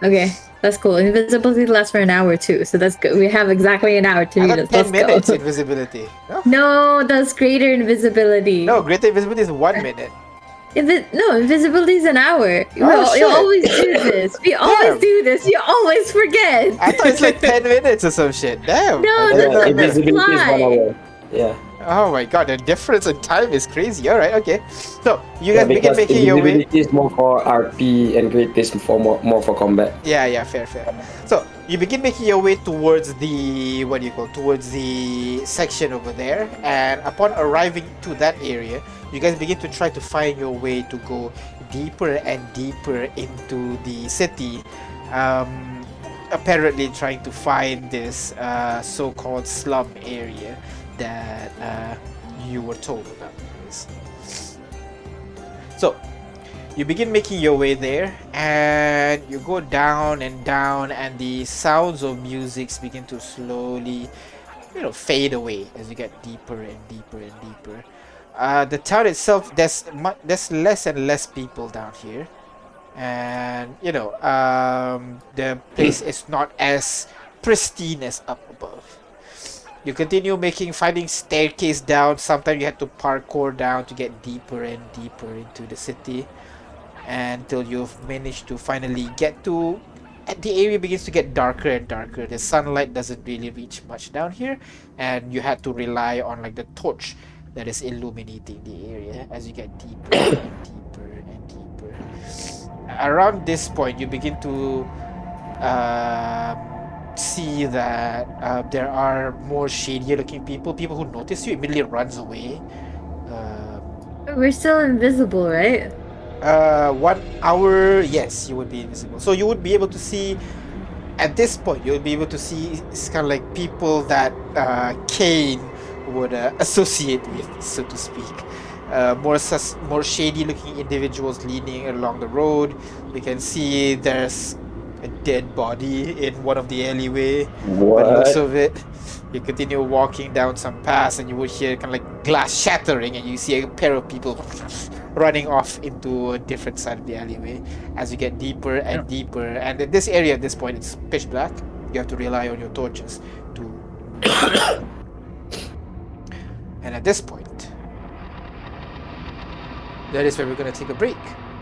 Okay, that's cool. Invisibility lasts for an hour too, so that's good. We have exactly an hour to I read got it. 10 minutes Let's go. invisibility. No? No, that's greater invisibility. No, greater invisibility is 1 minute. Invisibility is an hour. You shit. always do this. We always do this. You always forget. I thought it's like 10 minutes or some shit. Damn. No, I that's didn't know like that. Invisibility is 1 hour. Yeah. Oh my god, the difference in time is crazy. Alright, okay. So, you guys begin Because making your way. invisibility is more for RP and great is for more for combat. Yeah, fair. So, you begin making your way towards the, towards the section over there. And upon arriving to that area, you guys begin to try to find your way to go deeper and deeper into the city. Apparently trying to find this so-called slum area that you were told about. So, you begin making your way there, and you go down and down, and the sounds of music begin to slowly, fade away as you get deeper and deeper and deeper. The town itself, there's less and less people down here, and the place is not as pristine as up above. You continue finding staircase down. Sometimes you have to parkour down to get deeper and deeper into the city, until you've managed to finally get to. And the area begins to get darker and darker. The sunlight doesn't really reach much down here, and you had to rely on like the torch that is illuminating the area as you get deeper and deeper and deeper. Around this point, you begin to see that there are more shadier looking people who notice you immediately runs away. We're still invisible, right? 1 hour, yes, you would be invisible, so you would be able to see. At this point, you'll be able to see, it's kind of like people that Kane would associate with, so to speak. More shady looking individuals leaning along the road. You can see there's a dead body in one of the alleyway. By the looks of it, you continue walking down some paths, and you would hear kind of like glass shattering, and you see a pair of people running off into a different side of the alleyway as you get deeper and deeper. And in this area, at this point, it's pitch black. You have to rely on your torches to. And at this point, that is where we're gonna take a break,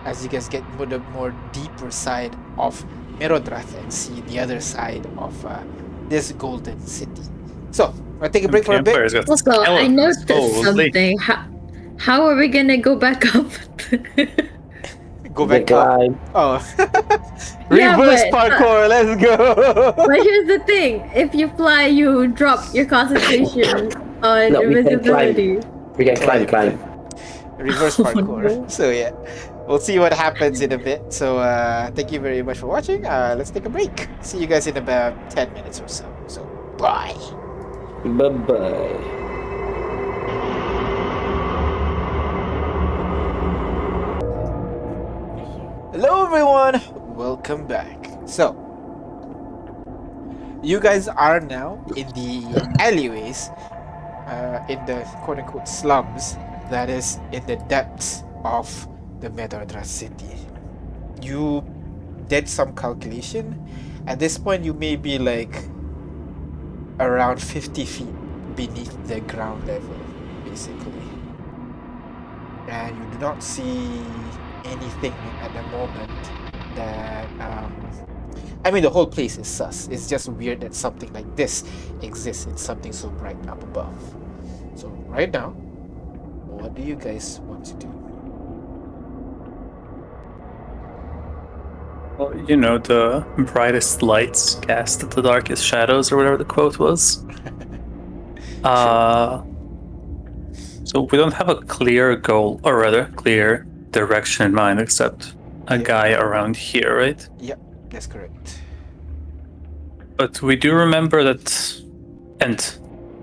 as you guys get the more deeper side of Merodraeth and see the other side of this golden city. So, I'll take a break for a bit. Also, I noticed something. How are we gonna go back up? Go back up. Oh. Yeah, Reverse but, parkour, let's go! But here's the thing. If you fly, you drop your concentration on No, we can invisibility. We can climb. Reverse parkour. So yeah, we'll see what happens in a bit. So thank you very much for watching. Let's take a break. See you guys in about 10 minutes or so. So bye. Bye-bye. Hello everyone, welcome back. So, you guys are now in the alleyways, in the quote-unquote slums that is in the depths of the Merodraeth city. You did some calculation. At this point, you may be like around 50 feet beneath the ground level, basically. And you do not see anything at the moment that I mean, the whole place is sus. It's just weird that something like this exists in something so bright up above. So right now, what do you guys want to do? Well, the brightest lights cast the darkest shadows, or whatever the quote was. So we don't have a clear goal, or rather, clear direction in mind, except a guy around here, right? Yep, that's correct. But we do remember that, and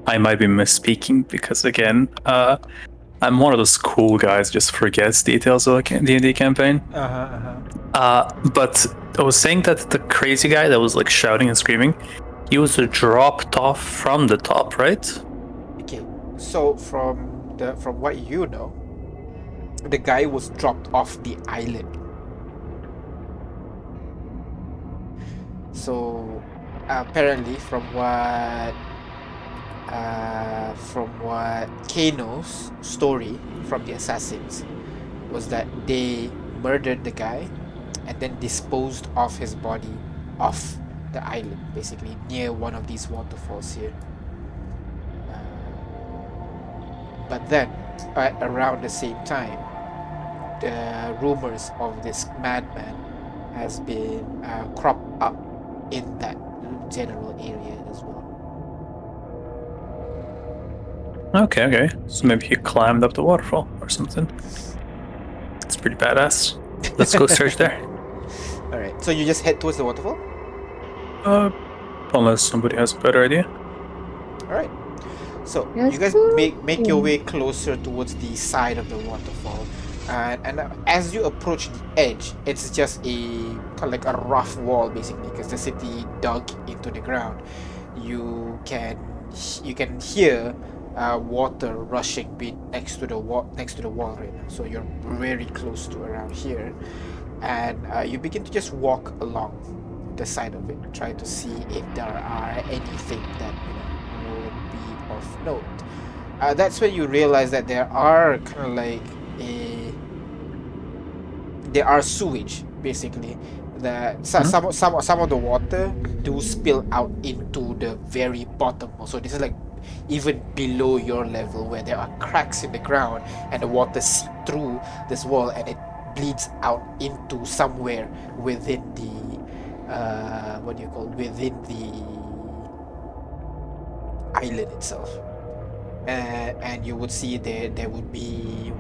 I might be misspeaking because again, I'm one of those cool guys just forgets details of a D&D campaign. But I was saying that the crazy guy that was like shouting and screaming, he was dropped off from the top, right? Okay, so from what you know, the guy was dropped off the island. So apparently, from what Kano's story from the assassins was that they murdered the guy and then disposed of his body off the island, basically near one of these waterfalls here. But then, at around the same time, the rumors of this madman has been cropped up in that general area as well. Okay. So maybe he climbed up the waterfall or something. It's pretty badass. Let's go search there. Alright, so you just head towards the waterfall? Unless somebody has a better idea. Alright. So Yes, you guys sir. make your way closer towards the side of the waterfall. And as you approach the edge, it's just a kind of like a rough wall basically, because the city dug into the ground. You can hear water rushing next to the wall right now. So you're very close to around here, and you begin to just walk along the side of it, try to see if there are anything that would be of note. That's when you realize that there are kind of like there are sewage basically. Some of the water do spill out into the very bottom. So this is like even below your level, where there are cracks in the ground and the water seeps through this wall and it bleeds out into somewhere within the within the island itself. And you would see there would be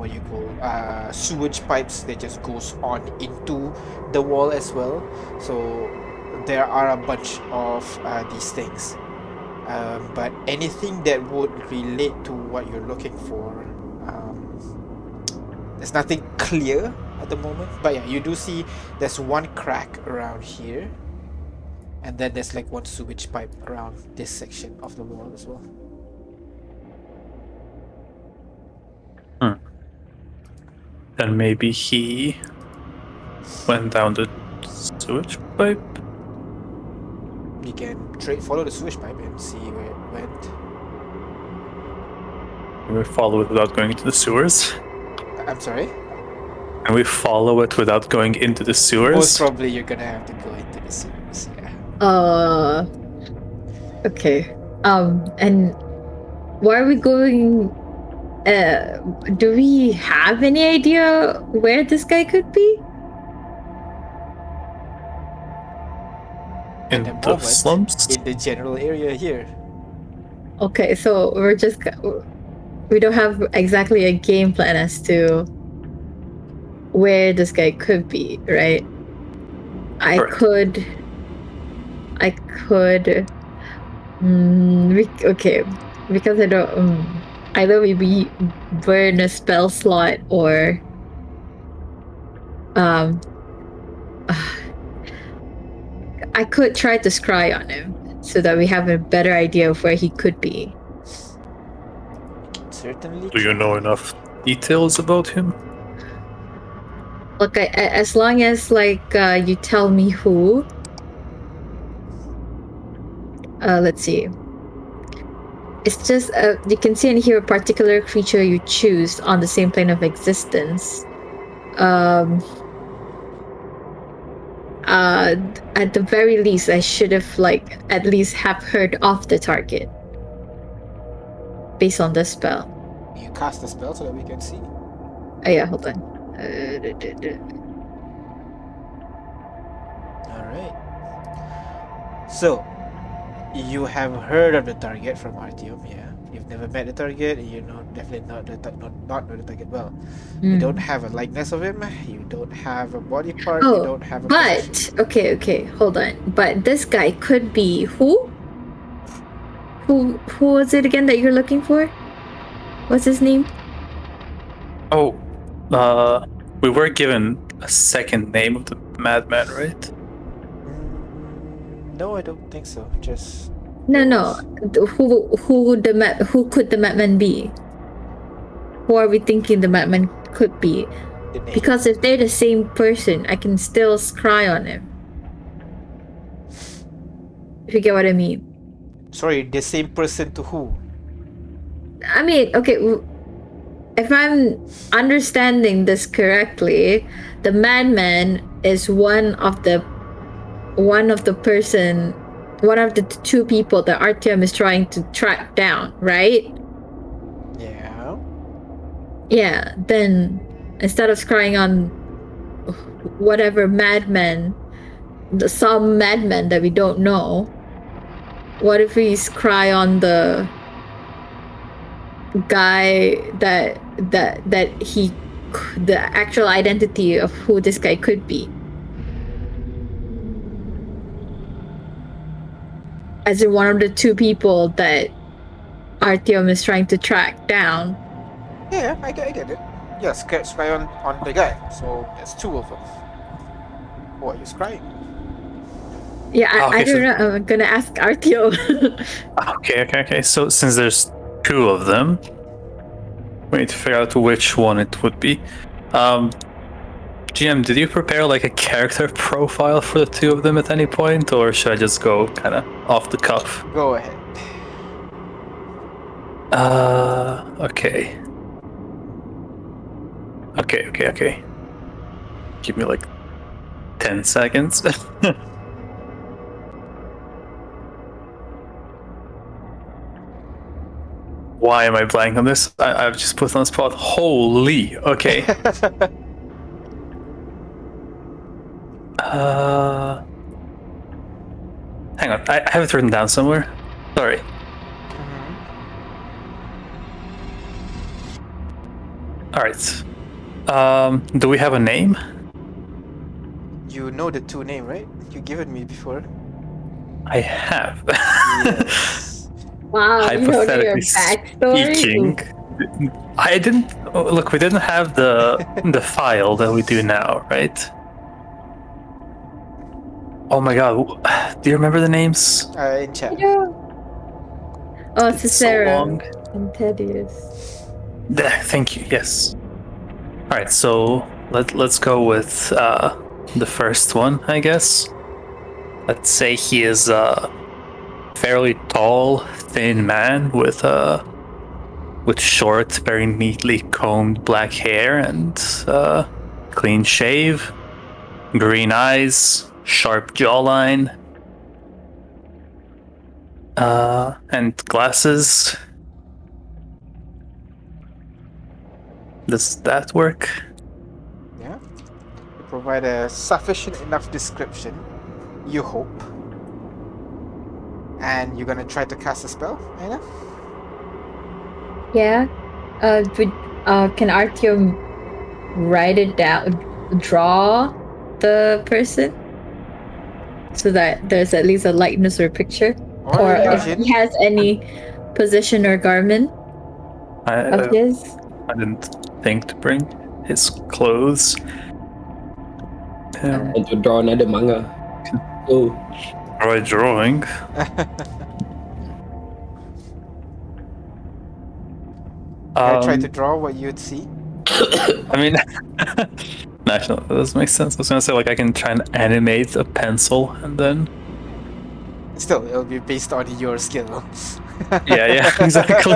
sewage pipes that just goes on into the wall as well. So there are a bunch of these things, but anything that would relate to what you're looking for, there's nothing clear at the moment. But yeah, you do see there's one crack around here, and then there's like one sewage pipe around this section of the wall as well. Then maybe he went down the sewage pipe. You can follow the sewage pipe and see where it went. Can we follow it without going into the sewers? I'm sorry? Can we follow it without going into the sewers? Most probably you're gonna have to go into the sewers, yeah. Okay. And why are we going? Do we have any idea where this guy could be? In At the the moment, slums? in the general area here. Okay, so we don't have exactly a game plan as to where this guy could be, right? I Correct. could. Okay, because I don't. Either maybe burn a spell slot or I could try to scry on him so that we have a better idea of where he could be. Certainly. Do you know enough details about him? Look, as long as you tell me who. Let's see. It's just you can see and hear a particular creature you choose on the same plane of existence. At the very least, I should have at least have heard of the target based on the spell. You cast the spell so that we can see. Oh yeah, hold on. Alright. So, you have heard of the target from Artyom, yeah? You've never met the target, and you know definitely not know the target well. You Mm. don't have a likeness of him. You don't have a body part. You Oh, don't have a but position. okay, hold on. But this guy could be who? Who was it again that you're looking for? What's his name? Oh, we were given a second name of the madman, right? No, I don't think so. Just No. Who could the madman be? Who are we thinking the madman could be? the name. Because if they're the same person, I can still scry on him. If you get what I mean. Sorry, the same person to who? I mean, okay, if I'm understanding this correctly, the madman is one of the two people that Artyom is trying to track down, right? Yeah. Yeah, then instead of scrying on whatever madman, some madman that we don't know, what if we scry on the guy the actual identity of who this guy could be? As in one of the two people that Artyom is trying to track down. Yeah, I get it. Yeah, scry on the guy. So there's two of them. Who are you scrying? Yeah, I Okay, don't know. I'm gonna ask Artyom. Okay. So since there's two of them, we need to figure out which one it would be. GM, did you prepare like a character profile for the two of them at any point, or should I just go kind of off the cuff? Go ahead. Okay. Okay. Give me like 10 seconds. Why am I blank on this? I've just put on the spot. Holy. Okay. Hang on. I have it written down somewhere. Sorry. All right. Do we have a name? You know the two name, right? You given me before. I have. Yes. Wow, you don't know your Hypothetically backstory? speaking, I didn't look. We didn't have the file that we do now, right? Oh my god! Do you remember the names? In chat. Oh, It's so Cicero long. and Thaddeus. Thank you. Yes. All right. So let's go with the first one, I guess. Let's say he is a fairly tall, thin man with short, very neatly combed black hair and clean shave, green eyes, sharp jawline, and glasses. Does that work? Yeah. You provide a sufficient enough description. You hope. And you're gonna try to cast a spell, Aina? Yeah. Can Artyom write it down, draw the person, so that there's at least a likeness or picture, or if illusion. he has any position or garment of his. I didn't think to bring his clothes. And to draw another manga. So Right drawing. I try to draw what you'd see. I mean, national. That doesn't make sense. I was gonna say like I can try and animate a pencil and then. Still, it'll be based on your skill. Yeah, exactly.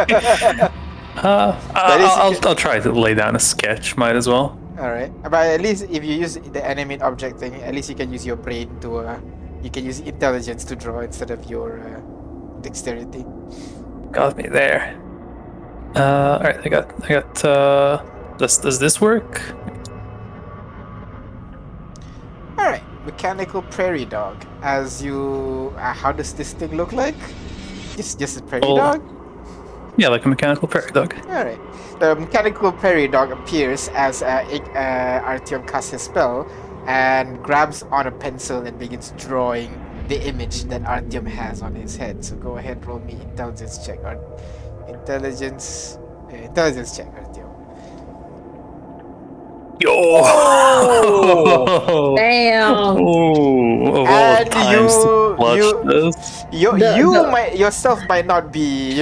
I'll try to lay down a sketch. Might as well. Alright, but at least if you use the animate object thing, at least you can use your brain to. You can use intelligence to draw instead of your dexterity. Got me there. All right, I got. Does this work? Alright, mechanical prairie dog. As you, how does this thing look like? Just a prairie dog. Yeah, like a mechanical prairie dog. Alright. The mechanical prairie dog appears as Artyom casts his spell and grabs on a pencil and begins drawing the image that Artyom has on his head. So go ahead, roll me intelligence check. Intelligence check, Artyom. Yo! Oh! Damn. Oh, of all And times to clutch you this. yourself might not be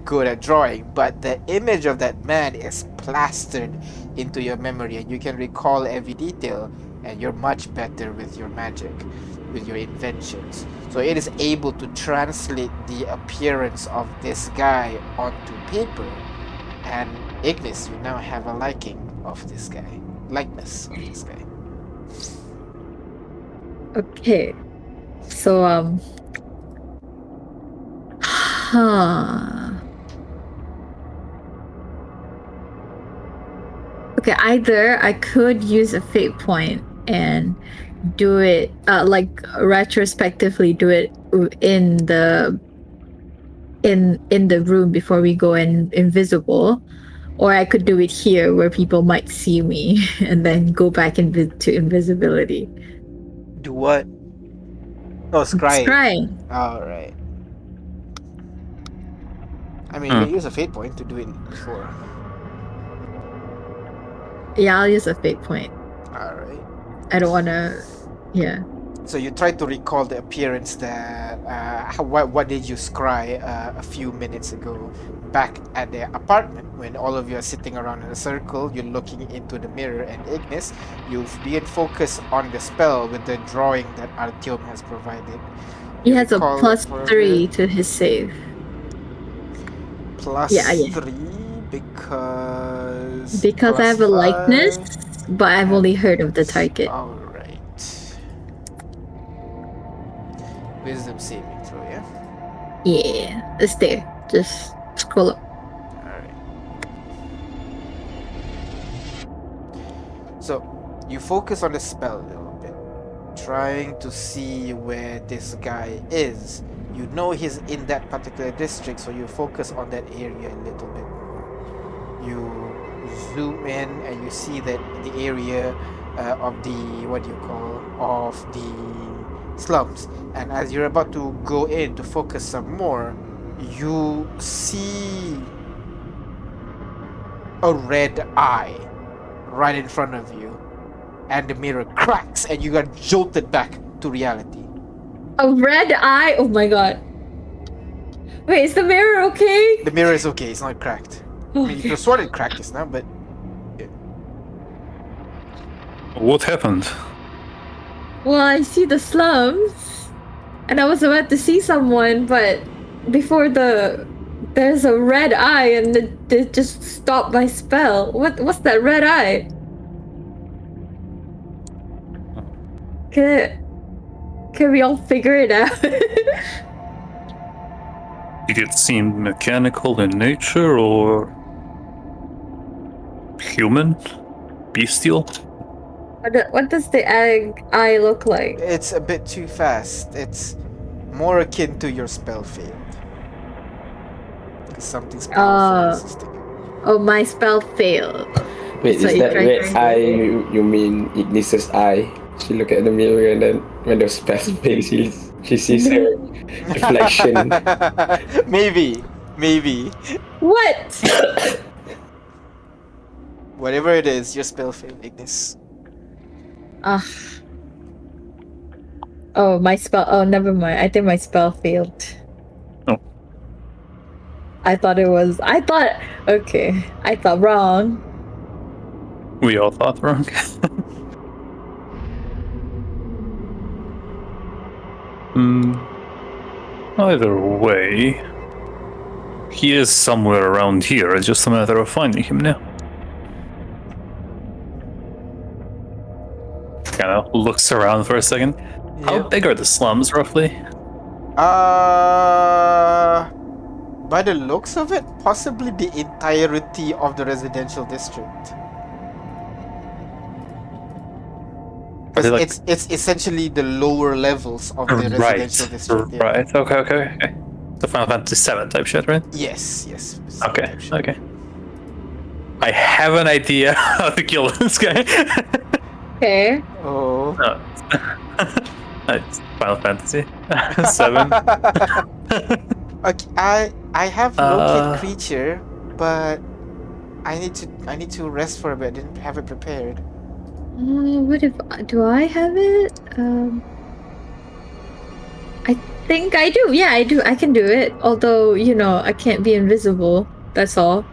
good at drawing, but the image of that man is plastered into your memory and you can recall every detail, and you're much better with your magic, with your inventions. So it is able to translate the appearance of this guy onto paper, and Ignis, you now have a likeness of this guy. Okay. So okay, either I could use a fate point and do it like retrospectively do it in the room before we go invisible, or I could do it here where people might see me and then go back to invisibility. Do what? Oh, scrying. Scrying. Alright. I mean, you can use a fate point to do it before. Yeah, I'll use a fate point. Alright. I don't want to. Yeah. So you try to recall the appearance that what did you scry a few minutes ago back at the apartment when all of you are sitting around in a circle. You're looking into the mirror, and Ignis, you've been focused on the spell with the drawing that Artyom has provided. He has a +3 to his save. +3 because I have a likeness, but I've only heard of the target. All right. Wisdom saving throw, yeah? Yeah, it's there. Just scroll up. Alright. So, you focus on the spell a little bit, trying to see where this guy is. You know he's in that particular district, so you focus on that area a little bit more. You zoom in and you see that the area of the slums, and as you're about to go in to focus some more, you see a red eye right in front of you, and the mirror cracks and you got jolted back to reality. A red eye? Oh my god. Wait, is the mirror okay? The mirror is okay, it's not cracked. I mean, you could have sworn it cracked just now, but What happened? Well, I see the slums, and I was about to see someone, but before there's a red eye, and it just stopped my spell. What's that red eye? Can we all figure it out? Did it seem mechanical in nature or human? Bestial? What does the eye look like? it's a bit too fast. It's more akin to your spell failed. Something's powerful. Oh, my spell failed. Wait, So is you that tried red to- eye you mean Ignis's eye? She look at the mirror and then when the spell fails, she sees her reflection. Maybe. What? Whatever it is, your spell failed, Ignis. Oh, my spell. Oh, never mind. I think my spell failed. Oh. I thought okay. I thought wrong. We all thought wrong. Either way, he is somewhere around here. It's just a matter of finding him now. Kind of looks around for a second. How big are the slums, roughly? By the looks of it, possibly the entirety of the residential district. Because it's essentially the lower levels of the residential district. Yeah. Right. Okay. The Final Fantasy 7 type shit, right? Yes. Okay. type shit. Okay. I have an idea how to kill this guy. Okay. Oh. No. It's Final Fantasy 7. Okay, I have locate Uh, creature, but I need to rest for a bit. I didn't have it prepared. What if do I have it? I think I do. Yeah, I do. I can do it. Although I can't be invisible. That's all.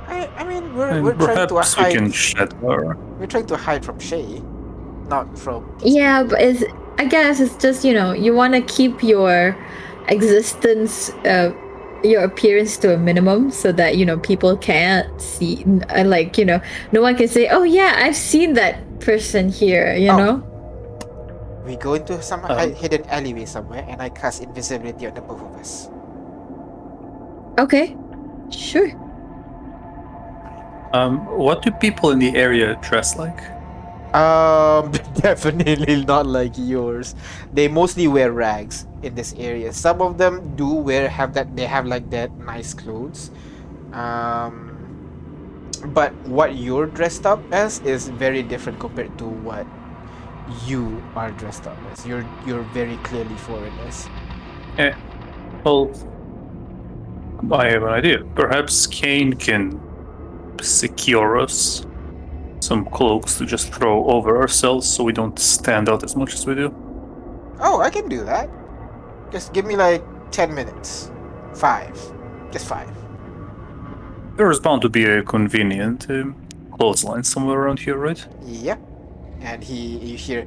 I mean and we're trying to perhaps we hide. can shatter. We're trying to hide from Shay, not from. Yeah, but I guess it's just you want to keep your existence, your appearance to a minimum, so that people can't see. Like no one can say, "Oh yeah, I've seen that person here." We go into some Um, hidden alleyway somewhere, and I cast invisibility on the both of us. Okay, sure. what do people in the area dress like? Definitely not like yours. They mostly wear rags in this area. Some of them do have like that nice clothes. But what you're dressed up as is very different compared to what you are dressed up as. You're very clearly foreigners. Eh, well, I have an idea. Perhaps Kane can secure us some cloaks to just throw over ourselves so we don't stand out as much as we do. Oh, I can do that. Just give me like 10 minutes. 5. Just 5. There's bound to be a convenient clothesline somewhere around here, right? Yep. And you hear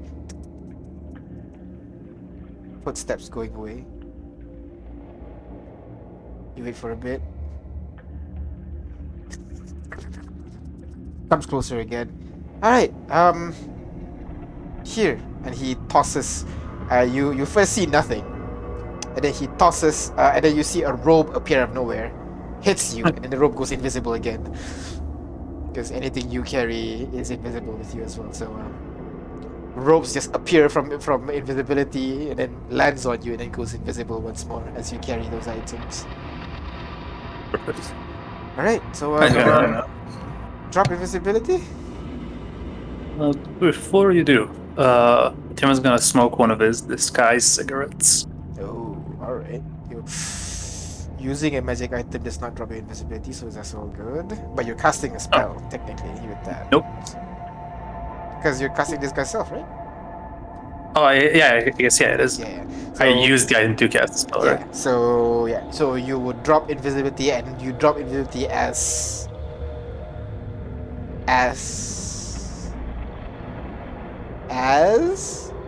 footsteps going away. You wait for a bit. Comes closer again. Alright, here. And he tosses, you first see nothing. And then he tosses, and then you see a robe appear out of nowhere. Hits you, and then the robe goes invisible again. Because anything you carry is invisible with you as well, so robes just appear from invisibility and then lands on you and then goes invisible once more as you carry those items. Perfect. Alright, so drop invisibility? Before you do, Tim is gonna smoke one of his disguise cigarettes. Oh, alright. Using a magic item does not drop your invisibility, so that's all good. But you're casting a spell, technically, with that. Nope. Because you're casting this guy's self, right? Oh, I guess it is. Yeah. I used the item to cast the spell, right? So you would drop invisibility, and you drop invisibility as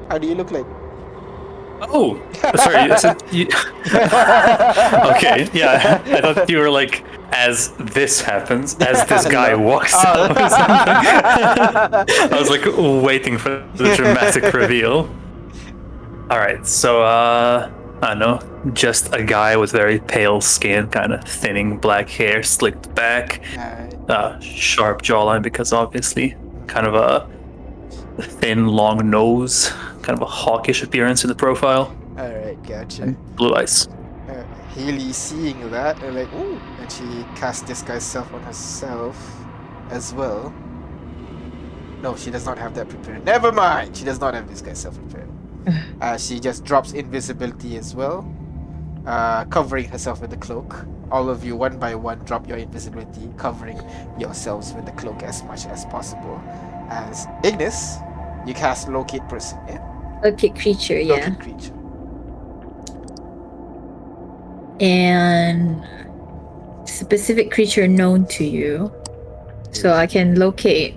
how do you look like? Oh, sorry. Okay, yeah. I thought you were like, as this happens, as this guy walks out. I was like waiting for the dramatic reveal. All right, so I don't know, just a guy with very pale skin, kind of thinning black hair, slicked back, sharp jawline because obviously, kind of a thin, long nose, kind of a hawkish appearance in the profile. Alright, gotcha. Blue eyes. Haley seeing that, and like, ooh, and she cast disguise self on herself as well. No, she does not have that prepared. Never mind, she does not have disguise self prepared. She just drops invisibility as well, covering herself with the cloak. All of you, one by one, drop your invisibility, covering yourselves with the cloak as much as possible. As Ignis, you cast locate person, yeah? Locate creature, yeah. Locate creature. And specific creature known to you. So I can locate.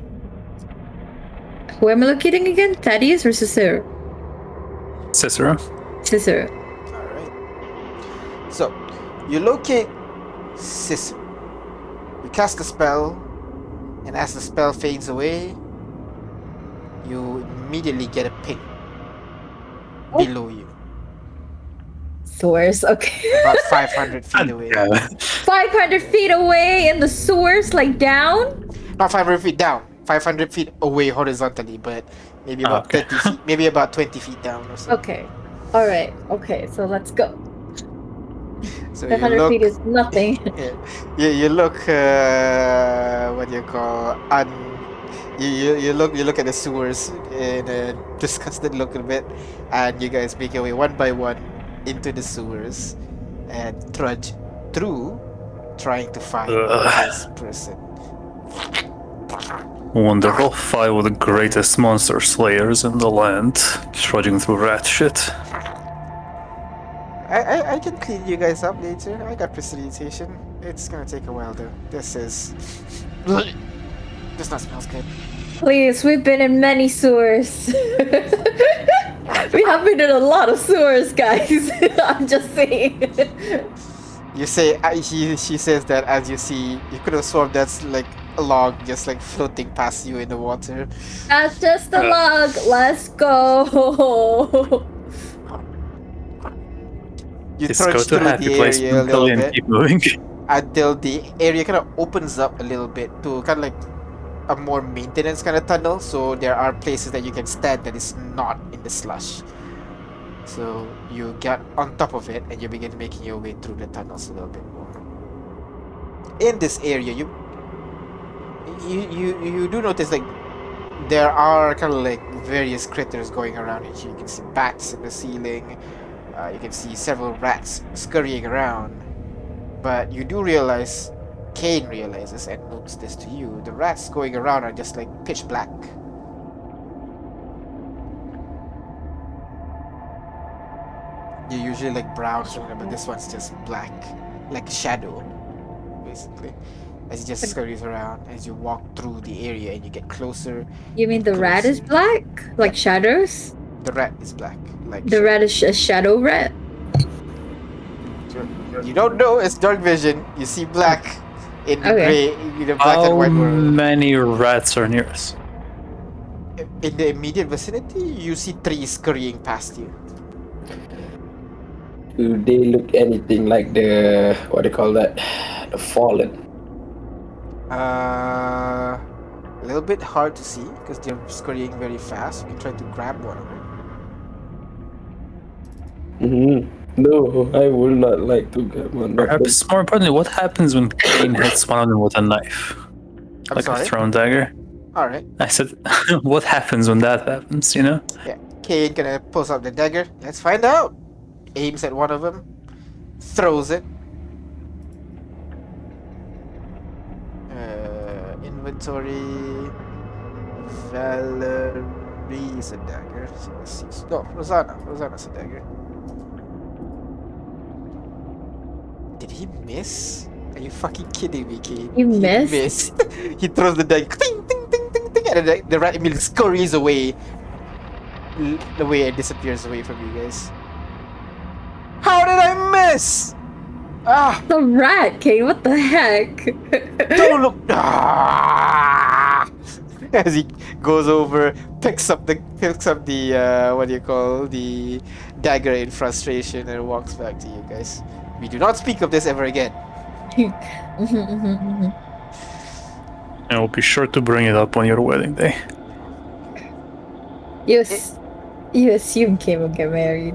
Who am I locating again? Thaddeus or Cicero? Cicero. Cicero. Alright. So, you locate Cicero. You cast the spell, and as the spell fades away, you immediately get a ping below you. Source, okay. About 500 feet away. 500 feet away in the source, like down? Not 500 feet down. 500 feet away horizontally, but maybe about 30 feet, maybe about 20 feet down or so. Okay. Alright, okay, so let's go. So you 100 look, feet is nothing. yeah, you look, what do you call, you look at the sewers in a disgusted look a bit, and you guys make your way one by one into the sewers and trudge through, trying to find this person. Wonderful. 5 of the greatest monster slayers in the land, trudging through rat shit. I can clean you guys up later. I got precipitation. It's gonna take a while though. This does not smells good. Please, we've been in many sewers. We have been in a lot of sewers, guys. I'm just saying. You say she says that as you see, you could have sworn that's like a log just like floating past you in the water. That's just a log. Let's go. You Just trudge go to a through happy the place area a little and bit keep moving. until the area kind of opens up a little bit to kind of like a more maintenance kind of tunnel. So there are places that you can stand that is not in the slush. So you get on top of it and you begin making your way through the tunnels a little bit more. In this area, you do notice like there are kind of like various critters going around it. You can see bats in the ceiling. You can see several rats scurrying around. But you do realize, Kane realizes and notes this to you, the rats going around are just like pitch black. You usually like brown or something, but this one's just black, like shadow, basically. As you just scurries around, as you walk through the area and you get closer. You mean the rat is black? Like shadows? The rat is black, like The rat is a shadow rat? You don't know, it's dark vision. You see black in the Okay. gray, in the black and How white world. many rats are near us? In the immediate vicinity, you see trees scurrying past you. Do they look anything like the what they call that? The fallen. A little bit hard to see because they're scurrying very fast. You can try to grab one of them. No, I will not like to get one. Perhaps more importantly, what happens when Kane hits one of them with a knife? I'm Like sorry. a thrown dagger? Alright. I said, what happens when that happens, you know? Yeah. Kane gonna pulls out the dagger. Let's find out. Aims at one of them. Throws it. Inventory. Valerie is a dagger. So let's see. No, Rosanna. Rosanna's a dagger. Did he miss? Are you fucking kidding me, Kane? You He missed? missed. He throws the dagger. Ting, ting, ting, ting, ting, and the rat immediately scurries away. Away and disappears away from you guys. How did I miss? Ah! The rat, Kate, what the heck? Don't look. Ah! As he goes over, picks up the what do you call, the dagger in frustration and walks back to you guys. We do not speak of this ever again. And I'll be sure to bring it up on your wedding day. You assume Kate will get married.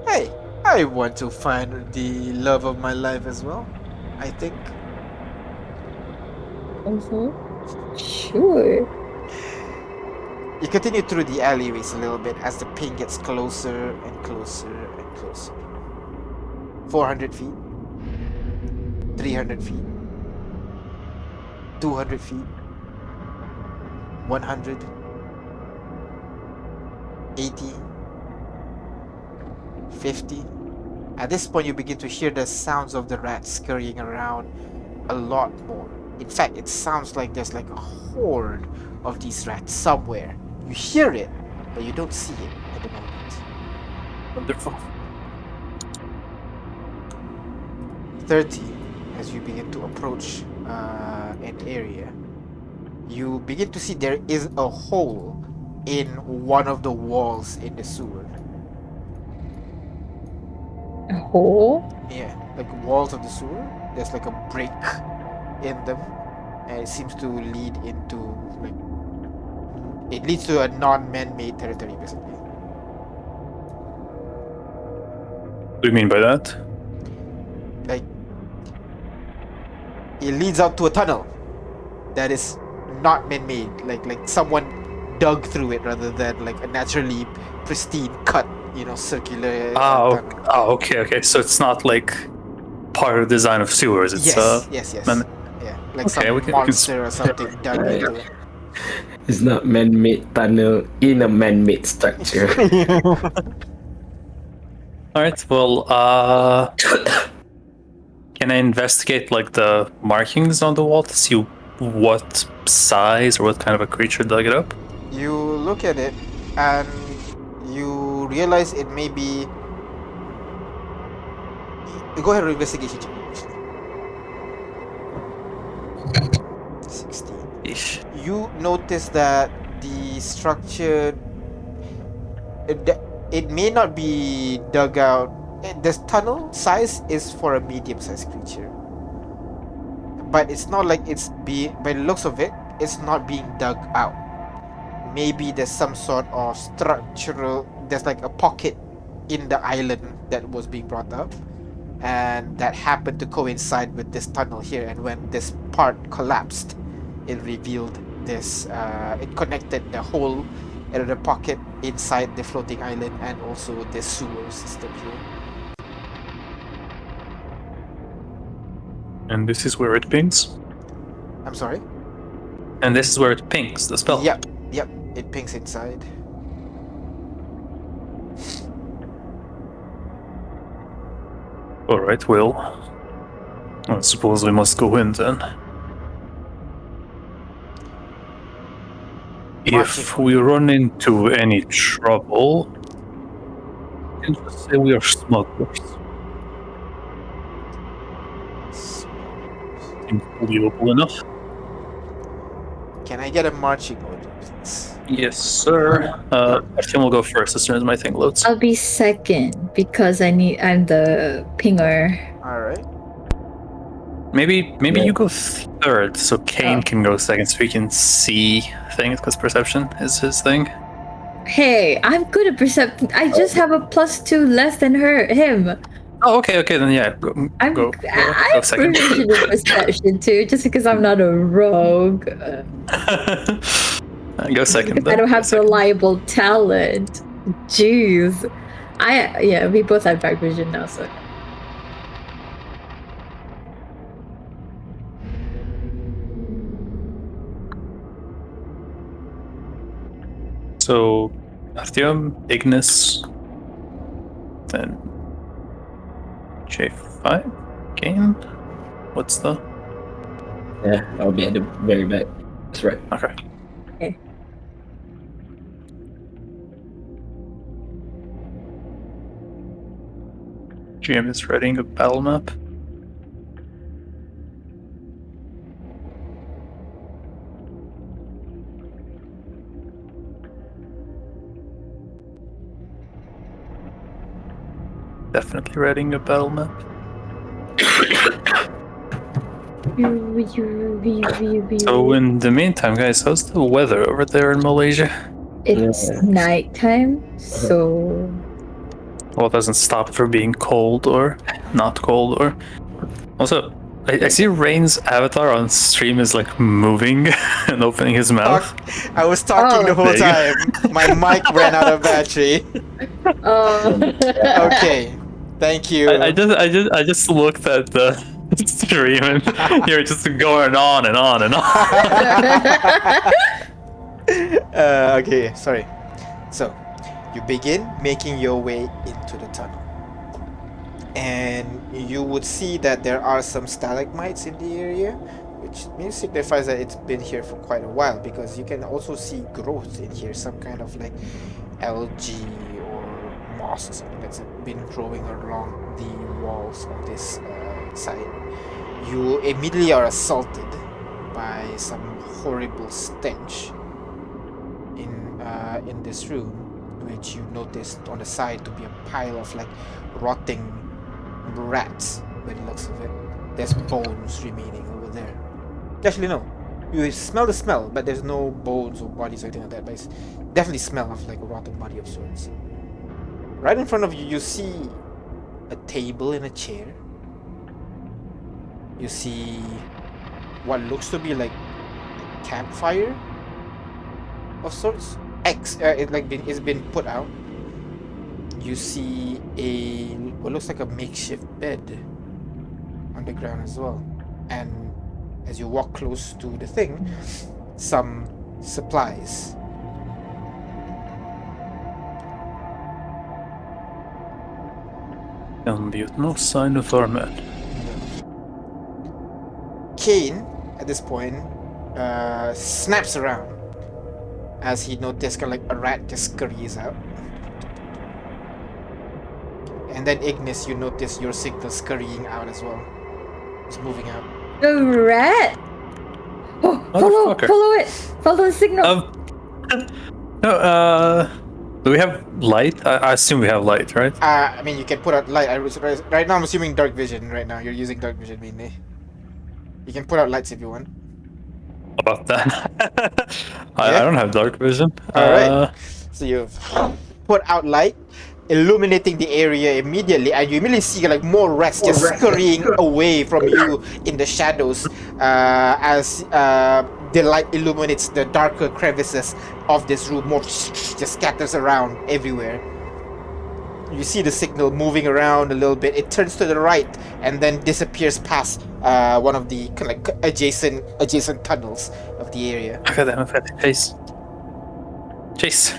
Hey, I want to find the love of my life as well. I think. Sure. You continue through the alleyways a little bit as the ping gets closer and closer and closer. 400 feet. 300 feet. 200 feet. 100. 80. 50. At this point, you begin to hear the sounds of the rats scurrying around a lot more. In fact, it sounds like there's like a horde of these rats somewhere. You hear it, but you don't see it at the moment. Wonderful. 30. As you begin to approach an area, you begin to see there is a hole in one of the walls in the sewer. A hole? Yeah, like walls of the sewer. There's like a break in them, and it seems to lead into like it leads to a non-man-made territory, basically. What do you mean by that? like it leads out to a tunnel that is not man-made, like someone dug through it rather than like a naturally pristine cut, circular tunnel. Okay. So it's not like part of the design of sewers. It's Yes. man- Yeah, like Okay, some we can monster or something dug Right. into it. It's not man-made tunnel in a man-made structure. all right. Well, can I investigate like the markings on the wall to see what size or what kind of a creature dug it up? You look at it and you realize it may be. Go ahead and investigation check. 16. Ish. You notice that the structure. It may not be dug out. This tunnel size is for a medium-sized creature, but it's not like it's being. By the looks of it, it's not being dug out. Maybe there's some sort of structural. There's like a pocket in the island that was being brought up, and that happened to coincide with this tunnel here. And when this part collapsed, it revealed this. It connected the whole the pocket inside the floating island and also the sewer system here. And this is where it pings. I'm sorry? And this is where it pings the spell. Yep. It pings inside. All right. Well, I suppose we must go in then. If we run into any trouble, you can just say we are smugglers. Seems believable enough. Can I get a marching order, please? Yes, sir. Artyom will go first as soon as my thing loads. I'll be second because I'm the pinger. All right. Maybe you go third, so Kane Oh. can go second, so he can see things because perception is his thing. Hey, I'm good at perception. I just have a +2 less than him. Oh, okay, then yeah, go I'm second. proficient in perception too, just because I'm not a rogue. Go second. Then. I don't Go have second. reliable talent. Jeez. We both have dark vision now, so. So, Artyom, Ignis, then J5 game. What's the? Yeah, I'll be at the very back. That's right. Okay. Okay. GM is writing a battle map. Definitely writing a battle map. So in the meantime, guys, how's the weather over there in Malaysia? It's nighttime, so Well, it doesn't stop it from being cold or not cold or. Also, I see Rain's avatar on stream is like moving and opening his mouth. I was talking the whole There you time. My mic ran out of battery. Okay. Thank you. I just looked at the stream and you're just going on and on and on. Okay, sorry. So, you begin making your way into the tunnel. And you would see that there are some stalagmites in the area, which signifies that it's been here for quite a while, because you can also see growth in here, some kind of like algae or moss or something that's been growing along the walls of this side. You immediately are assaulted by some horrible stench in this room, which you noticed on the side to be a pile of like rotting rats by the looks of it. There's bones remaining over there. Actually, no. You smell the smell, but there's no bones or bodies or anything like that. But it's definitely smell of like a rotten body of sorts. Right in front of you, you see a table and a chair. You see what looks to be like a campfire of sorts. It's been put out. You see what looks like a makeshift bed on the ground as well. And as you walk close to the thing, some supplies. Unmute, no sign of our man. Kane, at this point, snaps around as he noticed kind of like a rat just scurries out. And then Ignis, you notice your signal scurrying out as well. It's moving out. The rat. Oh, Motherfucker. follow it. Follow the signal. No, do we have light? I assume we have light, right? I mean, you can put out light. Right now, I'm assuming dark vision. Right now, you're using dark vision mainly. You can put out lights if you want. About that. I Yeah? don't have dark vision. Alright. So you've put out light, illuminating the area immediately, and you immediately see like more rats just scurrying away from you in the shadows as the light illuminates the darker crevices of this room. More just scatters around everywhere. You see the signal moving around a little bit. It turns to the right and then disappears past one of the kind of like adjacent tunnels of the area. Look at that. Chase.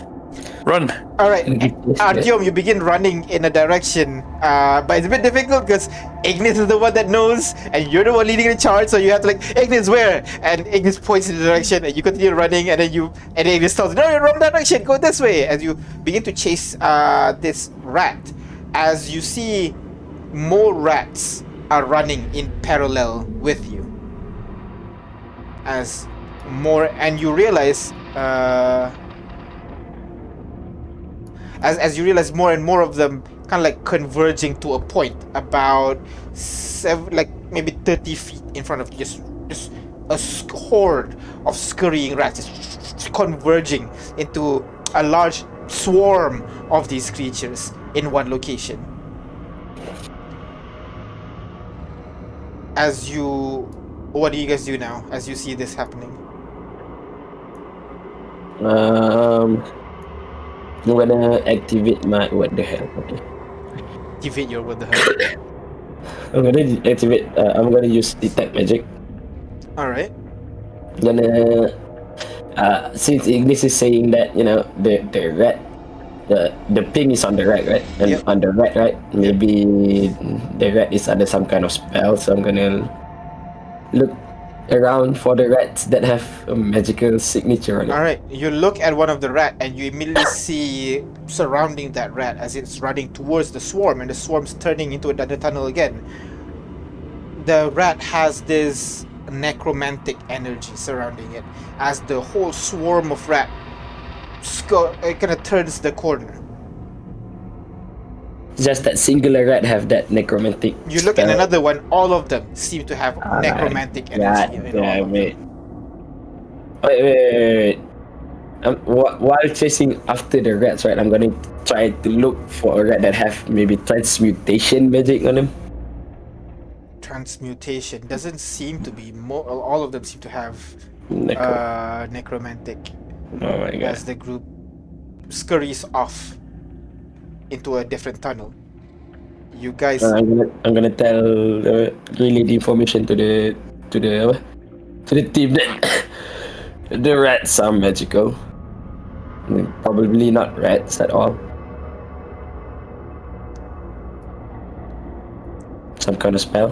Run. Alright, Artyom, you begin running in a direction, but it's a bit difficult because Ignis is the one that knows, and you're the one leading the charge, so you have to like, Ignis, where? And Ignis points in the direction, and you continue running, and then Ignis tells you, no, you're wrong direction, go this way, as you begin to chase this rat. As you see, more rats are running in parallel with you. And you realize, as you realize more and more of them kind of like converging to a point about maybe 30 feet in front of you, just a horde of scurrying rats just converging into a large swarm of these creatures in one location. What do you guys do now as you see this happening? I'm gonna activate my what the hell? Okay. Activate your what the hell? I'm gonna activate. I'm gonna use detect magic. All right. Gonna since Ignis is saying that the rat, the ping is on the right, right? And Yep. on the right, maybe the rat is under some kind of spell. So I'm gonna look around for the rats that have a magical signature on it. Alright, you look at one of the rat and you immediately see surrounding that rat as it's running towards the swarm, and the swarm's turning into another tunnel again. The rat has this necromantic energy surrounding it as the whole swarm of rat it kind of turns the corner. Just that singular rat have that necromantic. You look spell. at another one, all of them seem to have necromantic energy in all of them. Wait. While chasing after the rats, right, I'm gonna try to look for a rat that have maybe transmutation magic on them. Transmutation doesn't seem to be all of them seem to have necromantic. Oh my god. As the group scurries off into a different tunnel. You guys I'm gonna tell relay the information to the team that the rats are magical. Probably not rats at all. Some kind of spell.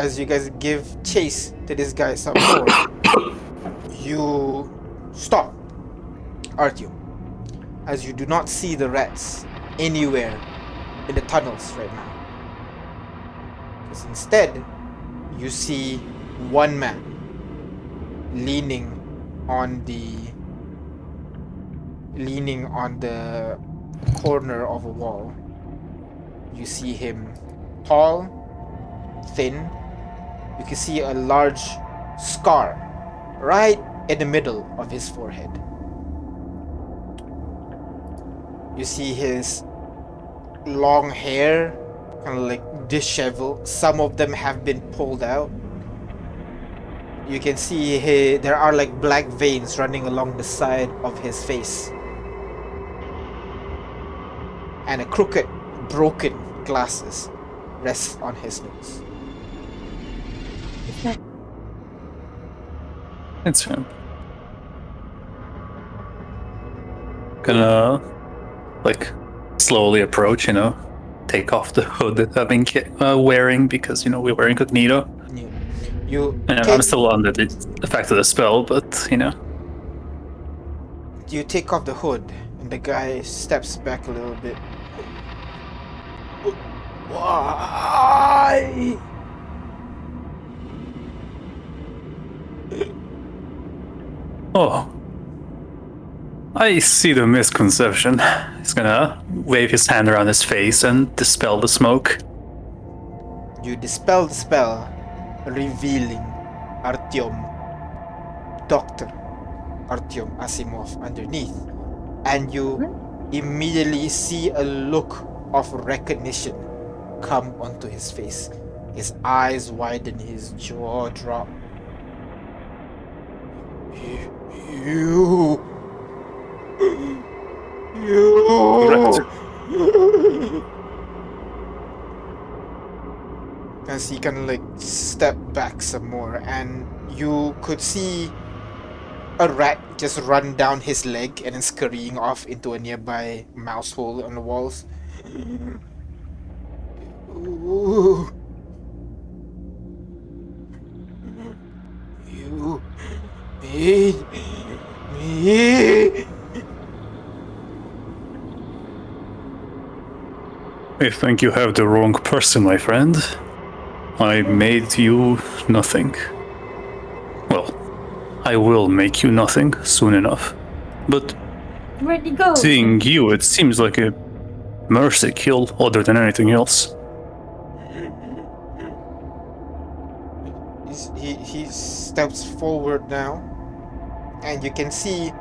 as you guys give chase to this guy some more, you stop, Artyom, as you do not see the rats anywhere in the tunnels right now. Because instead, you see one man leaning on the corner of a wall. You see him tall, thin. You can see a large scar right in the middle of his forehead. You see his long hair kind of like disheveled. Some of them have been pulled out. You can see there are like black veins running along the side of his face. And a crooked, broken glasses rests on his nose. It's him. Gonna, like, slowly approach, take off the hood that I've been wearing because, we were incognito. I'm still under the effect of the spell, but, You take off the hood, and the guy steps back a little bit. Why? Oh. I see the misconception. He's gonna wave his hand around his face and dispel the smoke. You dispel the spell, revealing Artyom, Dr. Artyom Asimov underneath. And you immediately see a look of recognition come onto his face. His eyes widen, his jaw drop. You. Correct. As he kind of like step back some more, and you could see a rat just run down his leg and then scurrying off into a nearby mouse hole on the walls. Ooh. You made me. I think you have the wrong person, my friend. I made you nothing. Well, I will make you nothing soon enough. But Where'd he go? seeing you, it seems like a mercy kill other than anything else. He steps forward now, and you can see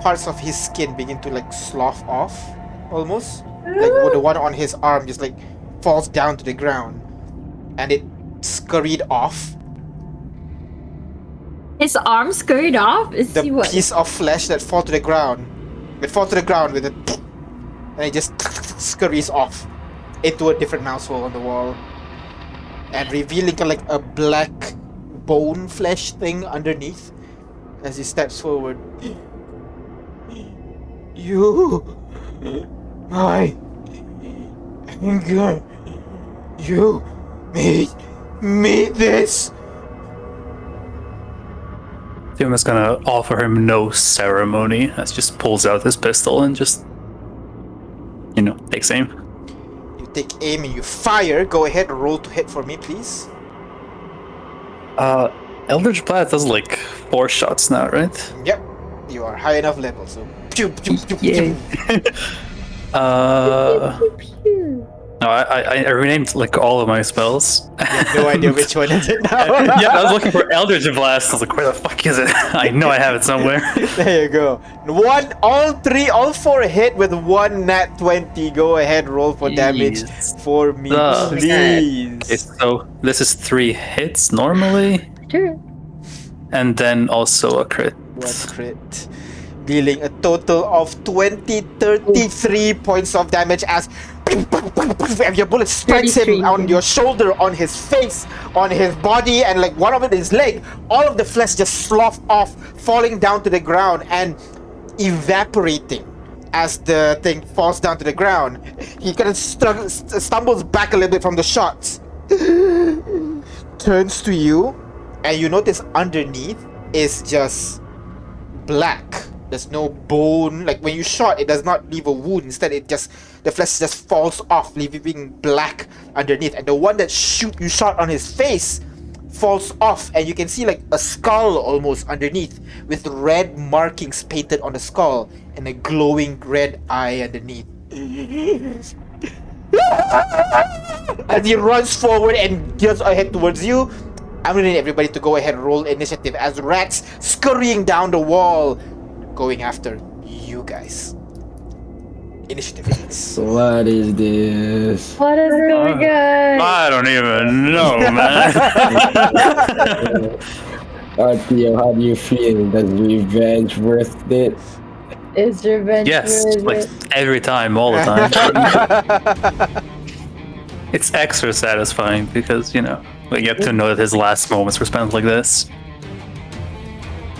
parts of his skin begin to like slough off, almost. Like the one on his arm just like falls down to the ground, and it scurried off. His arm scurried off? Is he The what? piece of flesh that fall to the ground, it falls to the ground with a, and it just scurries off into a different mouse hole on the wall, and revealing like a black bone flesh thing underneath as he steps forward. You, my anger, you made me this. Tim is gonna offer him no ceremony, as just pulls out his pistol and just, takes aim. You take aim and you fire. Go ahead, roll to hit for me, please. Eldritch Blast does like 4 shots now, right? Yep, you are high enough level, so. Pew, pew, pew, pew. No, I renamed like all of my spells. I have no idea which one is it now. Yeah, I was looking for Eldritch Blast. I was like, where the fuck is it? I know I have it somewhere. There you go. All 4 hit with 1 nat 20. Go ahead, roll for damage Jeez. for me, please. Okay, so this is 3 hits normally, Sure. and then also a crit. 1 crit. Dealing a total of 33 points of damage as your bullet strikes him 33. on your shoulder, on his face, on his body, and like one of it his leg. All of the flesh just slough off, falling down to the ground and evaporating as the thing falls down to the ground. He kind of stumbles back a little bit from the shots, turns to you, and you notice underneath is just black. There's no bone. Like when you shot, it does not leave a wound. Instead, the flesh just falls off, leaving black underneath. And the one that you shot on his face falls off, and you can see like a skull almost underneath, with red markings painted on the skull and a glowing red eye underneath. As he runs forward and gets ahead towards you, I'm gonna need everybody to go ahead and roll initiative as rats scurrying down the wall, going after you guys. Initiative, please. What is this? What is going on? I don't even know, man. Artyom, how do you feel? Does revenge worth it? Is revenge Yes, worth like it? every time, all the time. It's extra satisfying because, you know, we get to know that his last moments were spent like this.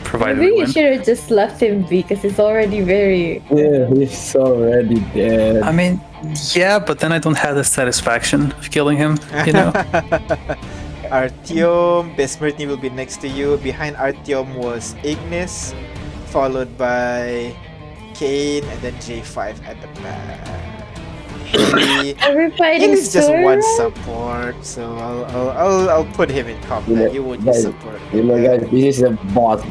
Provided Maybe we you win. should have just left him be because he's already very. Yeah, he's already dead. I mean, yeah, but then I don't have the satisfaction of killing him, you know? Artyom, Besmirtny will be next to you. Behind Artyom was Ignis, followed by Kane, and then J5 at the back. Haley. Are we fighting Haley's just Sora? one support, so I'll put him in combat. You won't use support. You know, guys, this is a boss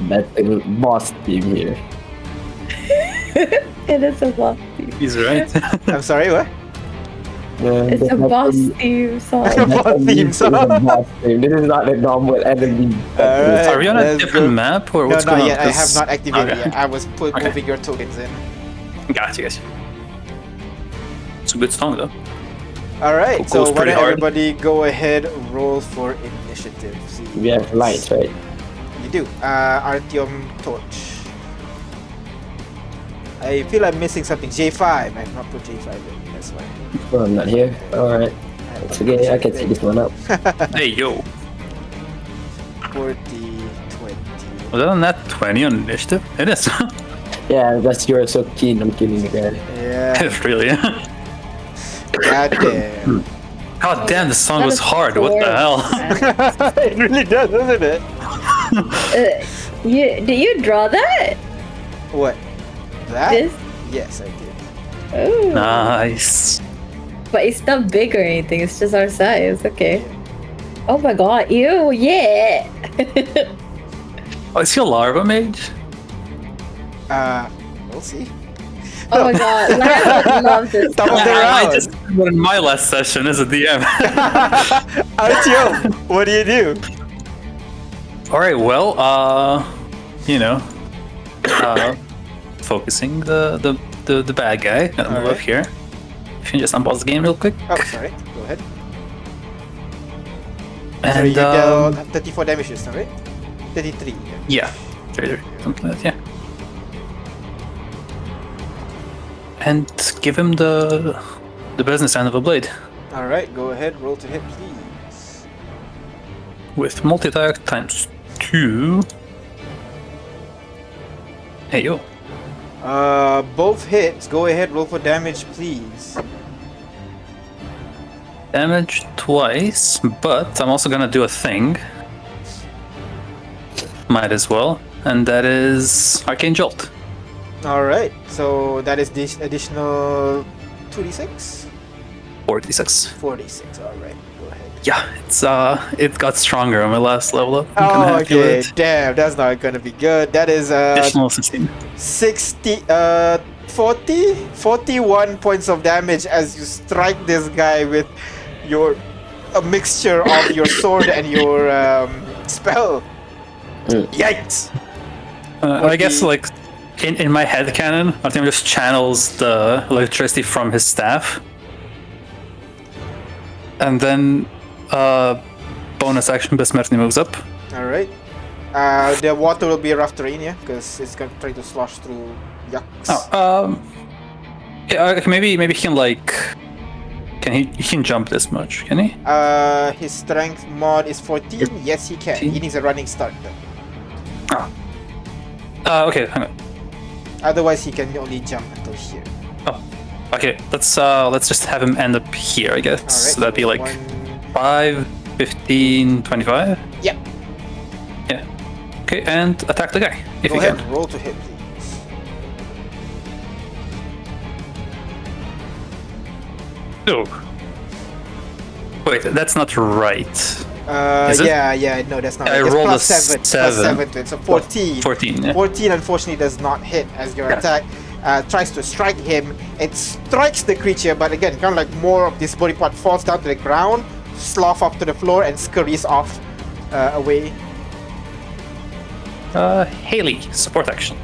team here. It is a boss team. He's right. I'm sorry, what? It's a boss team song. Boss team song. Boss team. This is not a normal enemy. Alright. Are we on a let's different go. map or No, what's going not on? yet. I have 'Cause- not activated Okay. yet. I was Okay. moving your tokens in. Gotcha, guys. It's a good song though. Alright, Goes so why pretty don't hard. everybody go ahead, roll for initiative. See We have lights, right? You do. Artyom Torch. I feel I'm missing something. J5. I have not put J5 in. That's why. Oh, I'm not here. Alright. I have It's not okay, I put can J5 take this one up. Hey, yo. 40, 20. Was that on that 20 on initiative? It is. Yeah, that's you're so keen on killing the guy. Yeah. Really. Goddamn. God damn, this song That was is hard. What the hell? It really does, doesn't it? Did you draw that? What? That? This? Yes, I did. Oh. Nice. But it's not big or anything. It's just our size. Okay. Oh my god. Ew. Yeah. Oh, is he a larva mage? We'll see. Oh my god. Lara would love this. Top of the I round. just in my last session as a DM. Artyom, what do you do? All right, well, you know, focusing the bad guy on the Alright. left here. If you can just unpause the game real quick. Oh, sorry. Go ahead. And Sorry, you dealt 34 damage just now, right? 33. yeah, 33, something like that. Yeah. And give him the business end of a blade Alright, go ahead. Roll to hit, please. with multi-attack times 2. Hey yo. Both hits. Go ahead. Roll for damage, please. Damage twice, but I'm also gonna do a thing. Might as well, and that is Arcane Jolt. Alright, so that is this additional 2d6? 46. 46, alright. Go ahead. Yeah, it got stronger on my last level up. I'm gonna Oh, have to do okay. it. Damn, that's not gonna be good. That is Additional 16. 41 points of damage as you strike this guy with a mixture of your sword and your spell. Yikes! I guess like in my head canon, Artyom just channels the electricity from his staff, and then bonus action Besmertny moves up. Alright. The water will be a rough terrain, yeah, because it's gonna try to slosh through yucks. Oh, yeah, okay, maybe he can like, he can jump this much? Can he? His strength mod is 14. Yes, he can. He 14? needs a running start though. Okay, hang on. Otherwise, he can only jump until here. Oh, okay. Let's just have him end up here, I guess. Alright. So that'd be like one- 5, 15, 25. Yep. Yeah. Okay, and attack the guy if Go you ahead. can. Roll to hit, please. Oh. Wait, that's not right. Is it? Yeah, no, that's not. I right. It's rolled a plus 7. Plus 7. 7 to it, so 14. 14. Yeah. 14 unfortunately does not hit as your Yeah. attack tries to strike him. It strikes the creature, but again, kind of like more of this body part falls down to the ground, slough off to the floor, and scurries off away. Haley, support action.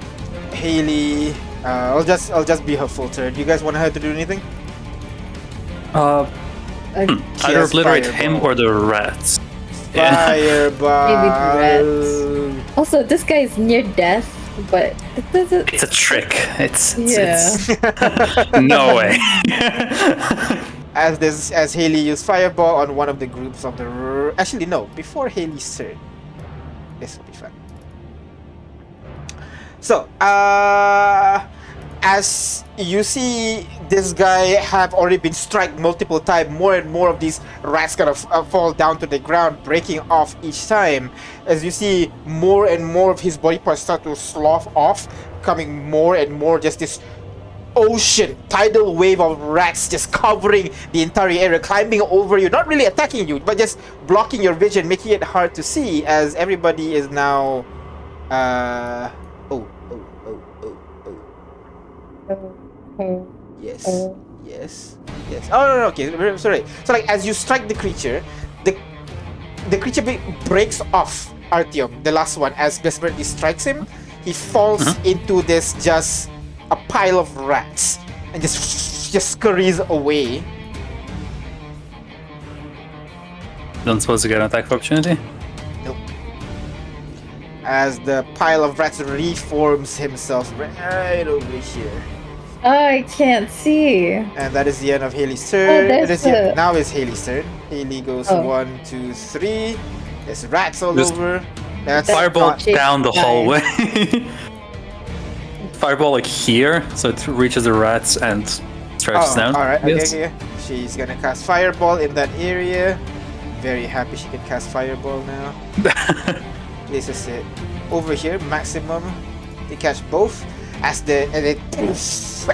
Haley, I'll just be her full turn. Do you guys want her to do anything? Uh, She either has obliterate fireball. him or the rats. Yeah. Fireball. Maybe Also, this guy is near death, but it doesn't. It's a trick. It's Yeah. no way. As Haley used fireball on one of the groups of the actually no, before Haley's turn. This will be fun. So, as you see, this guy have already been struck multiple times. More and more of these rats kind of fall down to the ground, breaking off each time. As you see, more and more of his body parts start to slough off, coming more and more just this ocean, tidal wave of rats just covering the entire area, climbing over you, not really attacking you, but just blocking your vision, making it hard to see as everybody is now yes. Oh no, okay, sorry. So like as you strike the creature, the creature breaks off Artyom, the last one. As Desperately strikes him, he falls into this just a pile of rats and just scurries away. Don't suppose to get an attack of opportunity? Nope. As the pile of rats reforms himself right over here. I can't see. And that is the end of Haley's turn. there's Now is Haley's turn. Haley goes 1, 2, 3. There's rats all Just over. That's Fireball not- down the hallway. Fireball like here, so it reaches the rats and stretches down. Alright, Yes. okay. She's gonna cast Fireball in that area. Very happy she can cast Fireball now. Places it over here, maximum to catch both. And it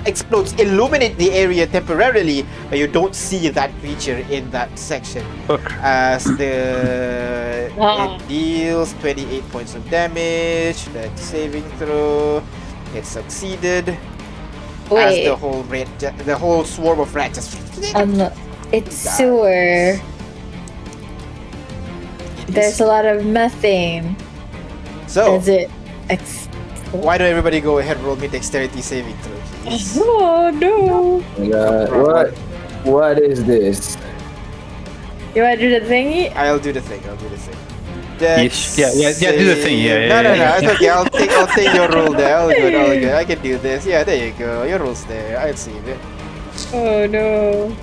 explodes, illuminate the area temporarily, but you don't see that creature in that section. As it deals 28 points of damage. That saving throw, it succeeded. Wait. As the whole swarm of rats just It's sewer. There's a lot of methane. So Is it? why don't everybody go ahead and roll me dexterity saving throw, please? Oh no! What is this? You wanna do the thingy? I'll do the thing. Yeah, do the thing, yeah, No, yeah. it's okay. I'll take your roll there. All good. I can do this. Yeah, there you go. Your roll's there. I'll save it. Oh no!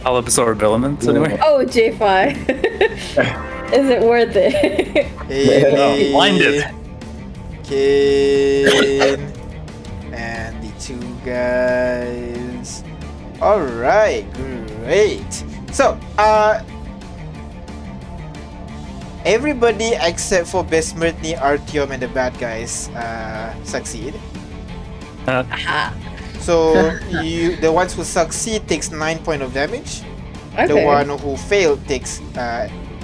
I'll absorb elements anyway. Oh, J5. Is it worth it? Haley, Blinded. Kane, and the two guys. All right, great. So, everybody except for Besmirtny, Artyom, and the bad guys succeed. So the ones who succeed takes 9 points of damage. Okay. The one who failed takes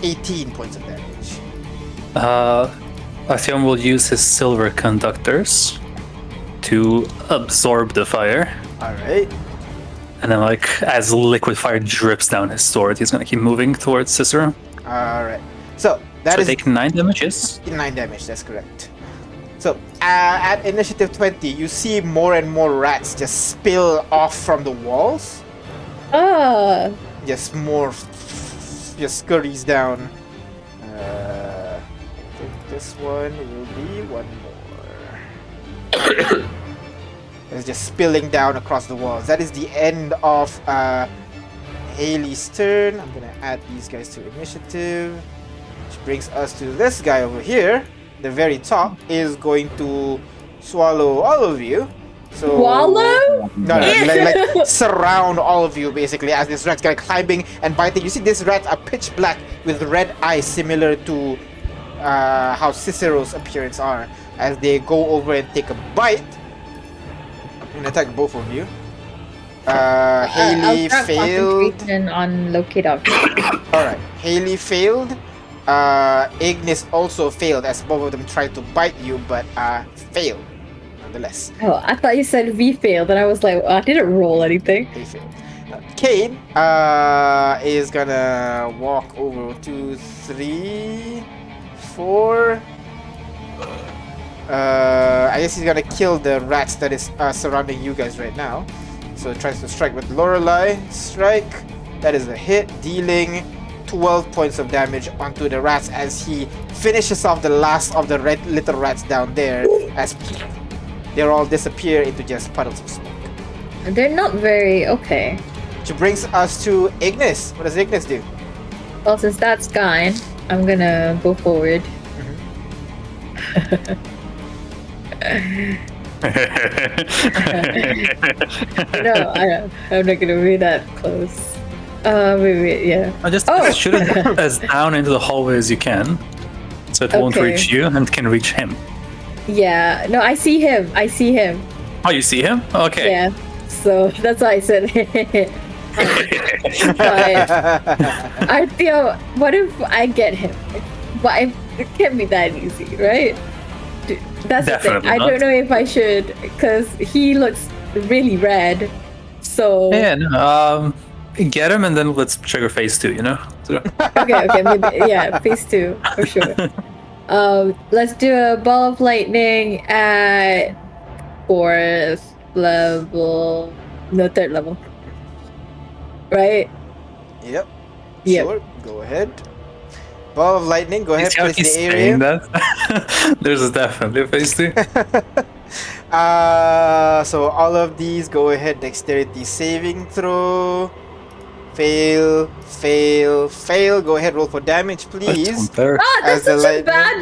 18 points of damage. Artyom will use his silver conductors to absorb the fire. All right. And then, like, as liquid fire drips down his sword, he's gonna keep moving towards Cicero. All right. So that So is take 9 damage, yes? 9 damage. That's correct. So at initiative 20, you see more and more rats just spill off from the walls. Just more, just scurries down. I think this one will be one more. It's just spilling down across the walls. That is the end of Haley's turn. I'm gonna add these guys to initiative, which brings us to this guy over here. The very top is going to swallow all of you. So Swallow? No, like surround all of you basically as this rat's kind of climbing and biting. You see these rats are pitch black with red eyes, similar to how Cicero's appearance are. As they go over and take a bite, I'm gonna attack both of you. Haley I'll failed. concentration on locate object. Alright, Haley failed. Ignis also failed as both of them tried to bite you, but failed nonetheless. Oh, I thought you said V failed, and I was like, I didn't roll anything. They failed. Kane is gonna walk over 2, 3, 4. I guess he's gonna kill the rats that is surrounding you guys right now. So it tries to strike with Lorelei. Strike. That is a hit, dealing 12 points of damage onto the rats as he finishes off the last of the red little rats down there as they all disappear into just puddles of smoke. They're not very okay. Which brings us to Ignis. What does Ignis do? Well, since that's gone, I'm gonna go forward. No, I'm not gonna be that close. Wait, yeah. I just Oh. shoot it as down into the hallway as you can, so it won't Okay. reach you and can reach him. Yeah, no, I see him. Oh, you see him? Okay. Yeah, so that's why I said. But Artyom, what if I get him? But it can't be that easy, right? That's the thing. Definitely I not. don't know if I should, because he looks really red. So Yeah, no, get him and then let's trigger phase 2, you know? So- okay, maybe yeah, phase 2 for sure. Let's do a ball of lightning at 4th level, no, 3rd level, right? Yep. Yep. Sure. Go ahead. Ball of lightning. Go ahead. See how Place he's the saying area. that? There's definitely a phase 2. So all of these, go ahead. Dexterity saving throw. Fail. Go ahead. Roll for damage, please. Oh, As that's the such a lightning- bad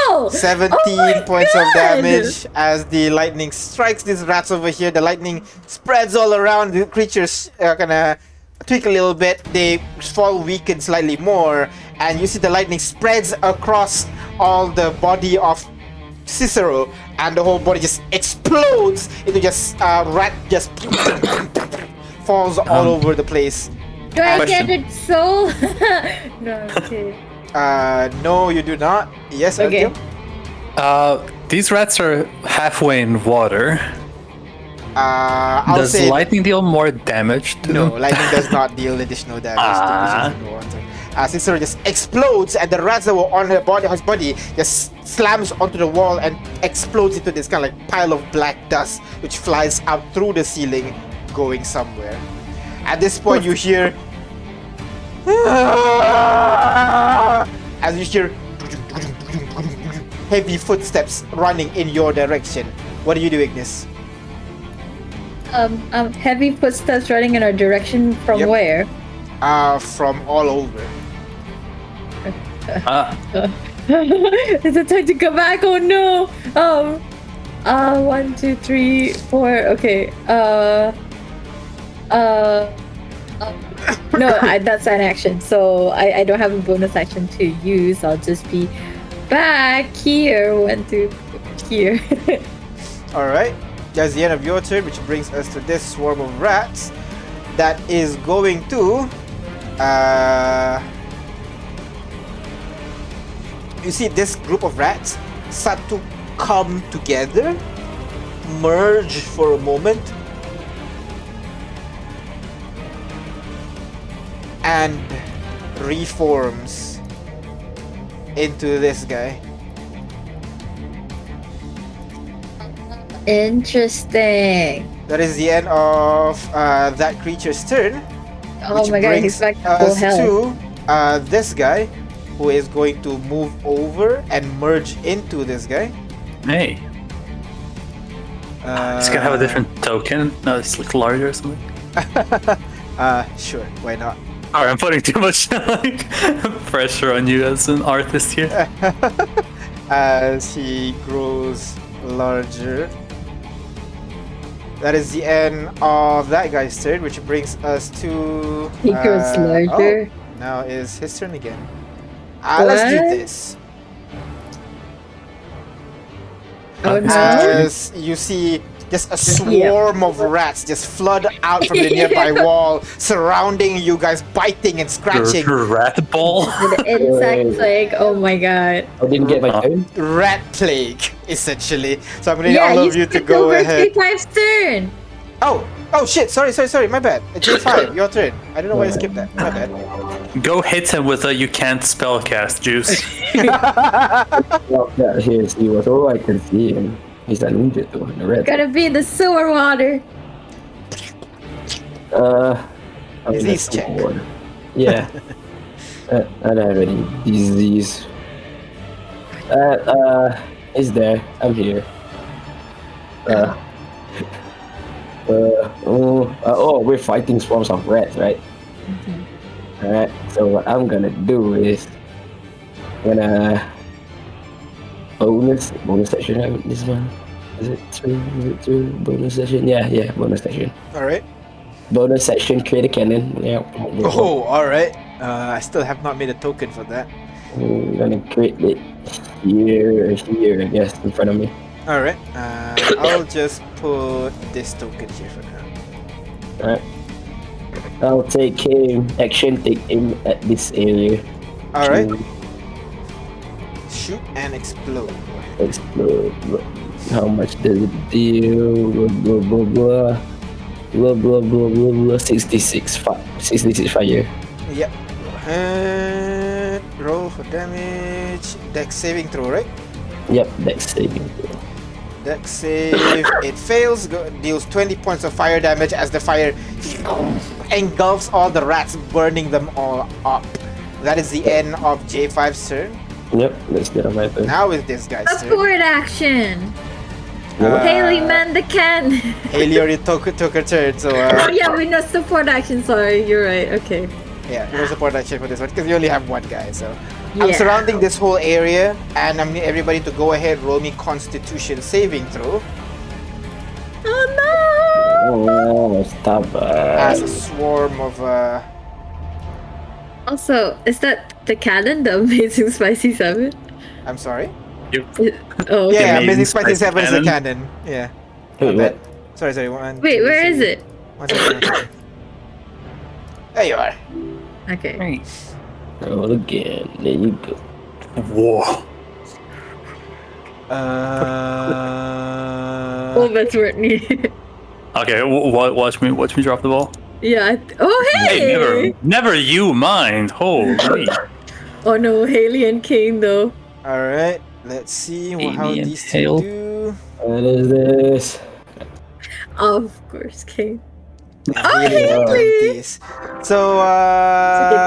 roll! 17 Oh my points of God! damage as the lightning strikes these rats over here. The lightning spreads all around. The creatures are gonna tweak a little bit. They fall weakened slightly more, and you see the lightning spreads across all the body of Cicero, and the whole body just explodes into just rat just falls all over the place. Do I Question. get it soul? No, okay. No, you do not. Yes, Okay. Artyom? These rats are halfway in water. I'll Does say lightning deal more damage to no. them? Lightning does not deal additional damage to creatures in the water. Cicero just explodes, and the rats that were on his body just slams onto the wall and explodes into this kind of like pile of black dust, which flies out through the ceiling, going somewhere. At this point, you hear as you hear heavy footsteps running in your direction. What do you do, Ignis? Heavy footsteps running in our direction from Yep. where? From all over. Is it time to go back? Oh no! 1, 2, 3, 4. Okay. No, that's an action, so I don't have a bonus action to use. I'll just be back here. 1, 2, here. Alright, that's the end of your turn, which brings us to this swarm of rats that is going to you see this group of rats start to come together, merge for a moment, and reforms into this guy. Interesting. That is the end of that creature's turn. Oh Which my god, brings he's back to full us health. to this guy, who is going to move over and merge into this guy. Hey, it's gonna have a different token. No, it's like larger or something. Sure, why not? Alright, I'm putting too much like pressure on you as an artist here. As he grows larger. That is the end of that guy's turn, which brings us to. He grows larger. Oh, now is his turn again. Let's do What? this. Oh no. As you see just a swarm of rats just flood out from the nearby wall, surrounding you guys, biting and scratching. Your rat ball. The insect plague. Oh my god. I didn't get my turn. Rat plague, essentially. So I'm gonna need Yeah, all you of you to skipped go over ahead. K5's turn. Oh shit, sorry, my bad. J5, your turn. I don't know why I skipped that. My bad. Go hit him with a you can't spellcast juice. Well, yeah, he was all I can see him. He's a ninja too, the red. Gotta be in the sewer water. Disease check. Yeah. I don't have any disease. It's there. I'm here. We're fighting swarms of rats, right? Alright, so what I'm gonna do is bonus session. This one is it two bonus session? Yeah, bonus session. All right. Bonus section, create a cannon. Yeah. Oh, all right. I still have not made a token for that. I'm gonna create it here, I guess, in front of me. All right. I'll just put this token here for now. Alright. I'll take him. Action, take him at this area. All right. Shoot and explode. Explode. How much does it deal? Blah blah blah. Blah blah blah blah blah. 66 fire. Yep. And roll for damage. Dex saving throw, right? Yep, dex saving throw. Dex save. It fails. Deals 20 points of fire damage as the fire engulfs all the rats, burning them all up. That is the end of J5's turn. Yep, let's get on my turn. Now is this guy's turn. Support action. Haley, man the can. Haley already took her turn, so Oh yeah, we know support action. Sorry, you're right. Okay. yeah, no support action for this one because you only have one guy. So I'm Yeah. surrounding this whole area, and I need everybody to go ahead roll me Constitution saving throw Oh no. Oh, stop. as a swarm of Also, is that the cannon, the Amazing Spicy 7? I'm sorry. Oh, okay. Yeah, Amazing Amazing Spicy Spicy 7 is the Cannon. cannon. Yeah. Wait, My what? bad. Sorry. One, Wait, two, where is three. it? One second. There you are. Okay. Roll again. There you go. Whoa. Oh, that's Whitney. Okay, watch me drop the ball. Yeah. Oh, hey! Hey, never you mind. Holy. Oh no, Haley and Kane though. All right. Let's see how Amy and these two Hale. do. What is this? Of course, Kane. Really Haley! like these. So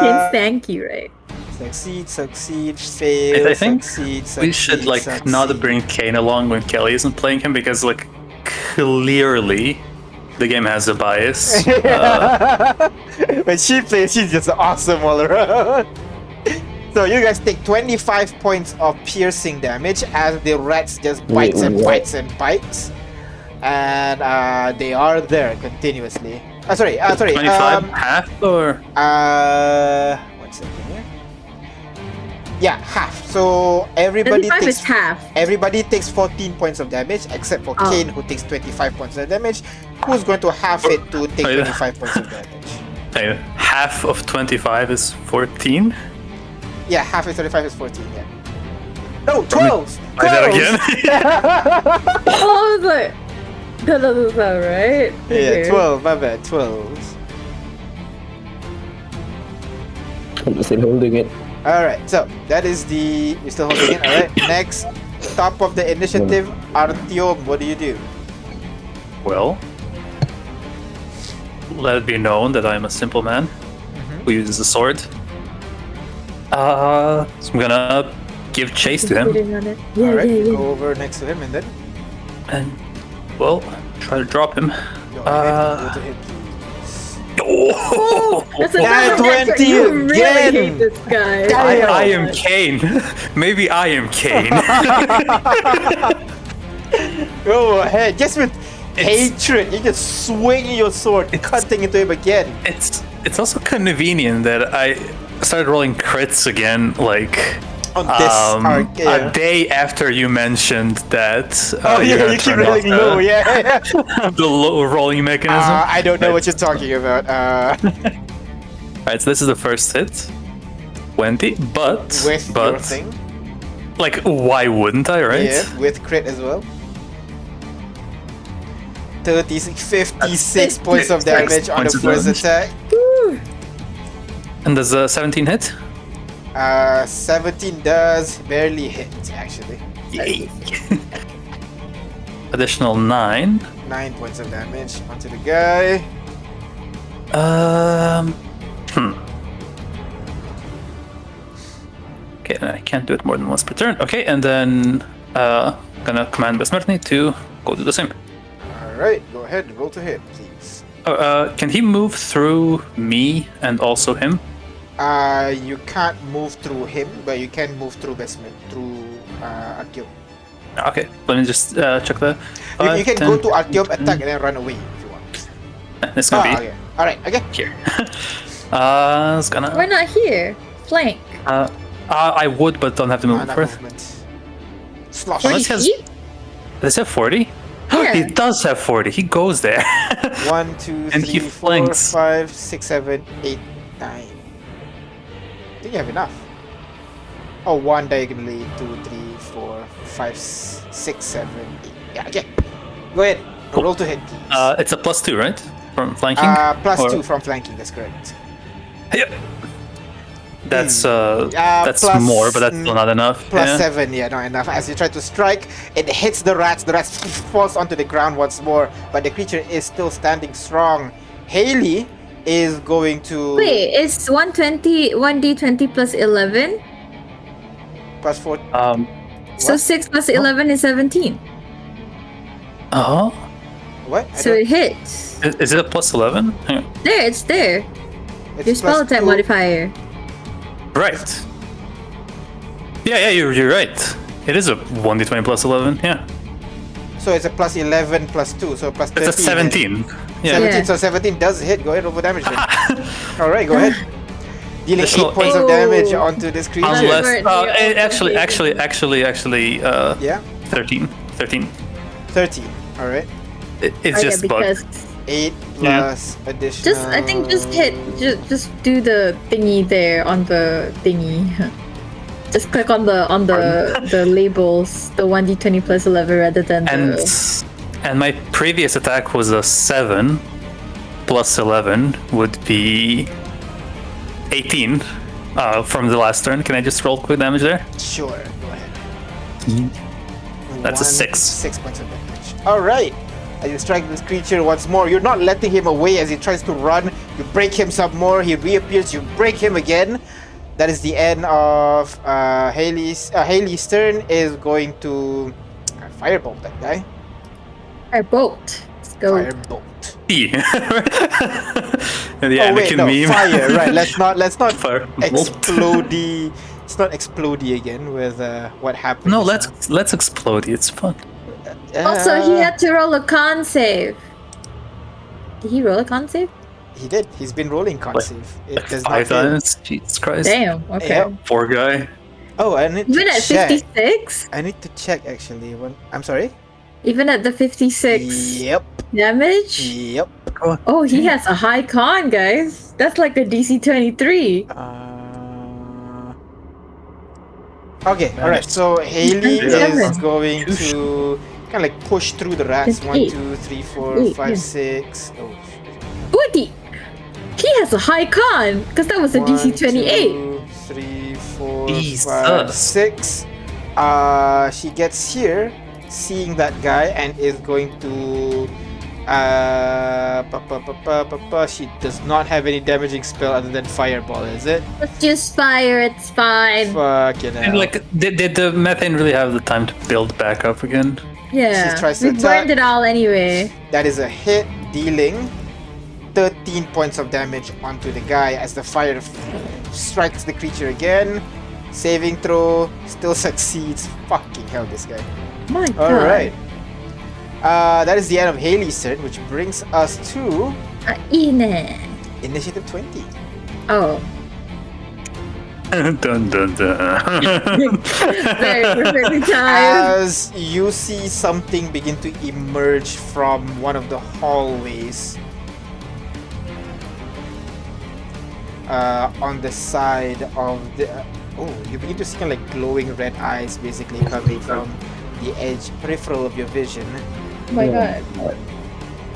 Kane's thank you, right? succeed, fail, I think succeed, we should succeed. not bring Kane along when Kelly isn't playing him because clearly the game has a bias. When she plays, she's just awesome all around. So you guys take 25 points of piercing damage as the rats just bites and what? bites and bites. And they are there continuously. Sorry. 25 half or 1 second here. Yeah, half. So everybody 25 takes is half. Everybody takes 14 points of damage except for Oh. Kane, who takes 25 points of damage. Who's going to half it to take Wait. 25 points of damage? hey, half of 25 is 14? Yeah, half of 25 is 14, yeah. No, 12! Try that again. Oh, I was like, that doesn't sound right. Yeah, Okay. 12, my bad, 12. I'm still holding it. Alright, so that is the... You're still holding it, alright. Next, top of the initiative, Artyom, what do you do? Well, let it be known that I'm a simple man who uses a sword. So I'm gonna give chase to him Sitting on it. Yeah, Alright, yeah, you yeah. go over next to him and then... and, well, try to drop him. Go ahead, go to him, please. Oh! That's Nat another answer. 20 You really again. hate this guy. I am Kane. Maybe I am Kane. Go ahead, just with It's- hatred, you just swing your sword, cutting into him again. It's also convenient that I started rolling crits again, On this arc, yeah. a day after you mentioned that. Oh you're yeah, gonna you keep turn off rolling low, yeah. the low rolling mechanism. I don't know what you're talking about. Right, so this is the first hit. 20, but With your thing. why wouldn't I, right? Yeah, with crit as well. 56 points of damage on the points of first damage. attack. Woo. And does 17 hit? 17 does barely hit, actually. Yay. Additional 9. 9 points of damage onto the guy. Okay, I can't do it more than once per turn. Okay, and then gonna command Besmertny to go do the same. Alright, go ahead, roll to hit, please. Can he move through me and also him? You can't move through him, but you can move through Artyom. Okay, let me just check that. You can go to Artyom, attack, and then run away if you want. It's gonna be Okay. Alright, okay. here. It's gonna. We're not here. Flank. I would, but don't have to move Enough first. movement. Slosh. 40 Unless he has- feet? Does he have 40? Yeah. He does have 40. He goes there. 1, 2, And 3, he 4, flanks. 5, 6, 7, 8, 9. I think you have enough. Oh, 1 diagonally, 2, 3, 4, 5, 6, 7, 8. Yeah, okay. Go ahead. Cool. Roll to hit, please. It's a +2, right? From flanking? Plus Or- 2 from flanking, that's correct. Yep. That's plus- more, but that's still not enough. Plus Yeah. 7, yeah, not enough. As you try to strike, it hits the rats. The rats falls onto the ground once more, but the creature is still standing strong. Haley is going to Wait, it's 1d20 plus 11? plus 4. So What? 6 plus 11 is 17. Oh, What? So it hits. is it a +11? Hang on. There, it's there. It's Your spell plus attack 2. modifier. Right. Yeah, you're right. It is a 1d20 plus 11. Yeah, So it's a plus 11 plus 2, so plus 13. it's a 17. Yeah. 17, Yeah. so 17 does hit. Go ahead, over damage then. Alright, go ahead. Dealing 8 Additional points of eight. damage Oh. onto this creature. Unless, Right, yeah, actually, Yeah, 13. 13. Alright. It's just bug. because 8 Yeah. plus additional. I think just hit, just do the thingy there on the thingy. Just click on the labels, the 1d20 plus 11 rather than And the... and my previous attack was a 7 plus 11 would be 18 from the last turn. Can I just roll quick damage there? Sure, go ahead. That's a 6. 6 points of damage. Alright. As you strike this creature once more, you're not letting him away as he tries to run. You break him some more, he reappears, you break him again. That is the end of Haley's. Haley's turn is going to firebolt that guy. Firebolt. Let's go. Firebolt. E. The Oh wait, Anakin no, meme. fire. Right, let's not Fire. explodey. It's not explodey again with what happened. No, just let's explode. It's fun. now. Also, he had to roll a con save. Did he roll a con save? He did. He's been rolling con save. It Like does 5 not hit. times. Jesus Christ. Damn. Okay. Yep. Poor guy. Oh, I need Even to at check. 56? I need to check actually. I'm sorry. Even at the 56 Yep. damage? Yep. Oh, he has a high con, guys. That's like a DC 23. Okay. All right. So Haley is 27. going to kind of like push through the rats. 1, 28. 2, 3, 4, Wait, 5, yeah. 6. Oh. What the? He has a high con, because that was a DC 28. 2, 3, 4, Jesus. 5, 6. She gets here, seeing that guy, and is going to. She does not have any damaging spell other than fireball, is it? Let's just fire, it's fine. Fucking hell. And like, did the methane really have the time to build back up again? Yeah, She tries to we attack. burned it all anyway. That is a hit, dealing 13 points of damage onto the guy as the fire strikes the creature again. Saving throw, still succeeds. Fucking hell, this guy. My god. Alright. That is the end of Haley's turn, which brings us to Ine. initiative 20. Oh. Dun dun dun. Very perfectly timed. As you see something begin to emerge from one of the hallways on the side of the. You begin to see kind of like glowing red eyes basically coming from the edge peripheral of your vision. Oh my god.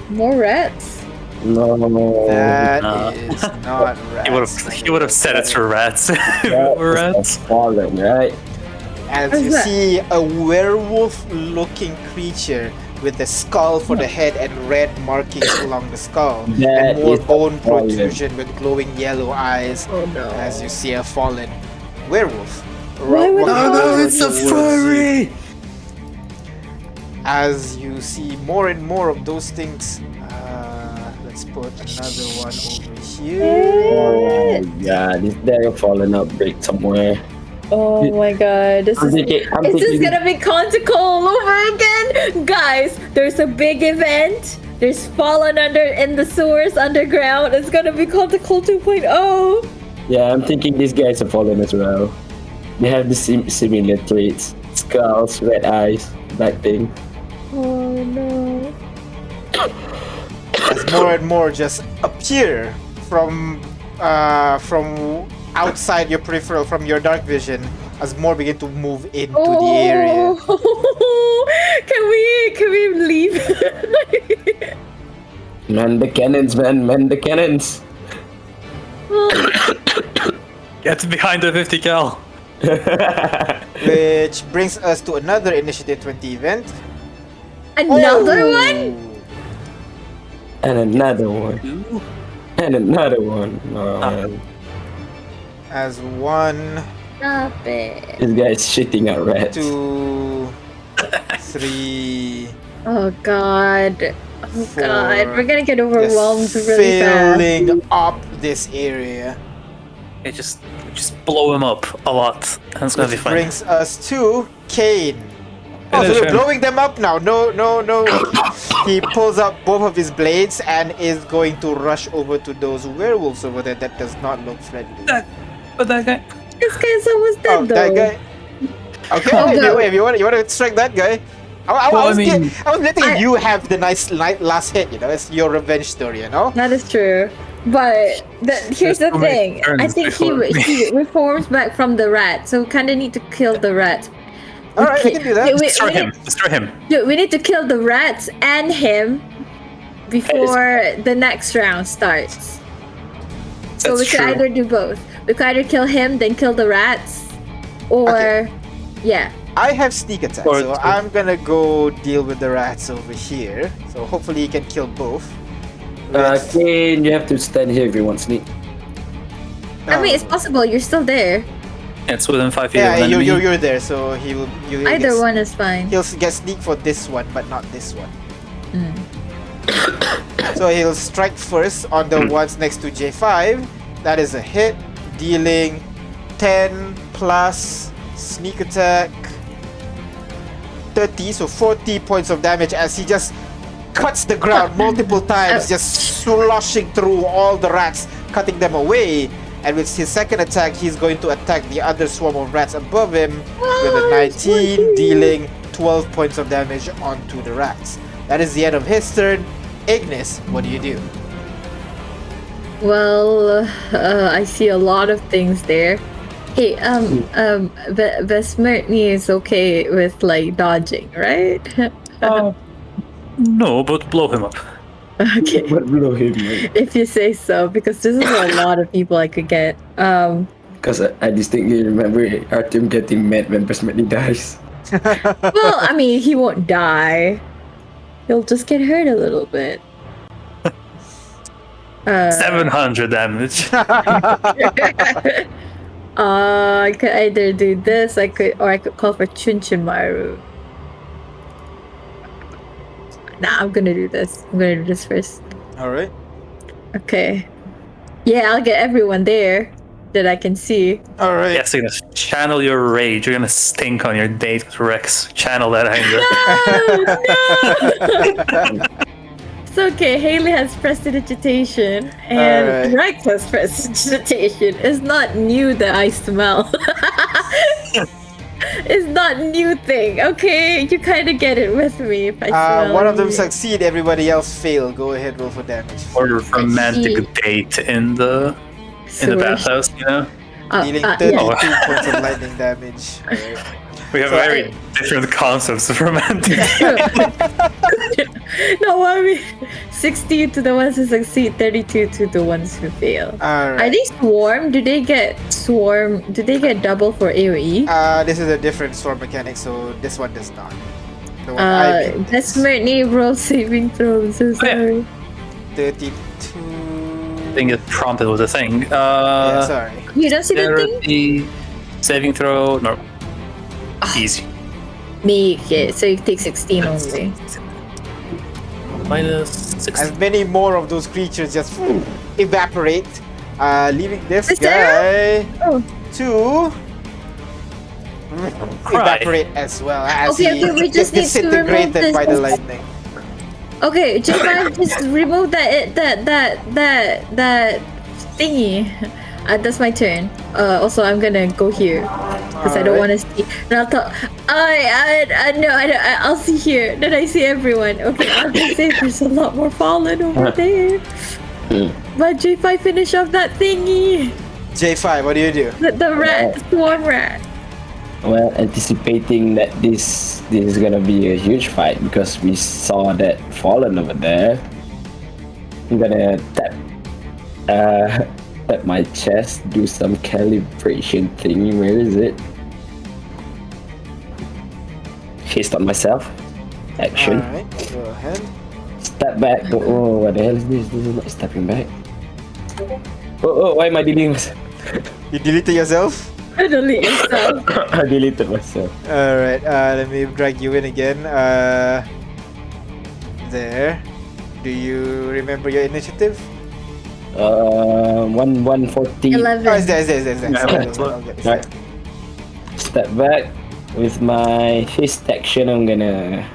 More rats. No. That No. is not rats. He would have said it's for rats. If it That were is a rats. fallen, right? As What's you that? see a werewolf-looking creature with a skull for the head and red markings along the skull, That and more is a bone fallen. protrusion with glowing yellow eyes. Oh no. As you see a fallen werewolf. Why would walking it- over it's a towards you. furry! As you see more and more of those things, let's put another one over here. Oh yeah, this there a fallen outbreak somewhere. Oh my god, this I'm is thinking, gonna be Quantico all over again? Guys, there's a big event. There's Fallen under in the sewers underground. It's gonna be Quantico 2.0. yeah, I'm thinking these guys are fallen as well. They have the similar traits: skulls, red eyes, black thing. Oh no. As more and more just appear from outside your peripheral, from your dark vision, as more begin to move into the area. Can we leave? Man the cannons, man the cannons. Get behind the 50 cal. Which brings us to another Initiative 20 event. Another Oh! one? And another one. And another one. As 1, Stop it. This guy's shitting at rats. 2, 3, Oh god. Oh god. Four. We're gonna get overwhelmed just really fast. filling up this area. It just blow him up a lot, and it's gonna be Which fine. brings us to Kane. Oh, so Finish we're him. blowing them up now. No. He pulls up both of his blades and is going to rush over to those werewolves over there. That does not look friendly. But that guy. This guy's almost dead Oh, though. that guy. Okay, Oh, no. if you want to strike that guy. I Well, I was mean- I was letting you have the nice last hit. You know, it's your revenge story. You know. That is true. But here's the There's so many thing. I turns think before he reforms back from the rat, so we kind of need to kill the rat. All right, I can do that. Destroy him. Destroy him. We need to kill the rats and him before the next round starts. So That's we could true. either do both. We could either kill him, then kill the rats, or yeah. I have sneak attack, Or so two. I'm gonna go deal with the rats over here. So hopefully you can kill both. With- Kane, you have to stand here if you want sneak. I mean, it's possible. You're still there. It's within 5 feet of Yeah, an enemy. you're there, so he will. You Either one is fine. He'll get sneak for this one, but not this one. Mm. So he'll strike first on the ones next to J5. That is a hit, dealing 10 plus sneak attack 30, so 40 points of damage as he just cuts the ground multiple times, just sloshing through all the rats, cutting them away. And with his second attack, he's going to attack the other swarm of rats above him with a 19, dealing 12 points of damage onto the rats. That is the end of his turn. Ignis, what do you do? Well, I see a lot of things there. Hey, Besmertny is okay with like dodging, right? No, but blow him up. Okay, But blow him, man. if you say so, because this is a lot of people I could get. Because I distinctly remember Artyom getting mad when Besmetny dies. Well, I mean, he won't die. He'll just get hurt a little bit. 700 damage. I could either do this, I could call for Chunchimaru. Nah, I'm gonna do this. I'm gonna do this first. Alright. Okay. Yeah, I'll get everyone there that I can see. Alright. Yes, you're gonna channel your rage. You're gonna stink on your date with Rex. Channel that anger. No! It's okay. Haley has prestidigitation, and Alright. Rex has prestidigitation. It's not new that I smell. It's not new thing. Okay, you kind of get it with me. If I smell One of them you. succeed, everybody else fail. Go ahead, roll for damage. Or romantic date in the bathhouse, you know? Dealing yeah. 32 points of lightning damage. Alright. We have So very different concepts of romantic. No, I mean 60 to the ones who succeed, 32 to the ones who fail. Are Alright. they swarm? Do they get swarm? Do they get double for AoE? This is a different sword mechanic, so this one does not. The one I picked That's is Mertney roll saving throw. I'm so Oh, yeah. sorry. 32. I think it prompted with a thing. Yeah, sorry. You don't see the thing? The saving throw, no. Easy. Make it so you take 16 only. Minus 16. As many more of those creatures just evaporate, leaving this Mr. guy Oh. to evaporate as well as Okay, he we just gets need to remove disintegrated this. by the lightning. Okay, just remove that thingy. That's my turn. Also, I'm gonna go here because I don't want to see. And I'll talk. I'll see here. Then I see everyone. Okay, I'll just say there's a lot more fallen over there. But J5 finish off that thingy. J5, what do you do? The rat, the swarm rat. Well, anticipating that this is gonna be a huge fight because we saw that fallen over there, I'm gonna tap my chest, do some calibration thing. Where is it? Haste on myself. Action. Alright, go ahead. Step back. Oh, what the hell is this? This is not stepping back. Oh, why am I deleting myself? You deleted yourself? Delete yourself. I deleted myself. Alright, let me drag you in again. There. Do you remember your initiative? 140. 11. Oh, it's there. Yeah, I'll get this Right. there. Step back with my haste action. I'm gonna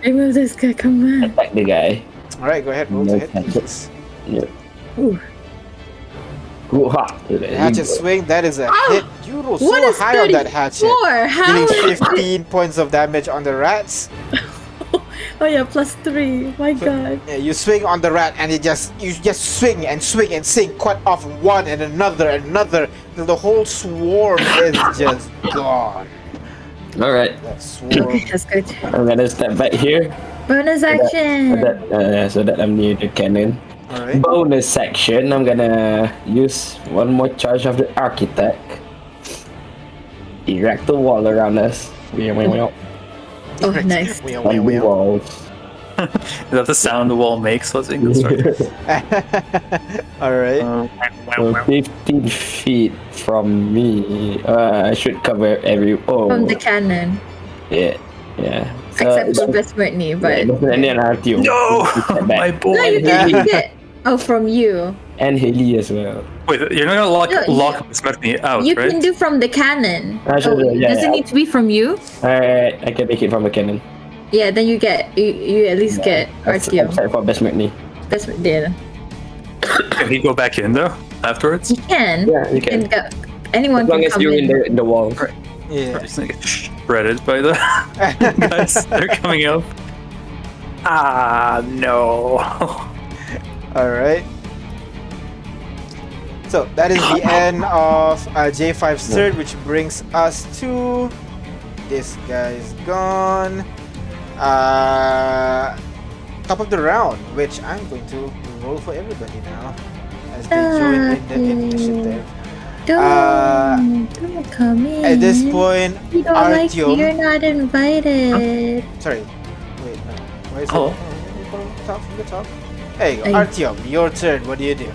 Remove this guy. Come on. attack the guy. Alright, go ahead, roll to hit. Okay. Please. Yep. Ooh. Ooh, ha. Hatchet swing, that is a hit. You roll so What is high on that hatchet. 34? How? Dealing 15 points of damage on the rats. Oh yeah, +3. My god. Yeah, you swing on the rat and you just swing and sing, cut off one and another till the whole swarm is just gone. All right. That swarm. That's good. I'm gonna step back here Bonus action. so that I'm near the cannon. Alright. Bonus section. I'm gonna use one more charge of the architect. Erect the wall around us. Oh, nice. Wee, On wee, the wee. walls. Is that the sound the wall makes? What's English? Alright. So 15 feet from me. I should cover every. Oh, From the cannon. yeah. Except for Best Brittany, but. And then Artyom. No! My No, boy! you didn't get. Oh, from you. And Haley as well. Wait, you're not gonna No, lock Miss Mertney out, You right? can do from the cannon. Sure, yeah, Does it yeah. need to be from you? Alright, I can make it from the cannon. Yeah, then you at least get Artyom. Except for Best Whitney. That's what did. Can he go back in though afterwards? You can. Yeah, you can. go, anyone As long can as come you're in. in the wall. Yeah. Just gonna get shredded by the guys that are coming up. Ah, no. Alright. So that is the end of J5's third, which brings us to this guy is gone. Top of the round, which I'm going to roll for everybody now as they join in the initiative. Don't come in. At this point, you don't like Artyom. you're not invited. Sorry, wait, no. Where is Oh. it? From the top. There you go, Ay. Artyom. Your turn. What do you do?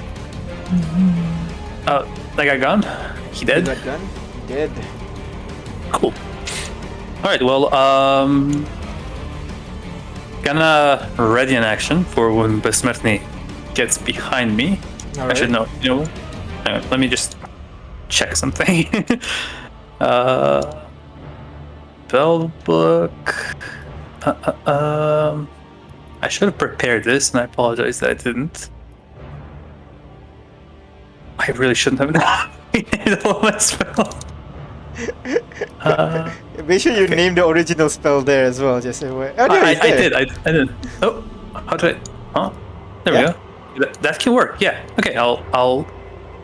That guy gone? He You dead? got gun? You did. Cool. Alright, well, gonna ready an action for when Besmertny gets behind me. I should know. You know, hang on, let me just check something. Spell book. I should have prepared this, and I apologize that I didn't. I really shouldn't have done all my spell. Make sure you Okay. name the original spell there as well. Just so oh, no, I it's there. did. I did. Oh, how did I? Huh? There Yeah. we go. That can work. Yeah. Okay. I'll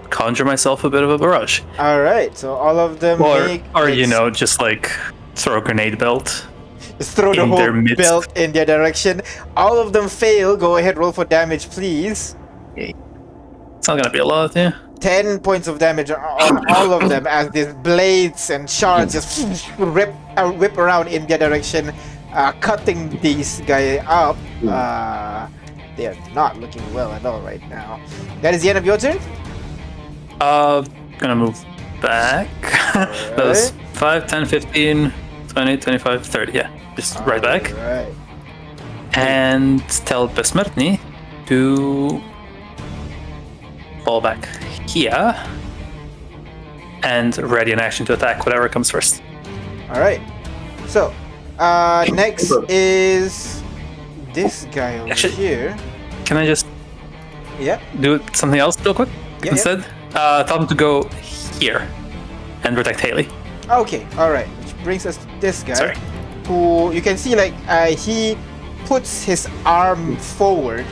conjure myself a bit of a barrage. All right, so all of them Or just like throw a grenade belt. just throw the in their whole midst. belt in their direction. All of them fail. Go ahead, roll for damage, please. It's not gonna be a lot, yeah. 10 points of damage on all of them as these blades and shards just whip around in their direction, cutting these guys up. They are not looking well at all right now. That is the end of your turn. Gonna move back. That was 5, 10, 15, 20, 25, 30. Yeah, just right back. Right. And tell Besmertny to fall back here and ready an action to attack whatever comes first. All right. So, next is this guy over Actually- here. Can I just Yeah. do something else real quick Yeah, instead? Tell him to go here and protect Haley. Okay. All right. Which brings us to this guy, Sorry. who you can see he puts his arm forward,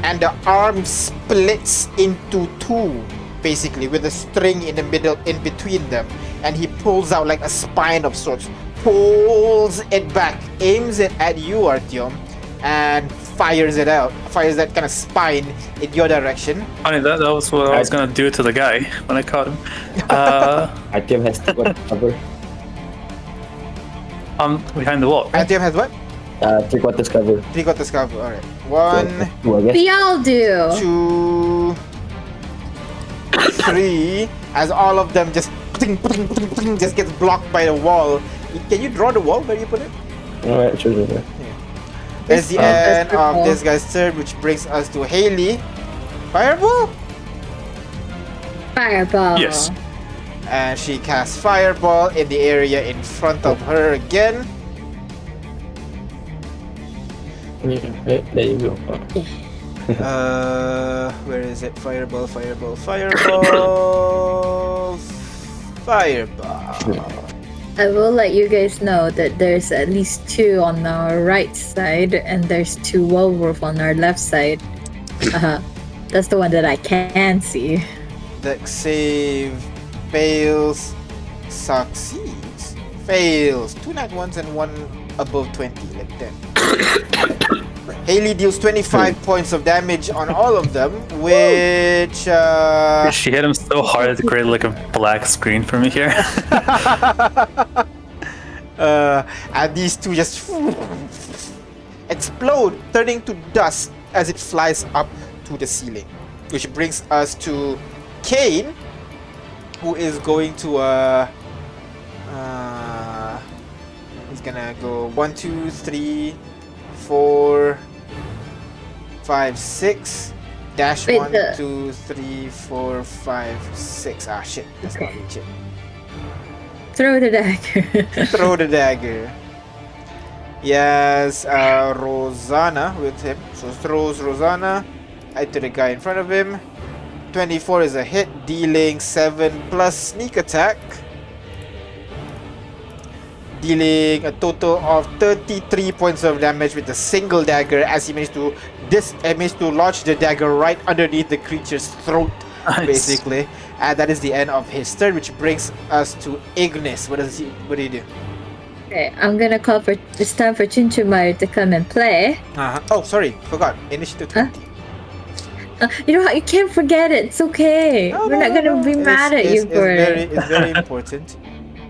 and the arm splits into two, basically, with a string in the middle, in between them, and he pulls out like a spine of sorts, pulls it back, aims it at you, Artyom, and fires that kind of spine in your direction. Funny, that was what I was gonna do to the guy when I caught him. Artyom has to cover. Behind the wall. Right? Artyom has what? 3/4 cover. 3/4 cover. All right. 1, Two, I guess. We all do. 2, 3. As all of them just just gets blocked by the wall. Can you draw the wall where you put it? Alright, sure. That's the That's end of cool. this guy's turn, which brings us to Haley. Fireball? Fireball. Yes. And she casts Fireball in the area in front of her again. Yeah, right, there you go. Where is it? Fireball. Fireball. I will let you guys know that there's at least 2 on our right side, and there's 2 werewolf on our left side. That's the one that I can see. Dex save. Fails. Succeeds. Fails. 2 nat ones and 1 above 20, like that. Haley deals 25 points of damage on all of them, which She hit him so hard it created like a black screen for me here. and these two just explode, turning to dust as it flies up to the ceiling. Which brings us to Kane, who is going to he's gonna go 1, 2, 3, 4, 5, 6. Dash Wait, 1, 2, 3, 4, 5, 6. Ah shit, that's not reach it. Throw the dagger. Throw the dagger. Yes, Rosanna with him. So throws Rosanna right to the guy in front of him. 24 is a hit, dealing 7 plus sneak attack. Dealing a total of 33 points of damage with a single dagger as he managed to lodge the dagger right underneath the creature's throat, Nice. basically. And that is the end of his turn, which brings us to Ignis. What do you do? Okay, I'm gonna call for it's time for Chinchumar to come and play. Oh, sorry, forgot. Initiative 20. You know how you can't forget it. It's okay. No, We're no, not gonna no, be it's- mad at you it's for very, it. It's very important.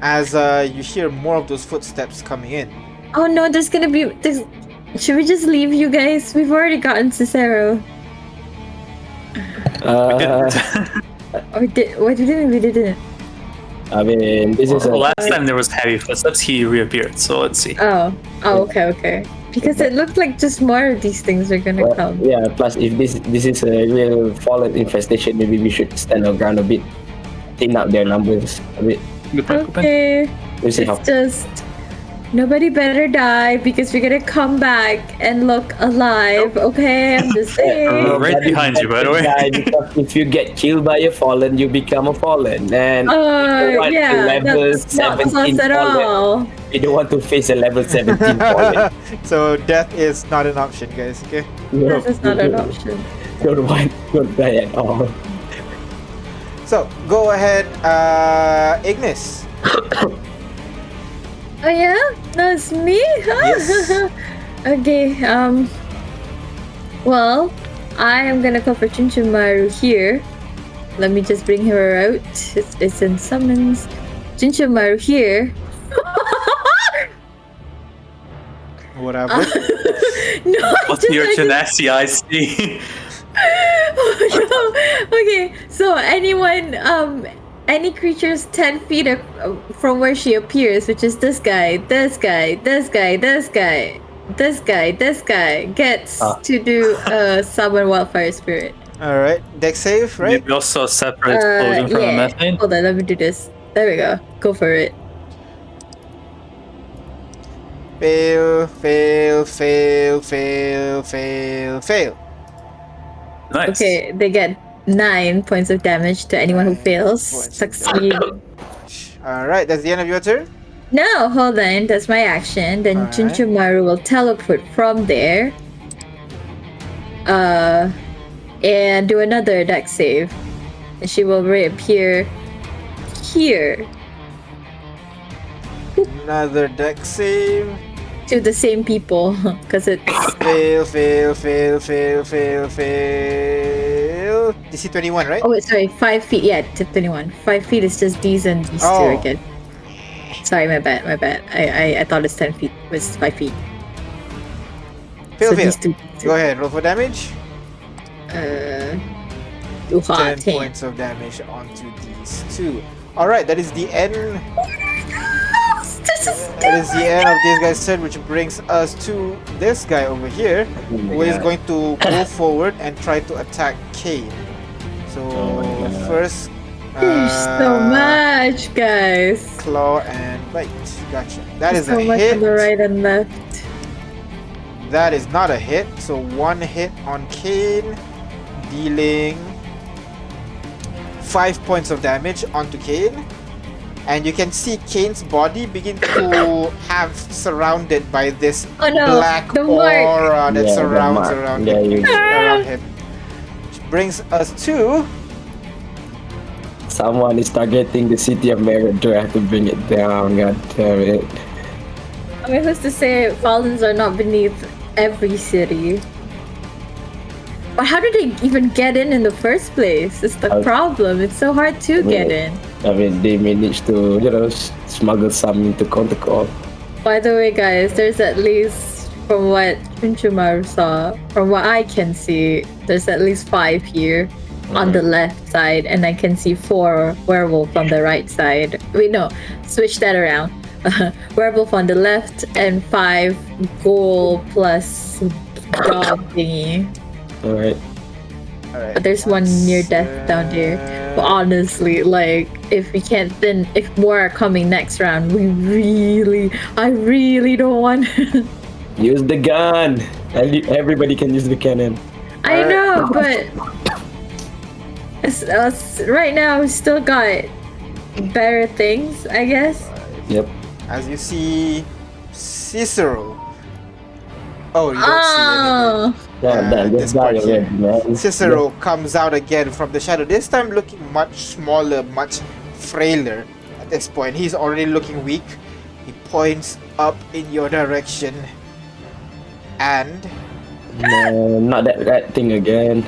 As you hear more of those footsteps coming in. Oh no, should we just leave, you guys? We've already gotten Cicero. Or didn't we? Didn't. I mean, this is Well, last time there was heavy footsteps, he reappeared. So let's see. Oh, okay. Because it looked like just more of these things are gonna well, come. yeah. Plus, if this is a real fallen infestation, maybe we should stand our ground a bit, thin out their numbers a bit. Good point, good point. Okay. We'll see how. It's just nobody better die because we're gonna come back and look alive. Okay, I'm just saying. Right behind you, by the way. Because if you get killed by a fallen, you become a fallen, and you don't want a Yeah, level that's not 17 plus at fallen. all. You don't want to face a level 17 fallen. So death is not an option, guys. Okay. That is not an option. Don't die at all. So go ahead, Ignis. Oh yeah, that's me. Yes. Okay. Well, I am gonna call for Chinchumaru here. Let me just bring her out. It's in summons. Chinchumaru here. What happened? No, What's your genasi I see? Okay, so any creatures 10 feet from where she appears, which is this guy, this guy, this guy, this guy, this guy, this guy, gets to do summon wildfire spirit. All right, deck save, right? Maybe also a separate explosion from a methane. Hold on, let me do this. There we go. Go for it. Fail, fail, fail, fail, fail, fail. Nice. Okay, they get 9 points of damage to anyone who fails. Points of Succeed. All right, that's the end of your turn. No, hold on. That's my action. Then Alright. Chinchumaru will teleport from there. And do another deck save. And she will reappear here Another deck save. to the same people. Because it's Fail, fail, fail, fail, fail, fail. DC 21, right? oh wait, sorry, 5 feet. Yeah, to 21. 5 feet is just these and these Oh. two again. Sorry, my bad. I thought it's 10 feet. It was 5 feet. Fail, So fail. these two. Go ahead, roll for damage. 10 10. points of damage onto these two. Alright, that is the end. This is That is the end of this guy's turn, which brings us to this guy over here, who is going to go forward and try to attack Kane. So first, There's so much, guys. claw and bite. Gotcha. That is so a much hit. on the right and left. That is not a hit. So one hit on Kane, dealing 5 points of damage onto Kane. And you can see Kane's body begin to have surrounded by this Oh no, black the mark. aura that Yeah, the surrounds mark. around Yeah, him. you- Around him. Which brings us to Someone is targeting the city of Merodraeth to bring it down. God damn it. I mean, who's to say Fallens are not beneath every city? But how did they even get in the first place? It's the problem. It's so hard to get in. I mean, they managed to, smuggle some into Contacol. By the way, guys, there's at least, from what Chunchumaru saw, from what I can see, there's at least 5 here on the left side, and I can see 4 werewolf on the right side. Wait, no, switch that around. Werewolf on the left and 5 ghoul plus dog thingy. Alright. Alright, But there's one near death down there. But honestly, like, if we can't, then if more are coming next round, I really don't want. Use the gun! Everybody can use the cannon. I know, but right now we still got better things, I guess. Yep. as you see Cicero. Oh, you don't see anything. Yeah, this just die part here. already, man. Cicero comes out again from the shadow, this time looking much smaller, much frailer at this point. He's already looking weak. He points up in your direction. And No, not that thing again.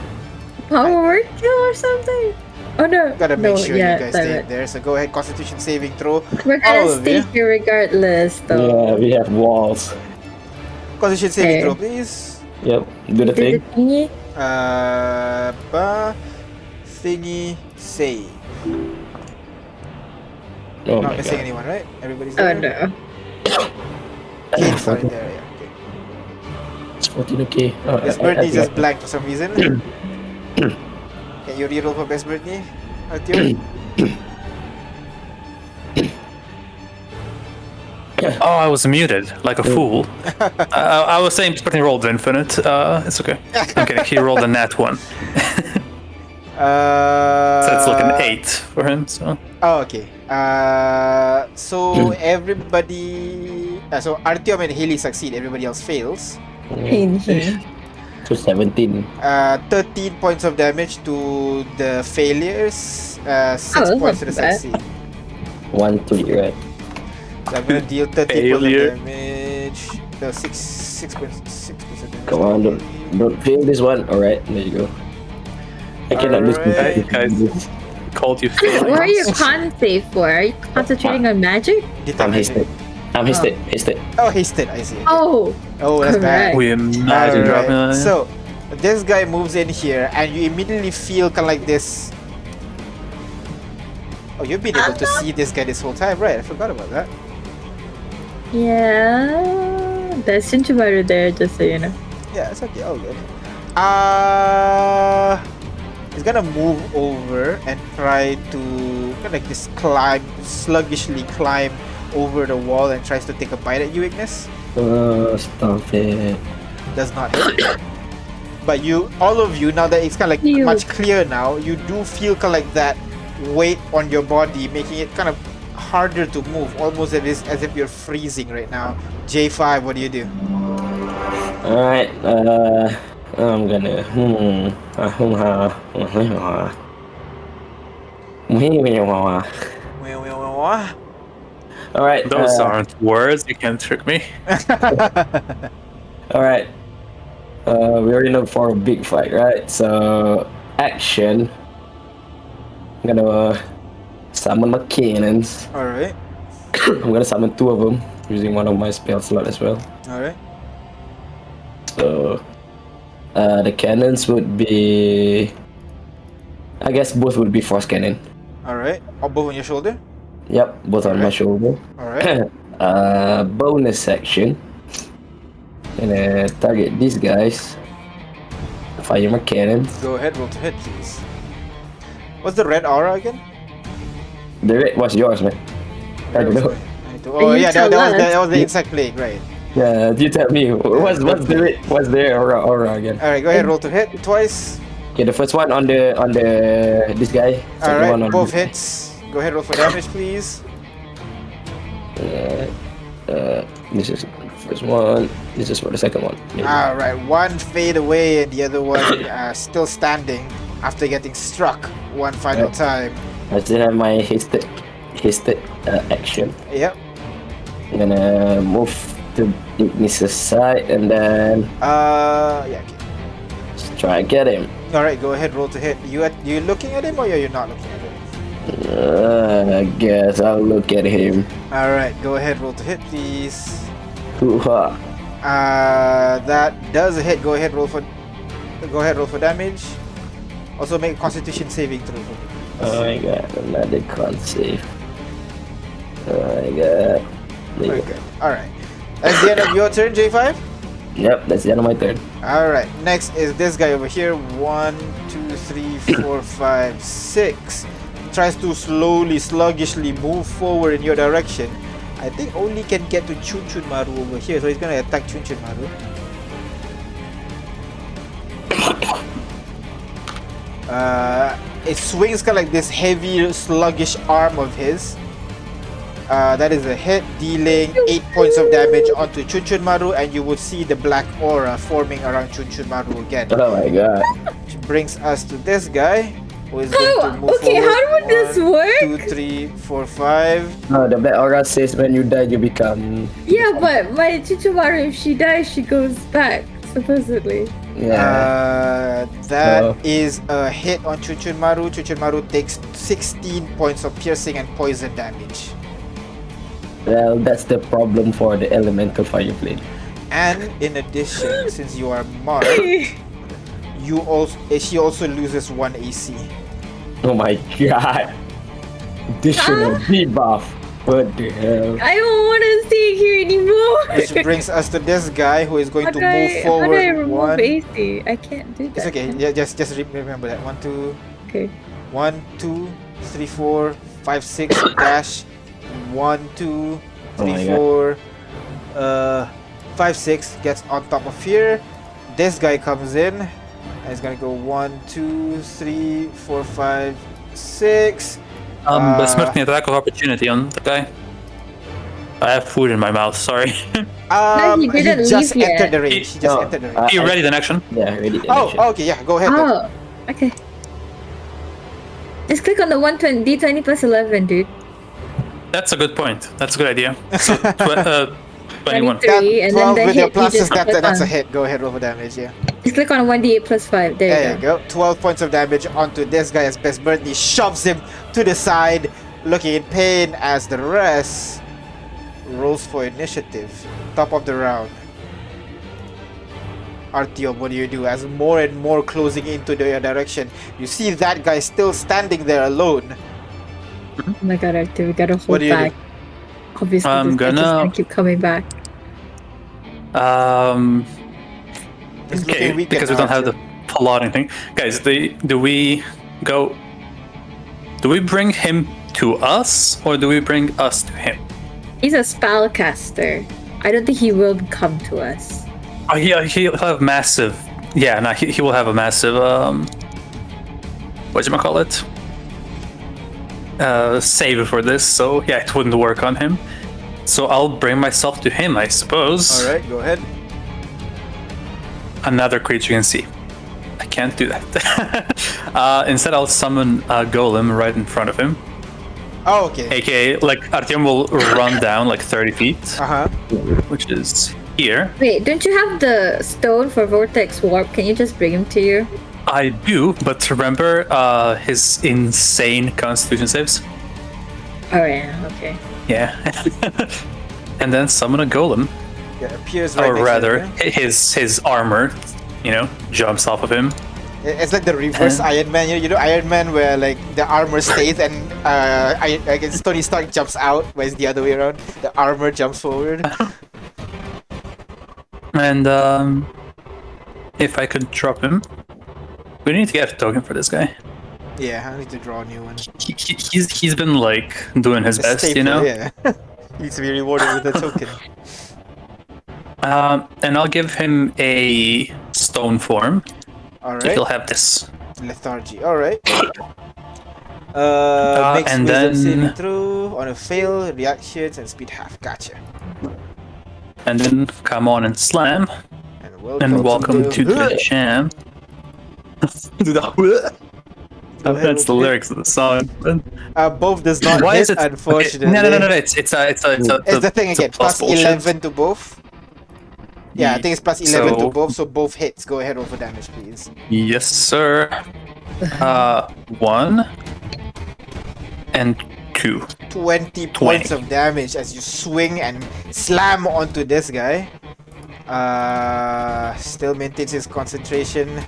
Power word kill or something? Oh no. gotta make no, sure yeah, you guys damn stay it. there. So go ahead, Constitution saving throw. We're All gonna of stay you. here regardless, though. Yeah, we have walls. Constitution saving Okay. throw, please. Yep, do the Did thing. the thingy? Thingy save. Oh Not my missing god. anyone, right? Everybody's Oh there. no. Kane's already there. Yeah. Okay. It's 14, okay. Oh, Best Brittany just blanked for some reason. Can you reroll for Best Brittany, Artyom? Oh, I was muted like a fool. I was saying Spartan rolled infinite. It's okay. I'm kidding. He rolled a nat 1. So it's like an 8 for him. So Oh, okay. So everybody. So Artyom and Haley succeed. Everybody else fails. Hee hee. So 17. 13 points of damage to the failures. 6 that's points to not the bad. succeed. 1, 3, right? So I'm gonna deal 13 Failure. points of damage. So 6 points of damage. Come on, don't fail this one. Alright, there you go. I cannot lose Alright. Guys, called you What are you failures. con save for? Are you concentrating on magic? Detect I'm magic. hasted. I'm hasted. Hasted. Oh, hasted. I see. Okay. Oh, Oh, that's bad. correct. We imagine Alright, dropping on it. so this guy moves in here, and you immediately feel kind of like this. Oh, you've been able to see this guy this whole time, right? I forgot about that. Yeah, there's Shinchimaru there, just so you know. Yeah, it's okay. All good. He's gonna move over and try to kind of like this sluggishly climb over the wall and tries to take a bite at you, Ignis. Stop it. Does not hit. But all of you, now that it's kind of like Ew. much clearer now, you do feel kind of like that weight on your body, making it kind of harder to move, almost as if you're freezing right now. J5, what do you do? Alright, I'm gonna. Alright, Those aren't words. You can't trick me. alright. We're in for a big fight, right? So, action. I'm gonna summon my cannons. Alright, I'm gonna summon 2 of them using one of my spell slot as well. alright. So, the cannons would be. I guess both would be force cannon. Alright. Both on your shoulder? Yep, both on my shoulder. Alright. Bonus action. Gonna target these guys. Fire my cannons. Go ahead, roll to hit, please. What's the red aura again? The red was yours, man. I don't know. Oh You yeah, tell that was the us. insect plague, right? Yeah, you tell me. What's the red? What's the aura again? Alright, go ahead, roll to hit twice. Okay, the first one on the this guy. Second one Alright, on both this- hits. Go ahead, roll for damage, please. This is the first one. This is for the second one. There you go. Alright, one fade away and the other one still standing after getting struck one final Yep. time. I still have my hasted action. Yep. I'm gonna move to Ignis' side and then Yeah, okay. just try and get him. Alright, go ahead, roll to hit. You looking at him or you're not looking at him? I guess I'll look at him. Alright, go ahead, roll to hit, please. Hoo-ha. That does hit. Go ahead, roll for damage. Also make a constitution saving throw for me. Oh my god, another con save. Oh my god. There you go. Okay. Alright. That's the end of your turn, J5. Yep, that's the end of my turn. Alright. Next is this guy over here. 1, 2, 3, 4, 5, 6. Tries to slowly, sluggishly move forward in your direction. I think only can get to Chun Chun Maru over here, so he's gonna attack Chun Chun Maru. It swings kind of like this heavy, sluggish arm of his. That is a hit, dealing 8 points of damage onto Chun Chun Maru, and you will see the black aura forming around Chun Chun Maru again. Oh my god. Which brings us to this guy, who is going to move Okay, forward. how would this 1, work? 2, 3, 4, 5. No, the black aura says when you die you become. Yeah, but my Chichimaru, if she dies, she goes back, supposedly. Yeah. That Oh. is a hit on Chun Chun Maru. Chun Chun Maru takes 16 points of piercing and poison damage. Well, that's the problem for the elemental fire blade. And in addition, since you are marked, she also loses 1 AC. Oh my god. Additional debuff. What the hell? I don't want to stay here anymore. Which brings us to this guy who is going to move How do I forward. remove 1. AC? I can't do that. It's okay. Yeah, just remember that. 1, 2, Okay. 1, 2, 3, 4, 5, 6 dash 1, 2, Oh 3, my 4, 5, 6 gets on top of here. This guy comes in and he's gonna go 1, 2, 3, 4, 5, 6. Besmrtný attack of opportunity on the guy. I have food in my mouth. Sorry. No, he didn't just leave entered yet. the range. He just entered the range. You ready? Then action. Yeah, ready. Oh, okay, yeah, go ahead. then. Oh, okay. Just click on the 120 D20 plus 11, dude. That's a good point. That's a good idea. So, 21. 23, and then 12 the with your hit, you pluses, just click that's a on. hit. Go ahead, roll for damage, yeah. Just click on 1d8 plus 5. There There you you go. go. 12 points of damage onto this guy as Best Birdie shoves him to the side, looking in pain as the rest rolls for initiative. Top of the round. Artyom, what do you do? As more and more closing into your direction, you see that guy still standing there alone. Oh my god, Arthur, we gotta What hold do you back. Obviously, I'm this guy's just gonna- gonna keep coming back. It's Okay, looking weak because we now, don't have the Artyom. plotting thing, guys. Do we bring him to us, or do we bring us to him? He's a spellcaster. I don't think he will come to us. Oh, he'll have massive. Yeah, no, he will have a massive. Whatchamacallit? Save for this. So yeah, it wouldn't work on him. So I'll bring myself to him, I suppose. Alright, go ahead. Another creature you can see. I can't do that. Instead, I'll summon a golem right in front of him. Oh, okay. AKA, like, Artyom will run down like 30 feet, Uh-huh. which is here. Wait, don't you have the stone for Vortex Warp? Can you just bring him to you? I do, but remember his insane constitution saves? Alright, okay. Yeah. And then summon a golem. Yeah, appears right Or next to rather, him, yeah? his armor, jumps off of him. It's like the reverse Iron Man. You know Iron Man where like the armor stays and I guess Tony Stark jumps out, but it's the other way around. The armor jumps forward. And if I could drop him, we need to get a token for this guy. Yeah, I need to draw a new one. He's been like doing his best, Staple, yeah. Needs to be rewarded with a token. And I'll give him a stone form. So Alright. he'll have this. Lethargy. Alright. Makes and wisdom then- saving throw on a fail, reactions, and speed half. Gotcha. And then come on and slam. And Welcome to the jam. That's the lyrics of the song. Both does not Why hit, is it? Okay, unfortunately. no. It's It's the thing again. Plus bullshit. 11 to both. Yeah, I think it's plus 11 to So- both, so both hits. Go ahead, roll for damage, please. Yes, sir. 1 and 2. 20 points of damage as you swing and slam onto this guy. Still maintains his concentration.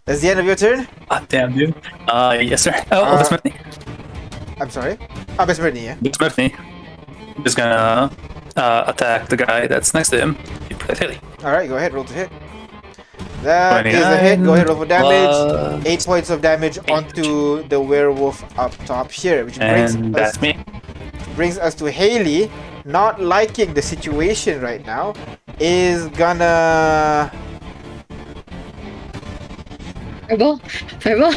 That's the end of your turn? Ah, damn, dude. Yes, sir. Oh, that's me. I'm sorry? Oh, Best Birdie, yeah? That's me. Just gonna attack the guy that's next to him. Alright, go ahead, roll to hit. That is a hit. Go ahead, roll for damage. Plus- 8 points of damage onto the werewolf up top here, which And that's me. brings us to Haley, not liking the situation right now, is gonna... Fireball? Fireball?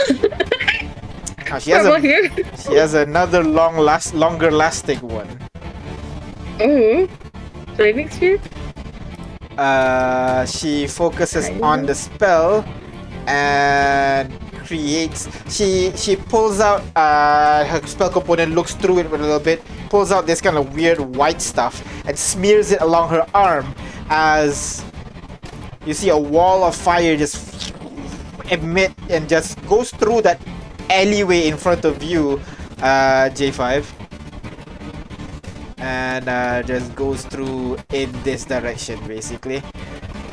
She has Fireball here? she has another longer lasting one. Oh. Flaming Sphere? She focuses on the spell and creates. She pulls out her spell component, looks through it a little bit, pulls out this kind of weird white stuff and smears it along her arm as you see a wall of fire just emit and just goes through that alleyway in front of you, J5. And just goes through in this direction basically.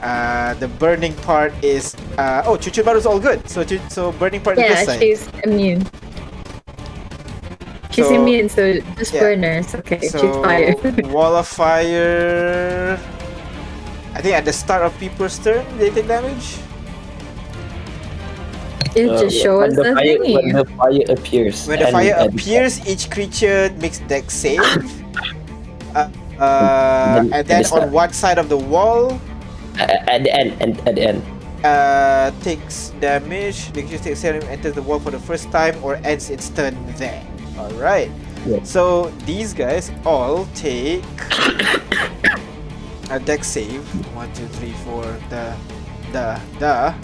The burning part is Chuchumaru's all good. So burning part is Yeah, this side. she's immune. She's So- immune, so just yeah. burn her. It's okay. She's So fire. wall of fire. I think at the start of people's turn they take damage. It just shows the when thingy. the fire appears. When the and- fire and- appears, each creature makes dex save. Then And at then the start. on one side of the wall, At the end, and at the end. takes damage. The creature takes damage, enters the wall for the first time, or ends its turn there. Alright. Yeah. So these guys all take a dex save. 1, 2, 3, 4. The.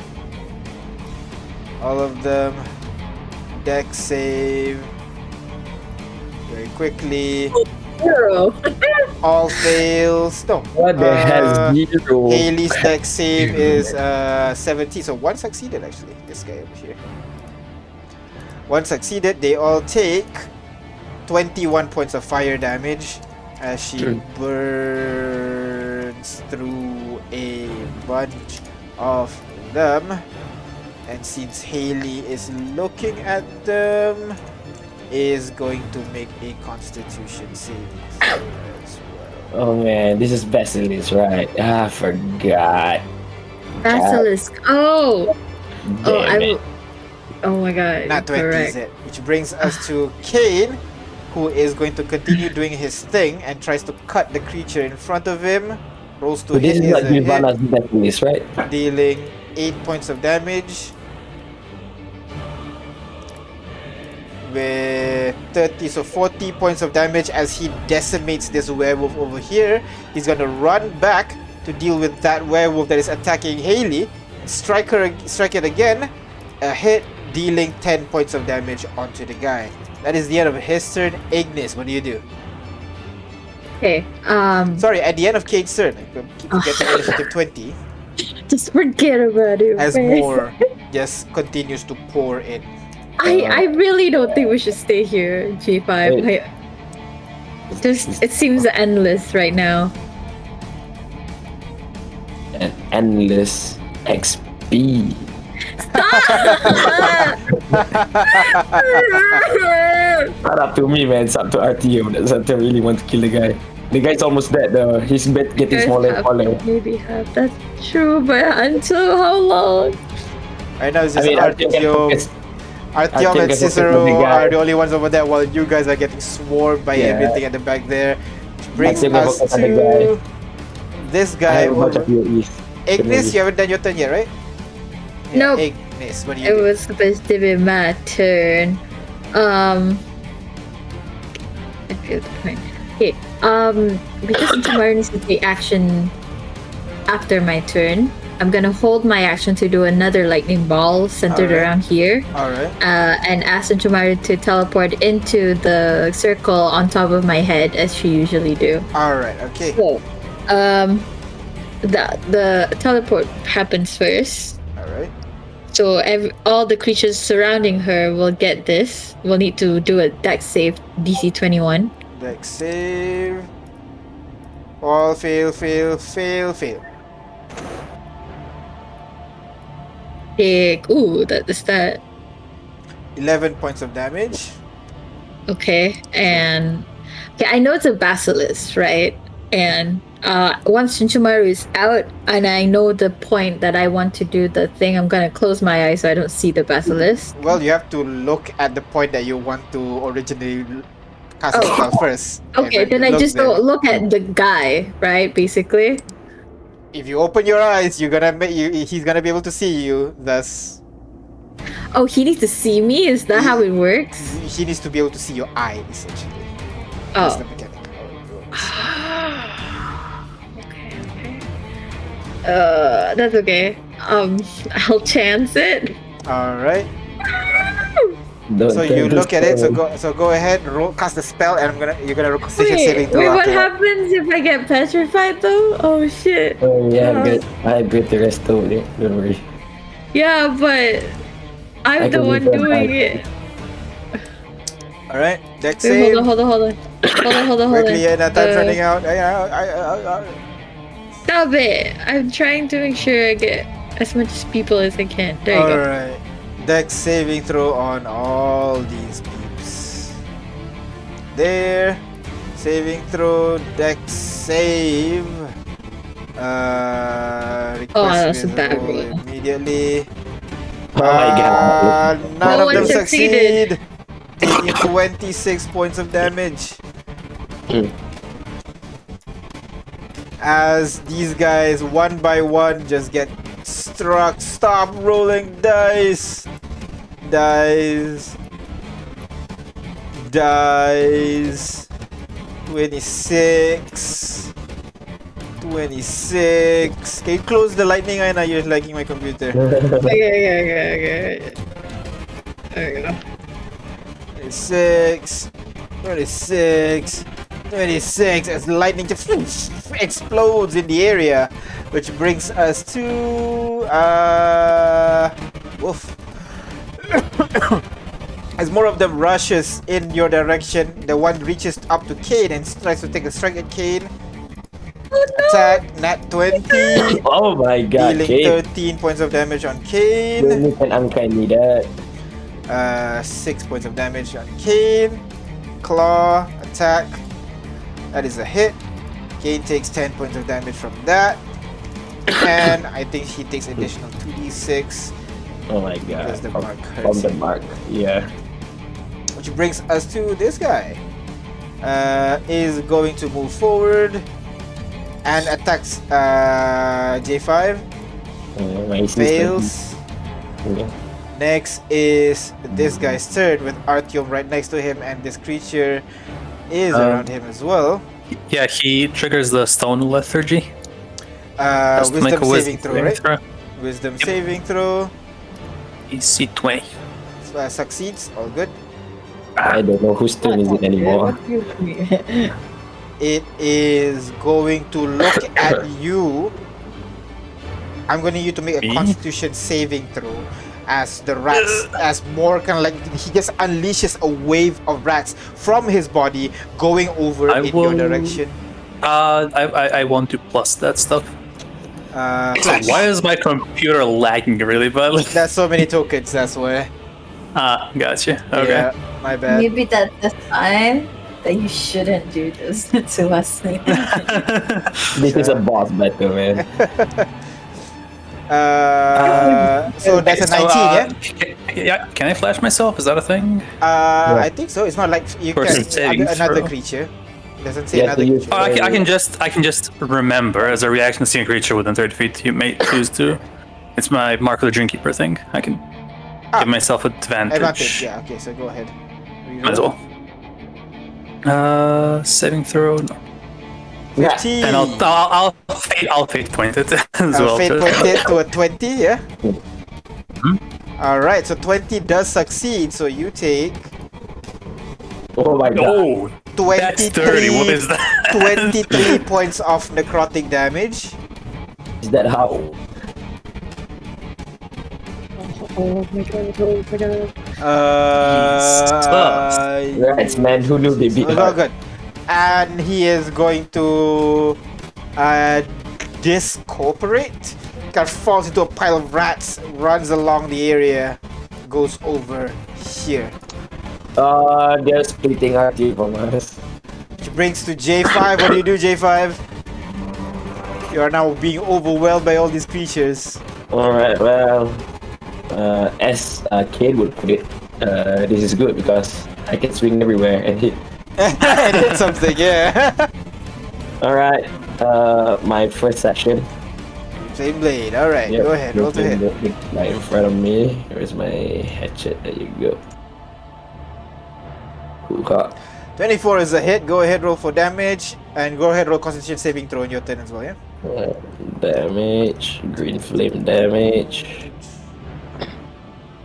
All of them dex save very quickly. 0. All fails. No. What the hell? Zero. Haley's dex save is 17. So one succeeded actually. This guy over here. One succeeded. They all take 21 points of fire damage as she burns through a bunch of them. And since Haley is looking at them, is going to make a Constitution saving throw as well. Oh man, this is Basilisk, right? I forgot. Basilisk. Oh, Damn it. Oh my god. Not 20 correct. is it? Which brings us to Kane, who is going to continue doing his thing and tries to cut the creature in front of him. Rolls to So this hit is is like a hit, Nirvana's Basilisk, right? dealing 8 points of damage. With 30, so 40 points of damage as he decimates this werewolf over here. He's gonna run back to deal with that werewolf that is attacking Haley. Strike it again. A hit, dealing 10 points of damage onto the guy. That is the end of his turn. Ignis, what do you do? Okay. Sorry, at the end of Kate's turn. I keep forgetting initiative 20. Just forget about it. As man. more just continues to pour in. I really don't think we should stay here, G5. Wait. It seems endless right now. And endless XP. Not up to me, man. It's up to Artyom. That's up to really want to kill the guy. The guy's almost dead, though. His bed getting smaller and smaller. Maybe have. That's true, but until how long? Right now it's just Artyom can focus. Artyom Artyom and can focus Cicero on the guy. are the only ones over there while you guys are getting swarmed by Yeah. everything at the back there. Which brings Artyom can us focus on the to this I guy have a bunch over. of PoEs. Ignis, you haven't done your turn yet, right? Nope. Ignis, what do you It do? was supposed to be my turn. I feel the point. Okay. Because Tamara needs to take action after my turn, I'm gonna hold my action to do another lightning ball centered Alright. around here. Alright. And ask Tamara to teleport into the circle on top of my head as she usually do. Alright, okay. So, the teleport happens first. Alright. So all the creatures surrounding her will get this. We'll need to do a dex save, DC 21. Dex save. All fail. That's that. 11 points of damage. Okay, and okay, I know it's a basilisk, right? And once Shinchumaru is out, and I know the point that I want to do the thing, I'm gonna close my eyes so I don't see the basilisk. Well, you have to look at the point that you want to originally cast a spell first. and Okay, then you I look just there. don't look at the guy, right? Basically. If you open your eyes, you're gonna he's gonna be able to see you. Thus, Oh, he needs to see me? Is that how it works? he needs to be able to see your eye, essentially. That's Oh. the mechanic. How it works. That's okay. I'll chance it. All right. Don't So tell you the look at it. story. So go ahead, roll, cast the spell, and you're gonna roll Constitution saving Wait, throw. what after that. happens if I get petrified though? Oh shit. Oh yeah, Uh, I bet the rest of it. Don't worry. Yeah, but I I'm the can one do that. doing it. All right, dex Wait, save. hold on. Quickly, yeah, that time's running out. Stop it! I'm trying to make sure I get as much people as I can. There you All go. right, dex saving throw on all these peeps. There, saving throw, dex save. Request that's a bad withdrawal roll. immediately. Oh my god. None No of them one succeeded. Taking 26 points of damage. Hmm. As these guys, one by one, just get struck. Stop rolling dice. Dice. dies. 26. 26. Can you close the lightning? I know you're lagging my computer. Okay. There we go. 26. 26. 26 as lightning just explodes in the area, which brings us to woof. As more of them rushes in your direction, the one reaches up to Kane and tries to take a strike at Kane. Attack nat 20. Oh my god, Dealing Kane. 13 points of damage on Kane. You can uncanny that. 6 points of damage on Kane. Claw, attack. That is a hit. Kane takes 10 points of damage from that. And I think he takes additional 2d6. Oh my god. Because the mark From hurts the him. mark, yeah. Which brings us to this guy. Is going to move forward and attacks J5. My sister- Fails. Yeah. Next is this guy's turn with Artyom right next to him, and this creature is around him as well. Yeah, he triggers the stone lethargy. Has to make Wisdom a saving throw, right? throw. Wisdom Yep. saving throw. DC 20. Succeeds. All good. I don't know whose turn is it anymore. It is going to look at you. I'm going to need you to make a Me? Constitution saving throw. As the rats, as more kind of like he just unleashes a wave of rats from his body going over I in your will- direction. I want to plus that stuff. Flash. Why is my computer lagging really badly? There's so many tokens, that's why. Gotcha. Okay. Yeah, my bad. Maybe that's a sign that you shouldn't do this to us. This is a boss battle, man. So that's a 19, yeah? Yeah. Can I flash myself? Is that a thing? I think so. It's not like you Or can saving another throw. creature. It doesn't say Yeah, another to use- creature. Oh, I can just remember as a reaction to seeing a creature within 30 feet. You may choose to. It's my Mark of the Dreamkeeper thing. I can give myself advantage. Advantage, yeah. Okay, so go ahead. Might as well. Saving throw. No. 15. And I'll fate point it as well. Fate point it to a 20, yeah? Hmm? Alright, so 20 does succeed, so you take Oh my god. Oh, that's 30. What 23, is that? 23 points of necrotic damage. Is that how? Rats, man, who knew they beat It's all hard? good. And he is going to discorporate. Kind of falls into a pile of rats, runs along the area, goes over here. They're splitting our team from us. Which brings to J5. What do you do, J5? You are now being overwhelmed by all these creatures. Alright, well, as Kane would put it, this is good because I can swing everywhere and hit. And hit something, yeah. Alright, my first action. Same blade. Alright, Yep, go ahead. Roll to hit. Right in front of me. Where's my hatchet? There you go. Hoo-ha. 24 is a hit. Go ahead, roll for damage. And go ahead, roll Constitution saving throw in your turn as well, yeah? Damage, green flame damage.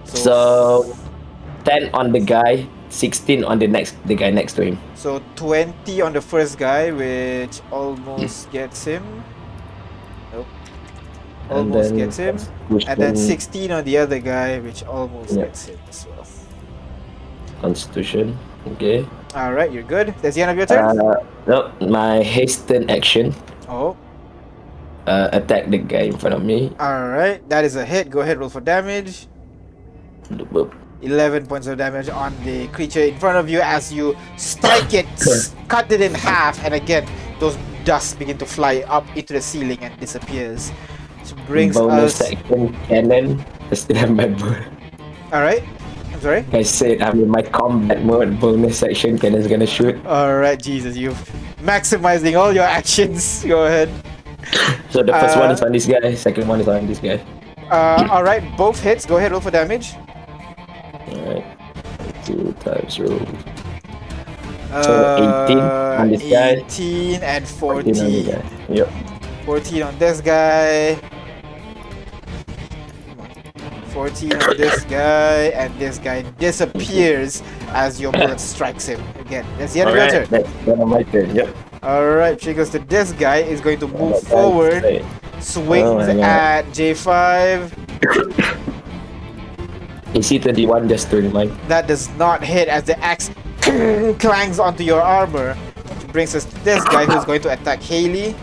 So 10 on the guy, 16 on the guy next to him. So 20 on the first guy, which almost gets him. Nope. And Almost then gets him. push And then him. 16 on the other guy, which almost Yeah. gets him as well. Constitution. Okay. Alright, you're good. That's the end of your turn? No, my hasten action. Oh, Attack the guy in front of me. alright. That is a hit. Go ahead, roll for damage. Boop. 11 points of damage on the creature in front of you as you strike it, cut it in half, and again, those dusts begin to fly up into the ceiling and disappears. Which brings Bonus us... action cannon. I still have my bow. Alright. I'm sorry? I said I'm in my combat mode. Bonus section cannon's gonna shoot. Alright, Jesus, you're maximizing all your actions. Go ahead. So the first one is on this guy. Second one is on this guy. Alright, both hits. Go ahead, roll for damage. Alright. 2 times roll. So 18 on this guy. 18 and 14 on the 14. guy. Yep. 14 on this guy. 14 on this guy, and this guy disappears as your bullet strikes him again. That's the end of your turn. That's one of my turn. Yep. Alright, she goes to this guy, is going to move That guy forward, straight. swings Oh my God. at J5. AC 21 just to remind. That does not hit as the axe clangs onto your armor. Which brings us to this guy who's going to attack Haley.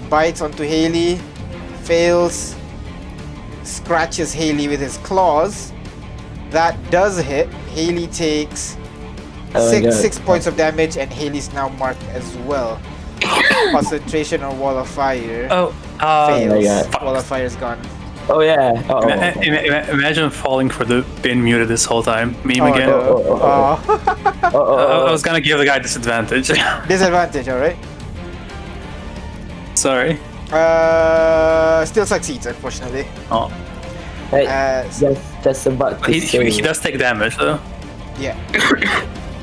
Bites onto Haley, fails, scratches Haley with his claws. That does hit. Haley takes Oh my God. 6 points of damage, and Haley's now marked as well. Concentration on Wall of Fire. Oh, Fails. God. Wall of Fire's gone. Oh yeah. Oh. imagine falling for the been muted this whole time. Meme Oh, again. no. Oh. I was gonna give the guy disadvantage. Disadvantage, alright. Sorry. Still succeeds, unfortunately. Oh, Hey, just about to he say. does take damage though. Yeah.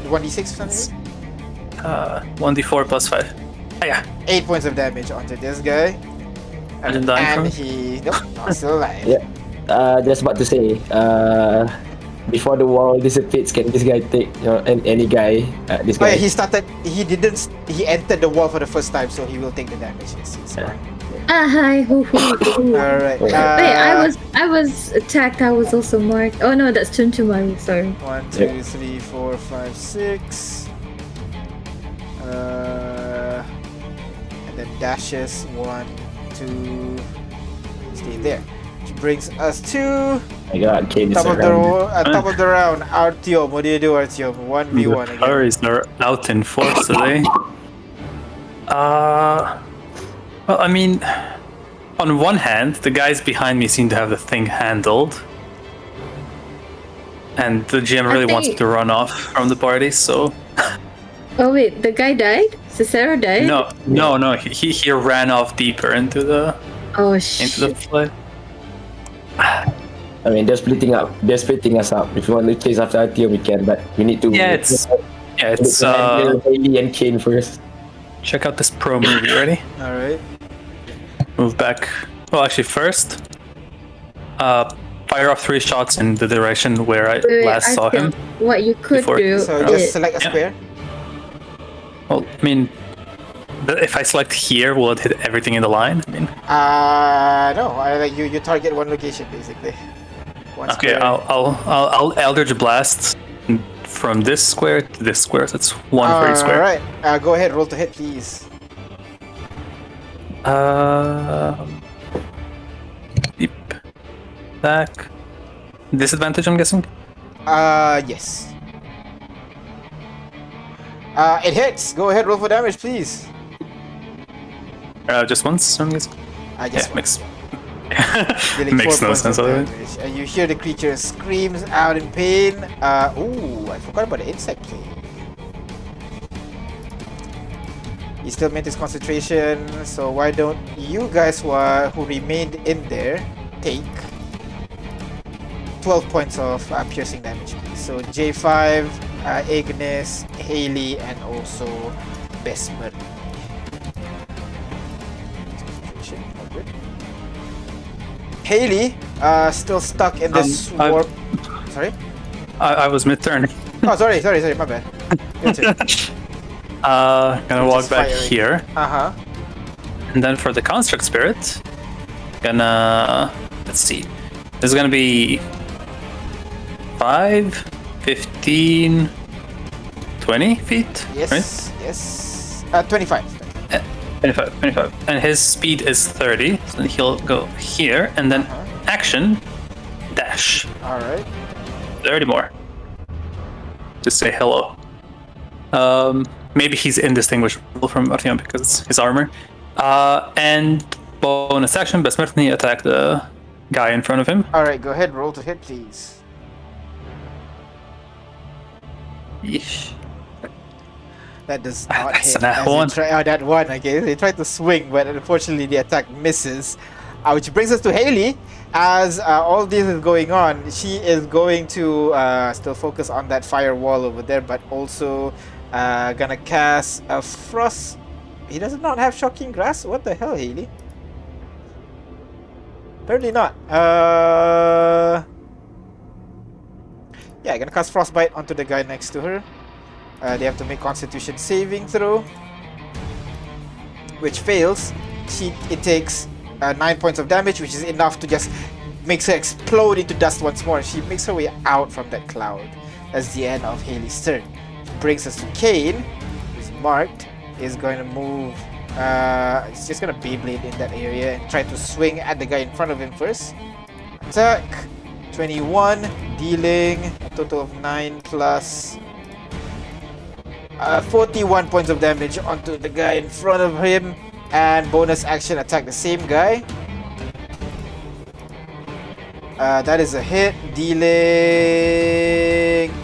1d6 something? 1d4 plus 5. Ah, yeah. 8 points of damage onto this guy. Imagine dying from And it. he... Nope, not still alive. Yeah. Just about to say. Before the wall dissipates, can this guy take any guy? This Oh guy. yeah, he entered the wall for the first time, so he will take the damage. It's Yeah. fine. Hi. Alright. Wait, I was attacked. I was also marked. Oh no, that's Chunchumari. Sorry. 1, 2, 3, 4, 5, 6. And then dashes 1, 2. Stay there. Which brings us to My God, Kane is top of the around. top of the round. Artyom, what do you do, Artyom? 1v1 The again. furries are out in force today. Well, I mean, on one hand, the guys behind me seem to have the thing handled. And the GM really wants me think- to run off from the party, so... Oh wait, the guy died. Cicero died. No, he ran off deeper into the Oh into the shit. flood. I mean, they're splitting up. They're splitting us up. If you want to chase after Artyom, we can, but we need to. Yeah, it's Haley and Kane first. check out this pro move. You ready? Alright. Move back. Well, actually, first, fire off 3 shots in the direction where I Wait, last saw him. What you could Before- do So is just select a Yeah. square. Well, I mean, if I select here, will it hit everything in the line? I mean, No. You target one location basically. One okay, square. I'll Eldritch Blast from this square to this square. So that's 1 for each square. Alright. Go ahead. Roll to hit, please. Deep back. Disadvantage, I'm guessing. Yes. It hits. Go ahead. Roll for damage, please. Just once, I'm guessing. Just Yeah, makes dealing makes 4 no points sense of otherwise. damage. And you hear the creature screams out in pain. Ooh, I forgot about the insect play. He still made his concentration, so why don't you guys who remained in there take 12 points of piercing damage, please. So J5, Ignis, Haley, and also Besmer. Concentration, all good. Haley, still stuck in this warp. Sorry? I was mid-turn. Oh, sorry, my bad. Your turn. Gonna walk Just back firing. here, Uh-huh. and then for the construct spirit, gonna let's see. This is gonna be 5, 15, 20 feet, Yes, right? yes. 25. 25. And his speed is 30, so he'll go here, and then action, dash, Alright. 30 more. Just say hello. Maybe he's indistinguishable from Artyom because it's his armor. And bonus action, Besmertny attack the guy in front of him. Alright, go ahead, roll to hit, please. Yeesh. That does not That's hit. an as you one. that one, okay. They tried to swing, but unfortunately the attack misses. Which brings us to Haley. As all this is going on, she is going to still focus on that firewall over there, but also gonna cast a frost. He does not have shocking grass. What the hell, Haley? Apparently not. Yeah, gonna cast frostbite onto the guy next to her. They have to make Constitution saving throw, which fails. It takes 9 points of damage, which is enough to just makes her explode into dust once more. She makes her way out from that cloud. That's the end of Haley's turn. Which brings us to Kane, who's marked. Is going to move. It's just gonna Beyblade in that area and try to swing at the guy in front of him first. Attack 21, dealing a total of 9 plus 41 points of damage onto the guy in front of him, and bonus action attack the same guy. That is a hit, dealing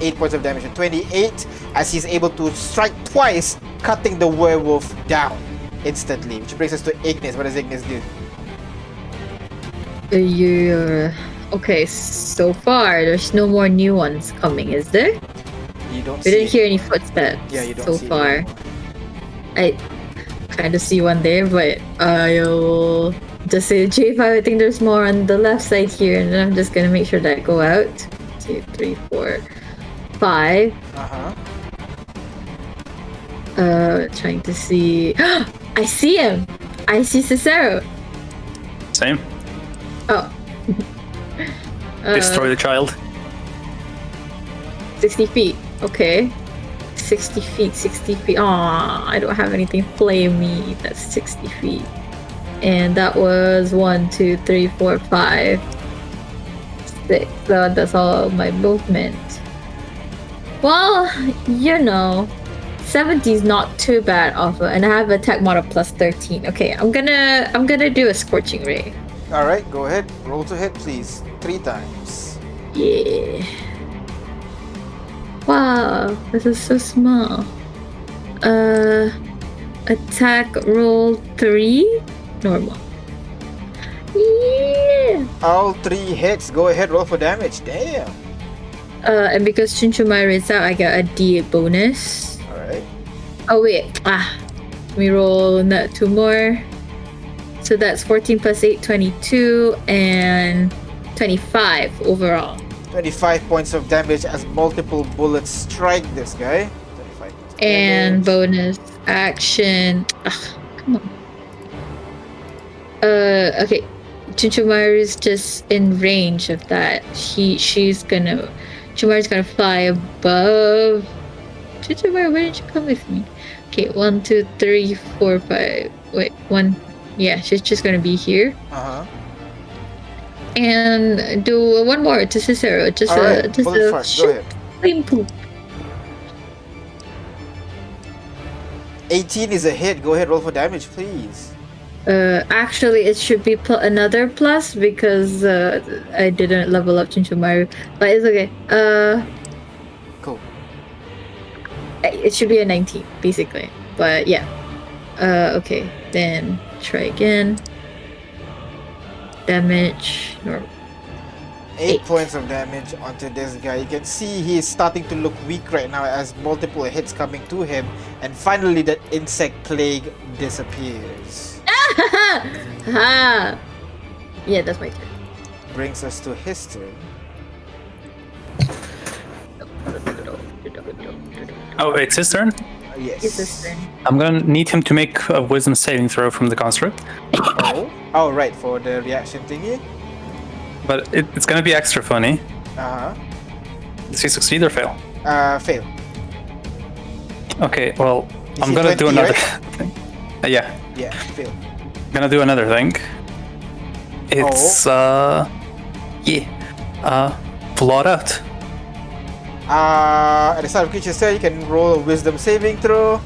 8 points of damage and 28 as he's able to strike twice, cutting the werewolf down instantly. Which brings us to Ignis. What does Ignis do? Okay, so far there's no more new ones coming, is there? You don't. We didn't hear any footsteps. Yeah, you don't so see far. anymore. I kind of see one there, but I'll just say J5. I think there's more on the left side here, and then I'm just gonna make sure that I go out. 2, 3, 4, 5. Trying to see. I see him. I see Cicero. Same. Oh. Destroy the child. 60 feet. Okay. 60 feet, 60 feet. Aw, I don't have anything flame me. That's 60 feet. And that was 1, 2, 3, 4, 5, 6. So that's all my movement. Well, 70 is not too bad off, and I have attack mod of plus 13. Okay, I'm gonna do a scorching ray. All right, go ahead. Roll to hit, please. 3 times. Yeah. Wow, this is so small. Attack roll 3, normal. Yeah. All 3 hits. Go ahead, roll for damage. Damn. And because Chinchumaira is out, I get a D8 bonus. All right. Oh wait, let me roll 2 more. So that's 14 plus 8, 22, and 25 overall. 25 points of damage as multiple bullets strike this guy. 25 points of And damage. bonus action. Come on. Okay. Chinchumaru is just in range of that. Chinchumaru's gonna fly above. Chinchumaru, why didn't you come with me? Okay, 1, 2, 3, 4, 5. Wait, 1. Yeah, she's just gonna be here. And do one more to Cicero. Just Alright, a bullet first. Go ahead. flame poop. 18 is a hit. Go ahead, roll for damage, please. Actually, it should be another plus because I didn't level up Chinchumaru, but it's okay. Cool. It should be a 19 basically, but yeah. Okay, then try again. Damage normal. 8 points of damage onto this guy. You can see he is starting to look weak right now as multiple hits coming to him, and finally that insect plague disappears. Ha! Yeah, that's my turn. Brings us to his turn. Oh, it's his turn? Yes. It's his turn. I'm gonna need him to make a wisdom saving throw from the construct. Oh, right, for the reaction thingy. But it's gonna be extra funny. Does he succeed or fail? Fail. Okay, well, You I'm see gonna 20, do another right? thing. Yeah, Yeah, fail. I'm gonna do another thing. It's, blot out. At the start of creature's turn, you can roll a wisdom saving throw.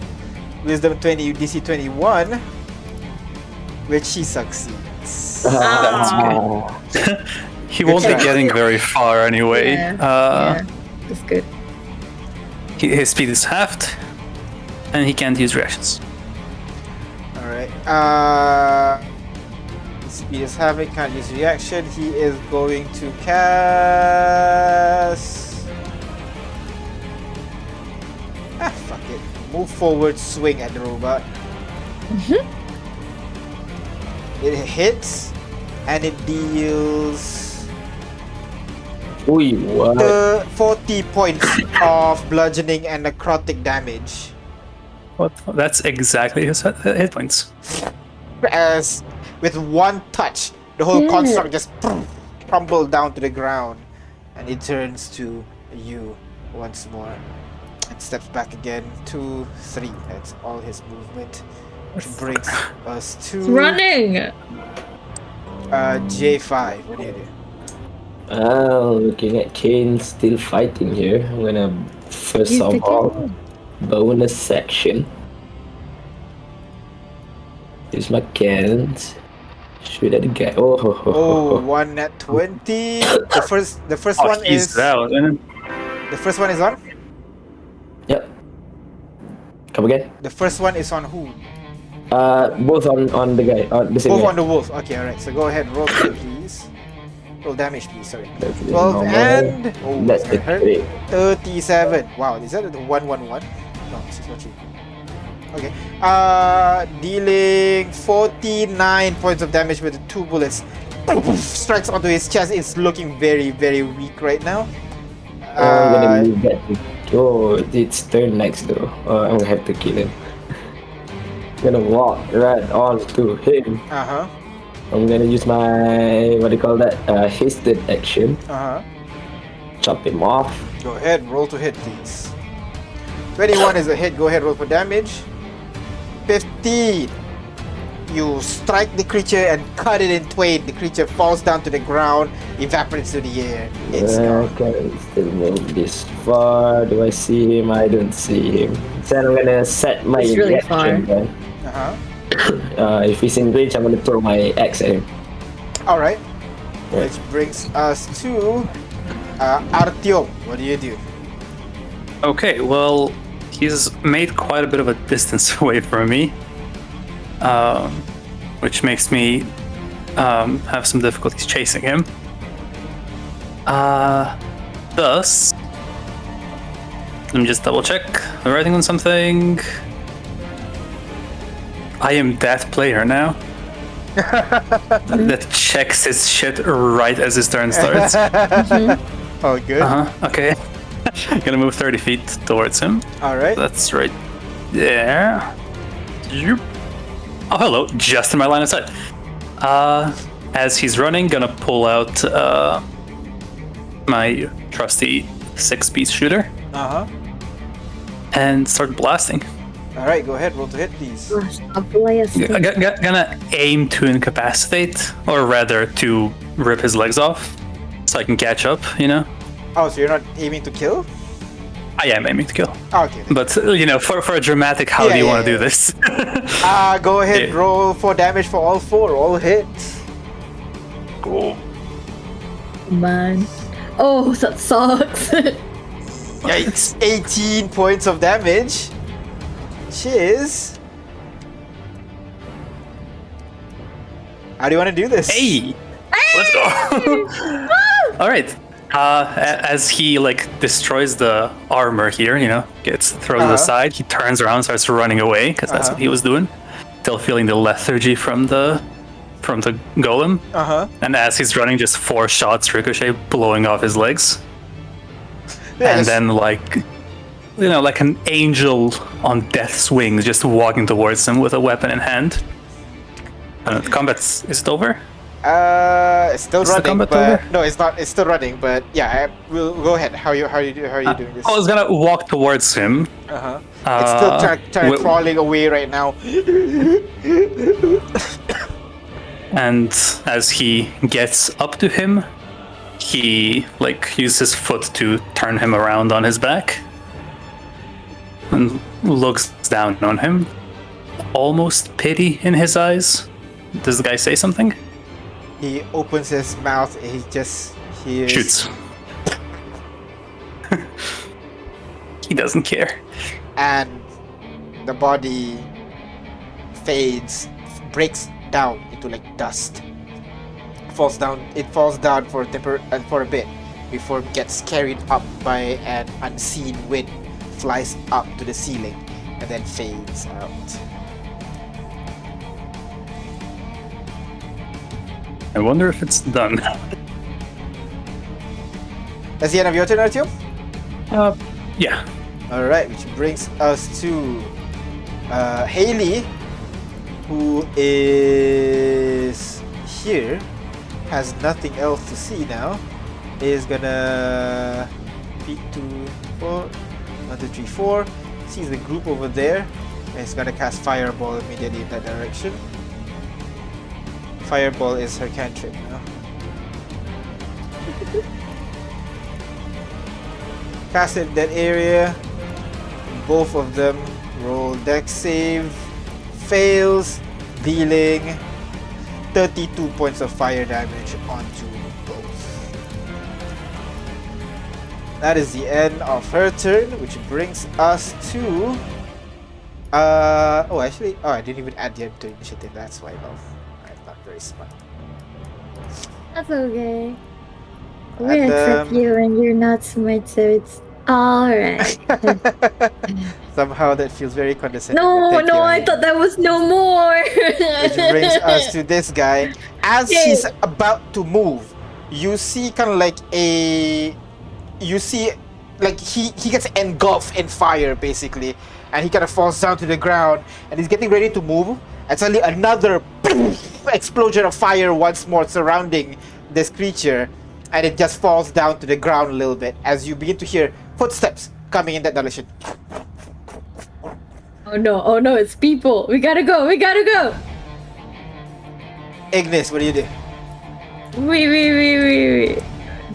Wisdom 20, DC 21, which he succeeds. He won't be try. getting very far anyway. Yeah, that's good. His speed is halved, and he can't use reactions. Alright. Speed is having, can't use reaction. He is going to cast. Fuck it. Move forward, swing at the robot. It hits, and it deals Ui, what? 40 points of bludgeoning and necrotic damage. What? That's exactly his hit points. As with one touch, the whole construct just crumbled down to the ground, and it turns to you once more. It steps back again. 2, 3. That's all his movement. Which brings us to It's running. J5. What do you do? Looking at Kane still fighting here. I'm gonna first Use the of all cannon. bonus section. Use my cannons. Shoot at the guy. Oh, 1 at 20. The first one he's is out. And the first one is on. Yep. Come again? The first one is on who? Both on the guy. The same Both guy. on the wolf. Okay, alright. So go ahead, roll please. Roll damage, please. Sorry. That's the 12 normal. and That's it's the gonna hurt. crit. 37. Wow, is that a 111? No, 613. Okay. Dealing 49 points of damage with the 2 bullets. Strikes onto his chest. It's looking very, very weak right now. I'm gonna leave that. It's turn next though. I'm gonna have to kill him. Gonna walk right on to him. Uh-huh. I'm gonna use my hasted action. Uh-huh. Chop him off. Go ahead, roll to hit, please. 21 is a hit. Go ahead, roll for damage. 15. You strike the creature and cut it in twain. The creature falls down to the ground, evaporates to the air. It's gone. Okay, still move this far. Do I see him? I don't see him. So I'm gonna set my It's really reaction far. then. Uh-huh. If he's in range, I'm gonna throw my axe at him. Alright. Right. Which brings us to Artyom. What do you do? okay, well, he's made quite a bit of a distance away from me, which makes me have some difficulties chasing him. Thus, let me just double check. Am I writing on something? I am that player now. That checks his shit right as his turn starts. Oh, good. Okay. Gonna move 30 feet towards him. Alright. That's right there. Zoop. Oh, hello. Just in my line of sight. As he's running, gonna pull out my trusty 6-piece shooter Uh-huh. and start blasting. Alright, go ahead, roll to hit, please. Gonna aim to incapacitate, or rather to rip his legs off, so I can catch up, you know? Oh, so you're not aiming to kill? I am aiming to kill. Oh, okay. But, you know, for a dramatic, how Yeah, do you yeah, want to yeah. do this? Go ahead, Yeah. roll for damage for all 4. All hits. Cool. Man. Oh, that sucks. Yikes. 18 points of damage. Cheers. How do you want to do this? Hey! Let's go! Alright. As he, destroys the armor here, you know, throws it aside, he turns around, starts running away, because that's what he was doing. Still feeling the lethargy from the golem. Uh-huh. And as he's running, just 4 shots ricochet, blowing off his legs. Yeah, And just- then, like an angel on death's wings, just walking towards him with a weapon in hand. Combat's... Is it over? It's still Is the running, combat but over? no, it's not. It's still running, but yeah, we'll go ahead. How are you doing this? I was gonna walk towards him. Uh-huh. It's still trying wi- crawling away right now. And as he gets up to him, he uses his foot to turn him around on his back and looks down on him. Almost pity in his eyes. Does the guy say something? He opens his mouth. He hears. Shoots. He doesn't care. And the body fades, breaks down into dust, falls down. It falls down for for a bit before it gets carried up by an unseen wind, flies up to the ceiling, and then fades out. I wonder if it's done. That's the end of your turn, Artyom? Yeah. Alright, which brings us to Haley, who is here, has nothing else to see now, is gonna peek to 4, 1, 2, 3, 4, sees the group over there, and is gonna cast Fireball immediately in that direction. Fireball is her cantrip now. Cast it in that area. Both of them roll dex save. Fails, dealing 32 points of fire damage onto both. That is the end of her turn, which brings us to I didn't even add the end to initiative. That's why I'm not very smart. That's okay. We And, accept you and you're not smart, so it's alright. Somehow that feels very condescending. but No, thank you, I Aileen. thought that was no more. Which brings us to this guy. As Yay. he's about to move, you see kind of like he gets engulfed in fire basically, and he kind of falls down to the ground, and he's getting ready to move, and suddenly another explosion of fire once more surrounding this creature, and it just falls down to the ground a little bit as you begin to hear footsteps coming in that direction. Oh no, it's people. We gotta go. Ignis, what do you do? Wait.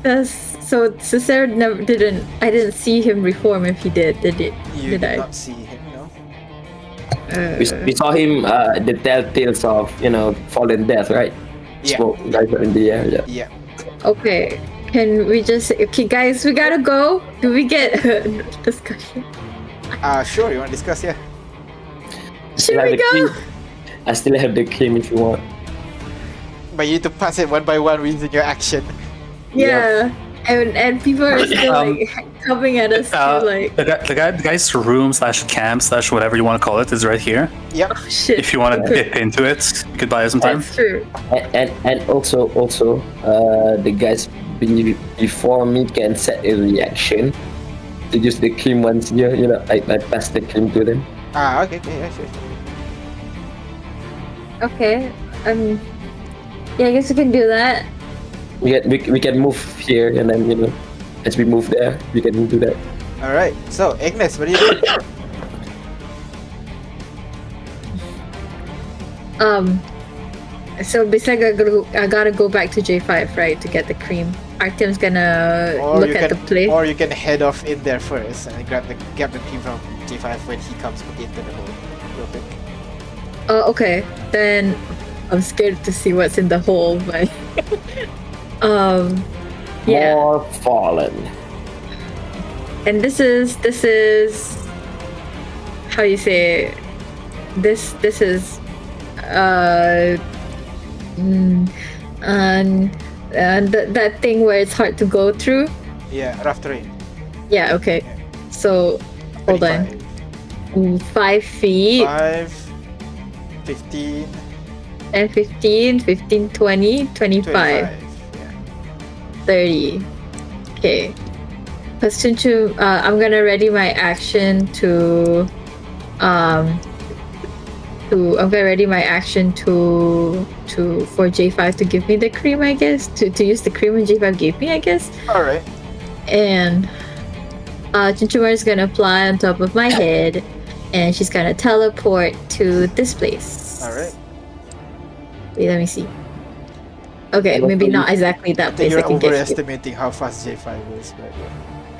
That's so Cesar never didn't. I didn't see him reform. If he did it? You did did I? not see him, no? We saw him, the telltales of, fallen death, right? Yeah. Smoke guys are in the air, yeah. Yeah. Okay. Can we just? Okay, guys, we gotta go. Do we get discussion? Sure, you want to discuss, yeah? Should I we have the go? key. I still have the key if you want. But you need to pass it one by one using your action. Yeah. And people are still like coming at us too, like The guy's room / camp / whatever you want to call it is right here. Yep. oh shit. If you want to dip into it, you could buy us some time. That's true. And also, the guys before me can set a reaction to use the cream once here. I pass the cream to them. Okay, yeah, sure. Okay. Yeah, I guess we can do that. We can move here, and then as we move there, we can do that. Alright, so Ignis, what do you do? So basically I gotta go back to J5, right, to get the cream. Artyom's gonna look at the play. Or you can head off in there first and grab the cream from J5 when he comes into the hole. Real quick. Okay. Then I'm scared to see what's in the hole, but yeah. More fallen. And this is how you say it? This is that thing where it's hard to go through. Yeah, rough terrain. Yeah, okay. So hold on. 5 feet 5, 15, and 15, 15, 20, 25, 25. 30. Okay. Question 2, I'm gonna ready my action to for J5 to give me the cream, I guess. To use the cream and J5 gave me, I guess. Alright. And Chinchumar is gonna fly on top of my head, and she's gonna teleport to this place. Alright. Wait, let me see. Okay, maybe not exactly that I think place. you're I can get you. overestimating how fast J5 is, but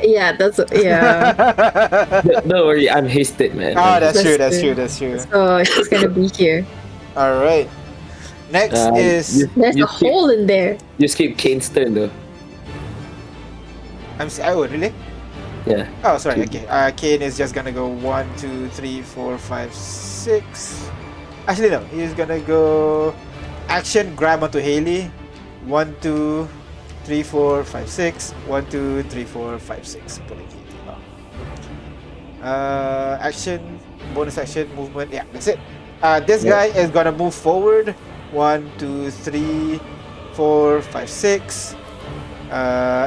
Yeah, that's yeah. Don't worry, I'm hasted, man. that's true, That's that's true. So she's gonna be here. Alright. Next is There's a hole in there. You skip Kane's turn though. oh really? Yeah. Oh sorry, okay. Kane is just gonna go 1, 2, 3, 4, 5, 6. Actually no, he's gonna go action, grab onto Haley, 1, 2, 3, 4, 5, 6. 1, 2, 3, 4, 5, 6. Action, bonus action, movement. Yeah, that's it. This guy is gonna move forward. 1, 2, 3, 4, 5, 6.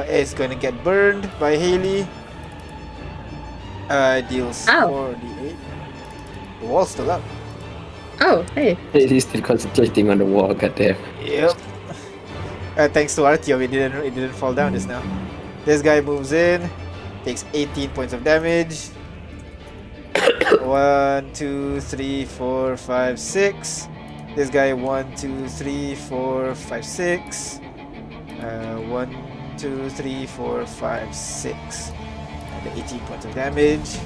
It's gonna get burned by Haley. Deals Ow. 4d8. The wall's still up. Oh, hey. He's still concentrating on the wall, goddamn. Yep. Thanks to Artyom, it didn't fall down just now. This guy moves in, takes 18 points of damage. 1, 2, 3, 4, 5, 6. This guy 1, 2, 3, 4, 5, 6. 1, 2, 3, 4, 5, 6. And 18 points of damage.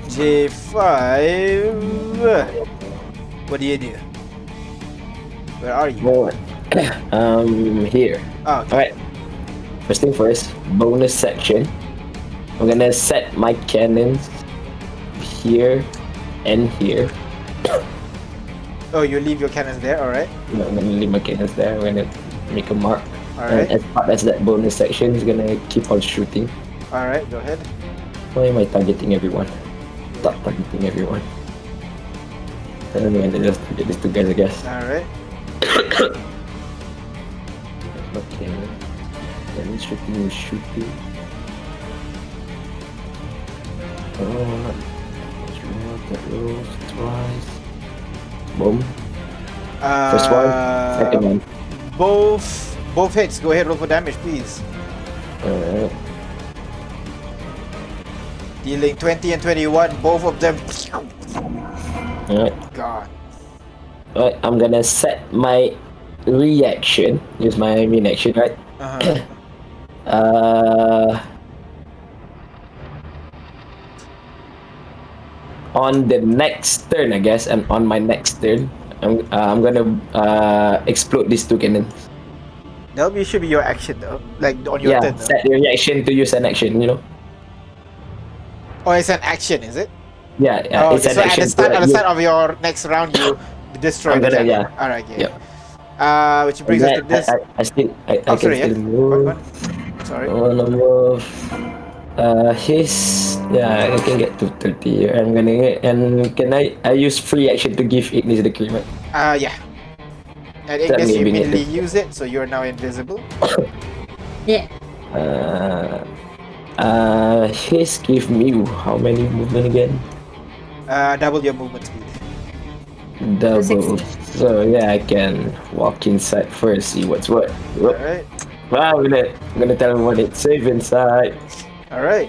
J5. What do you do? Where are you? Well, here. Oh, okay. Alright. First thing first, bonus section. I'm gonna set my cannons here and here. Oh, you leave your cannons there, alright? No, I'm gonna leave my cannons there. I'm gonna make a mark. Alright. And as part of that bonus section, he's gonna keep on shooting. Alright, go ahead. Why am I targeting everyone? Stop targeting everyone. I don't know, and then just target these two guys, I guess. Alright. Okay. Then shooting. Oh, that rolls twice. Boom. First one, second one. Both hits. Go ahead, roll for damage, please. Alright. Dealing 20 and 21, both of them. Alright. God. Alright, I'm gonna set my reaction. Use my main action, right? On the next turn, I guess, and on my next turn, I'm gonna explode these two cannons. That should be your action though. Like on your turn. Set the reaction to use an action, you know? Oh, it's an action, is it? Yeah, Oh, it's okay. an So at action. the start of your next round, you destroy I'm the gonna, cannon. yeah. Alright, yeah. Yep. Which brings us to this. I Oh, can sorry, yeah. still move. What? Sorry. I wanna move. I can get to 30 here. I'm gonna get, and can I use free action to give Ignis the cream? Yeah. And That Ignis, may you be immediately needed. use it, so you're now invisible. Yeah. His give me how many movement again? Double your movement speed. Double. So yeah, I can walk inside first, see what's what. Alright. Well, I'm gonna tell him what it's safe inside. Alright.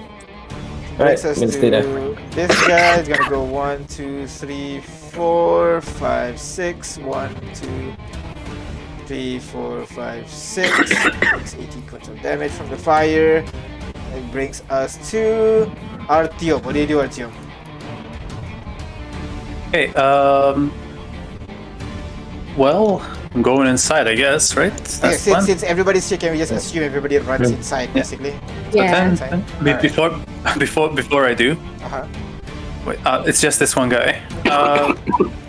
Alright, Brings us I'm gonna stay there. to this guy. Is gonna go 1, 2, 3, 4, 5, 6. 1, 2, 3, 4, 5, 6. Takes 18 points of damage from the fire. It brings us to Artyom. What do you do, Artyom? Okay, well, I'm going inside, I guess, right? That's Okay, the plan. since everybody's here, can we just assume everybody runs inside, basically? But Yeah. then, Alright. before I do, Uh-huh. wait, it's just this one guy.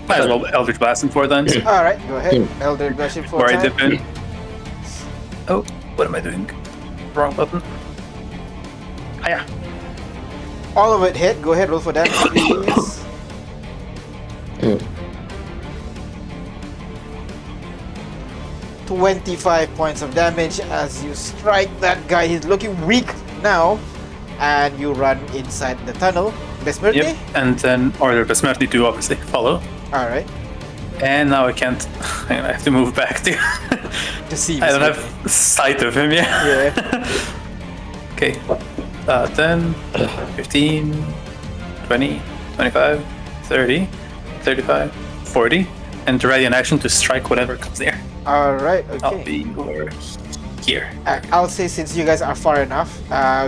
Might as well Eldritch Blast him 4 times. Alright, go ahead. Elder Blessing for Before I time. dip in. Oh, what am I doing? Wrong button. Ah, yeah. All of it hit. Go ahead, roll for damage, please. 25 points of damage as you strike that guy. He's looking weak now. And you run inside the tunnel. Besmirti? Yep, and then Order Besmerti to obviously follow. Alright. And now I can't. I have to move back to. To see. I don't Besmirti. have sight of him yet. Yeah. Okay. 10, 15, 20, 25, 30, 35, 40. And ready in action to strike whatever comes near. Alright, I'll okay. be over here. I'll say since you guys are far enough,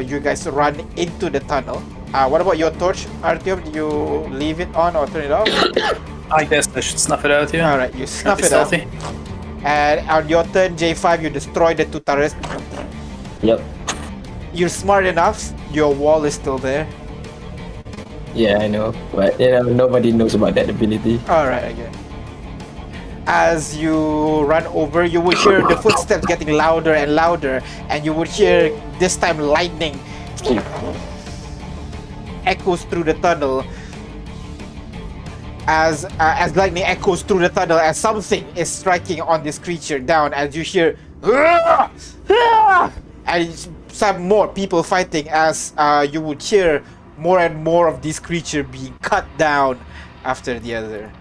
you guys run into the tunnel. What about your torch, Artyom? Do you leave it on or turn it off? I guess I should snuff it out here. Alright, you snuff Be it out. stealthy. And on your turn, J5, you destroy the two turrets. Yep. You're smart enough, your wall is still there. Yeah, I know. But nobody knows about that ability. Alright, again. As you run over, you would hear the footsteps getting louder and louder, and you would hear this time lightning echoes through the tunnel. As lightning echoes through the tunnel, as something is striking on this creature down, as you hear, and some more people fighting, as you would hear more and more of this creature being cut down after the other.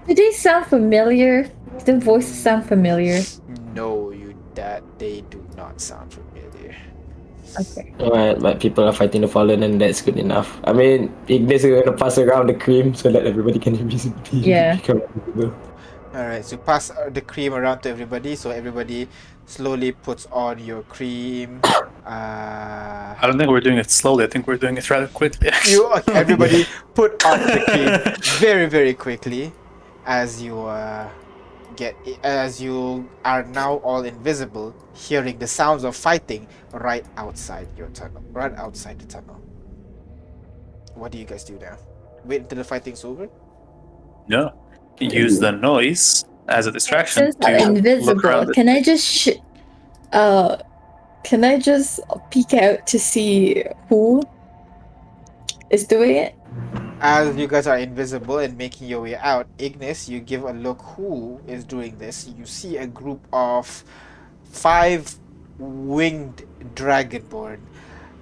Do they sound familiar? The voices sound familiar. No, they do not sound familiar. Okay. Alright, but people are fighting the fallen, and that's good enough. I mean, Ignis is gonna pass around the cream so that everybody can become invisible. Alright, so pass the cream around to everybody, so everybody slowly puts on your cream. I don't think we're doing it slowly. I think we're doing it rather quickly. Everybody put on the cream very, very quickly as you as you are now all invisible, hearing the sounds of fighting right outside your tunnel, right outside the tunnel. What do you guys do now? Wait until the fighting's over? No. Use the noise as a distraction Since I'm to look invisible, around. can I just peek out to see who is doing it? As you guys are invisible and making your way out, Ignis, you give a look who is doing this. You see a group of 5 winged dragonborn,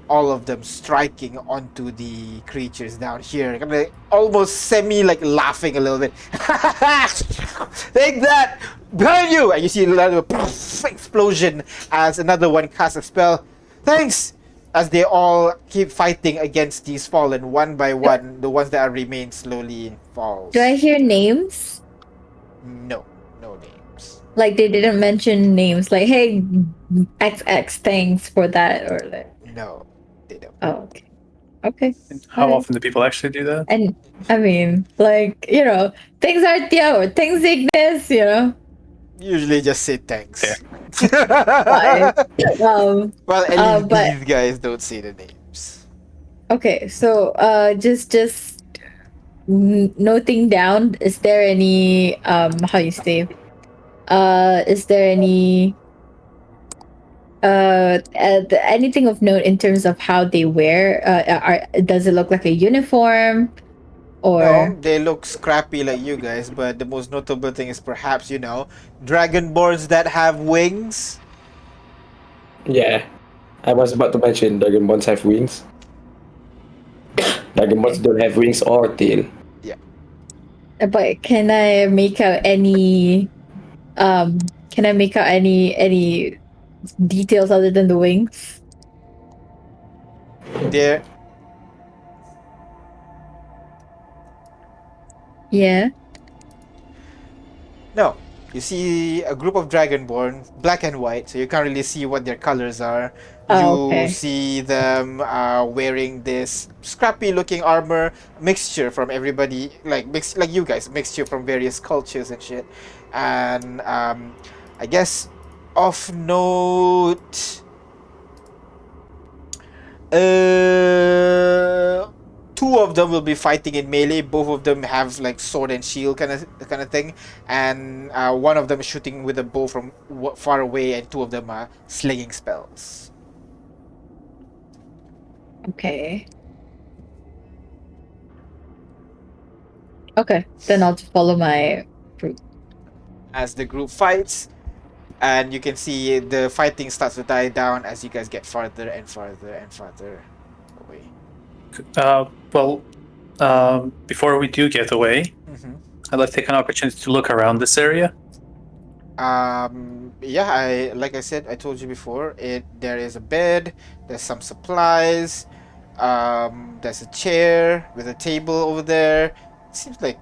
all of them striking onto the creatures down here, kind of almost semi like laughing a little bit. Take that behind you, and you see another explosion as another one casts a spell. Thanks. As they all keep fighting against these fallen one by one, the ones that are remain slowly falls. Do I hear names? No names. Like they didn't mention names. Like, hey, XX, thanks for that, or like. No, they don't. Oh, okay. Okay. How Alright. often do people actually do that? And I mean, like, things Artyom or things Ignis, Usually just say thanks. Fine. Well, at least but these guys don't say the names. okay, so just noting down, is there any how you say, is there any anything of note in terms of how they wear? Does it look like a uniform, or No, they look scrappy like you guys, but the most notable thing is perhaps, dragonborns that have wings. Yeah, I was about to mention Dragonborns have wings. Dragonborns don't have wings or tail. but can I make out any any details other than the wings? They're Yeah. No, you see a group of dragonborn, black and white, so you can't really see what their colors are. Oh, You okay. see them wearing this scrappy-looking armor, mixture from everybody, like you guys, mixture from various cultures and shit. And I guess of note, two of them will be fighting in melee. Both of them have like sword and shield kind of thing, and one of them is shooting with a bow from far away, and two of them are slinging spells. Okay. Okay, then I'll just follow my group. As the group fights, and you can see the fighting starts to die down as you guys get farther and farther and farther away. Before we do get away, I'd like to take an opportunity to look around this area. Yeah, like I said, I told you before, there is a bed, there's some supplies, there's a chair with a table over there. It seems like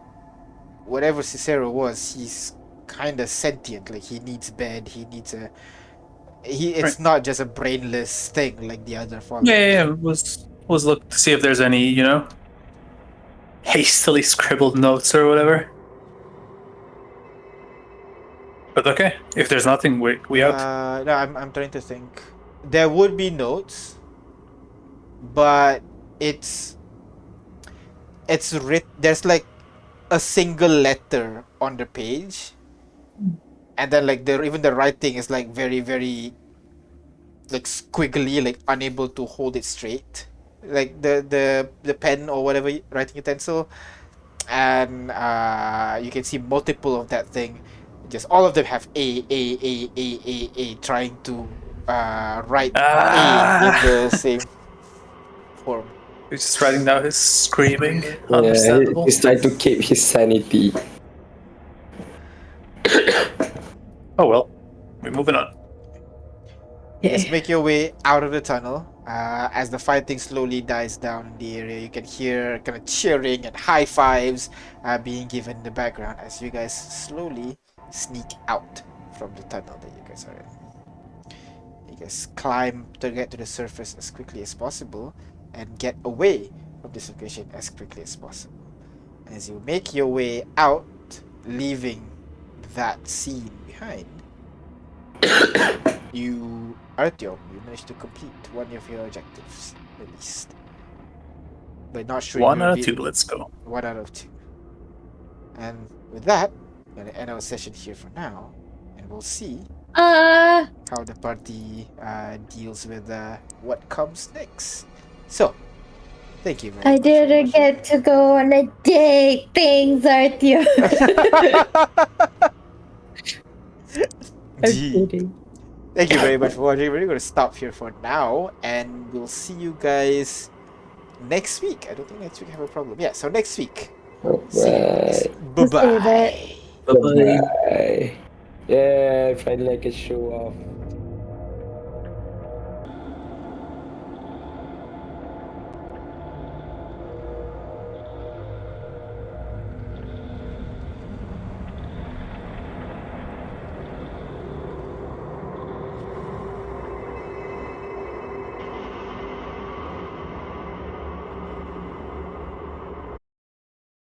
whatever Cicero was, he's kind of sentient. Like he needs bed, he needs it's Right. not just a brainless thing like the other fallen. Yeah. Was look to see if there's any, hastily scribbled notes or whatever. But okay, if there's nothing, we out. No, I'm trying to think. There would be notes, but it's writ. There's like a single letter on the page, and then like even the writing is like very very like squiggly, like unable to hold it straight, like the pen or whatever writing utensil, and you can see multiple of that thing. Just all of them have a trying to write a in the same form. He's just writing down his screaming. Yeah, Understandable. he's trying to keep his sanity. Oh well, we're moving on. Just make your way out of the tunnel. As the fighting slowly dies down in the area, you can hear kind of cheering and high fives being given in the background as you guys slowly sneak out from the tunnel that you guys are in. You guys climb to get to the surface as quickly as possible and get away from this location as quickly as possible. As you make your way out, leaving that scene behind, Artyom, you managed to complete one of your objectives, at least. But not sure. One out of two, let's go. 1 out of 2. And with that, I'm going to end our session here for now, and we'll see how the party deals with what comes next. So, thank you very I much. didn't get to go on a date. Thanks, Artyom. I'm Gee. kidding. Thank you very much for watching. We're going to stop here for now, and we'll see you guys next week. I don't think next week I have a problem. Yeah, so next week. See you guys. Bye. Bye-bye. Bye-bye. Bye. Yeah, finally I can show off.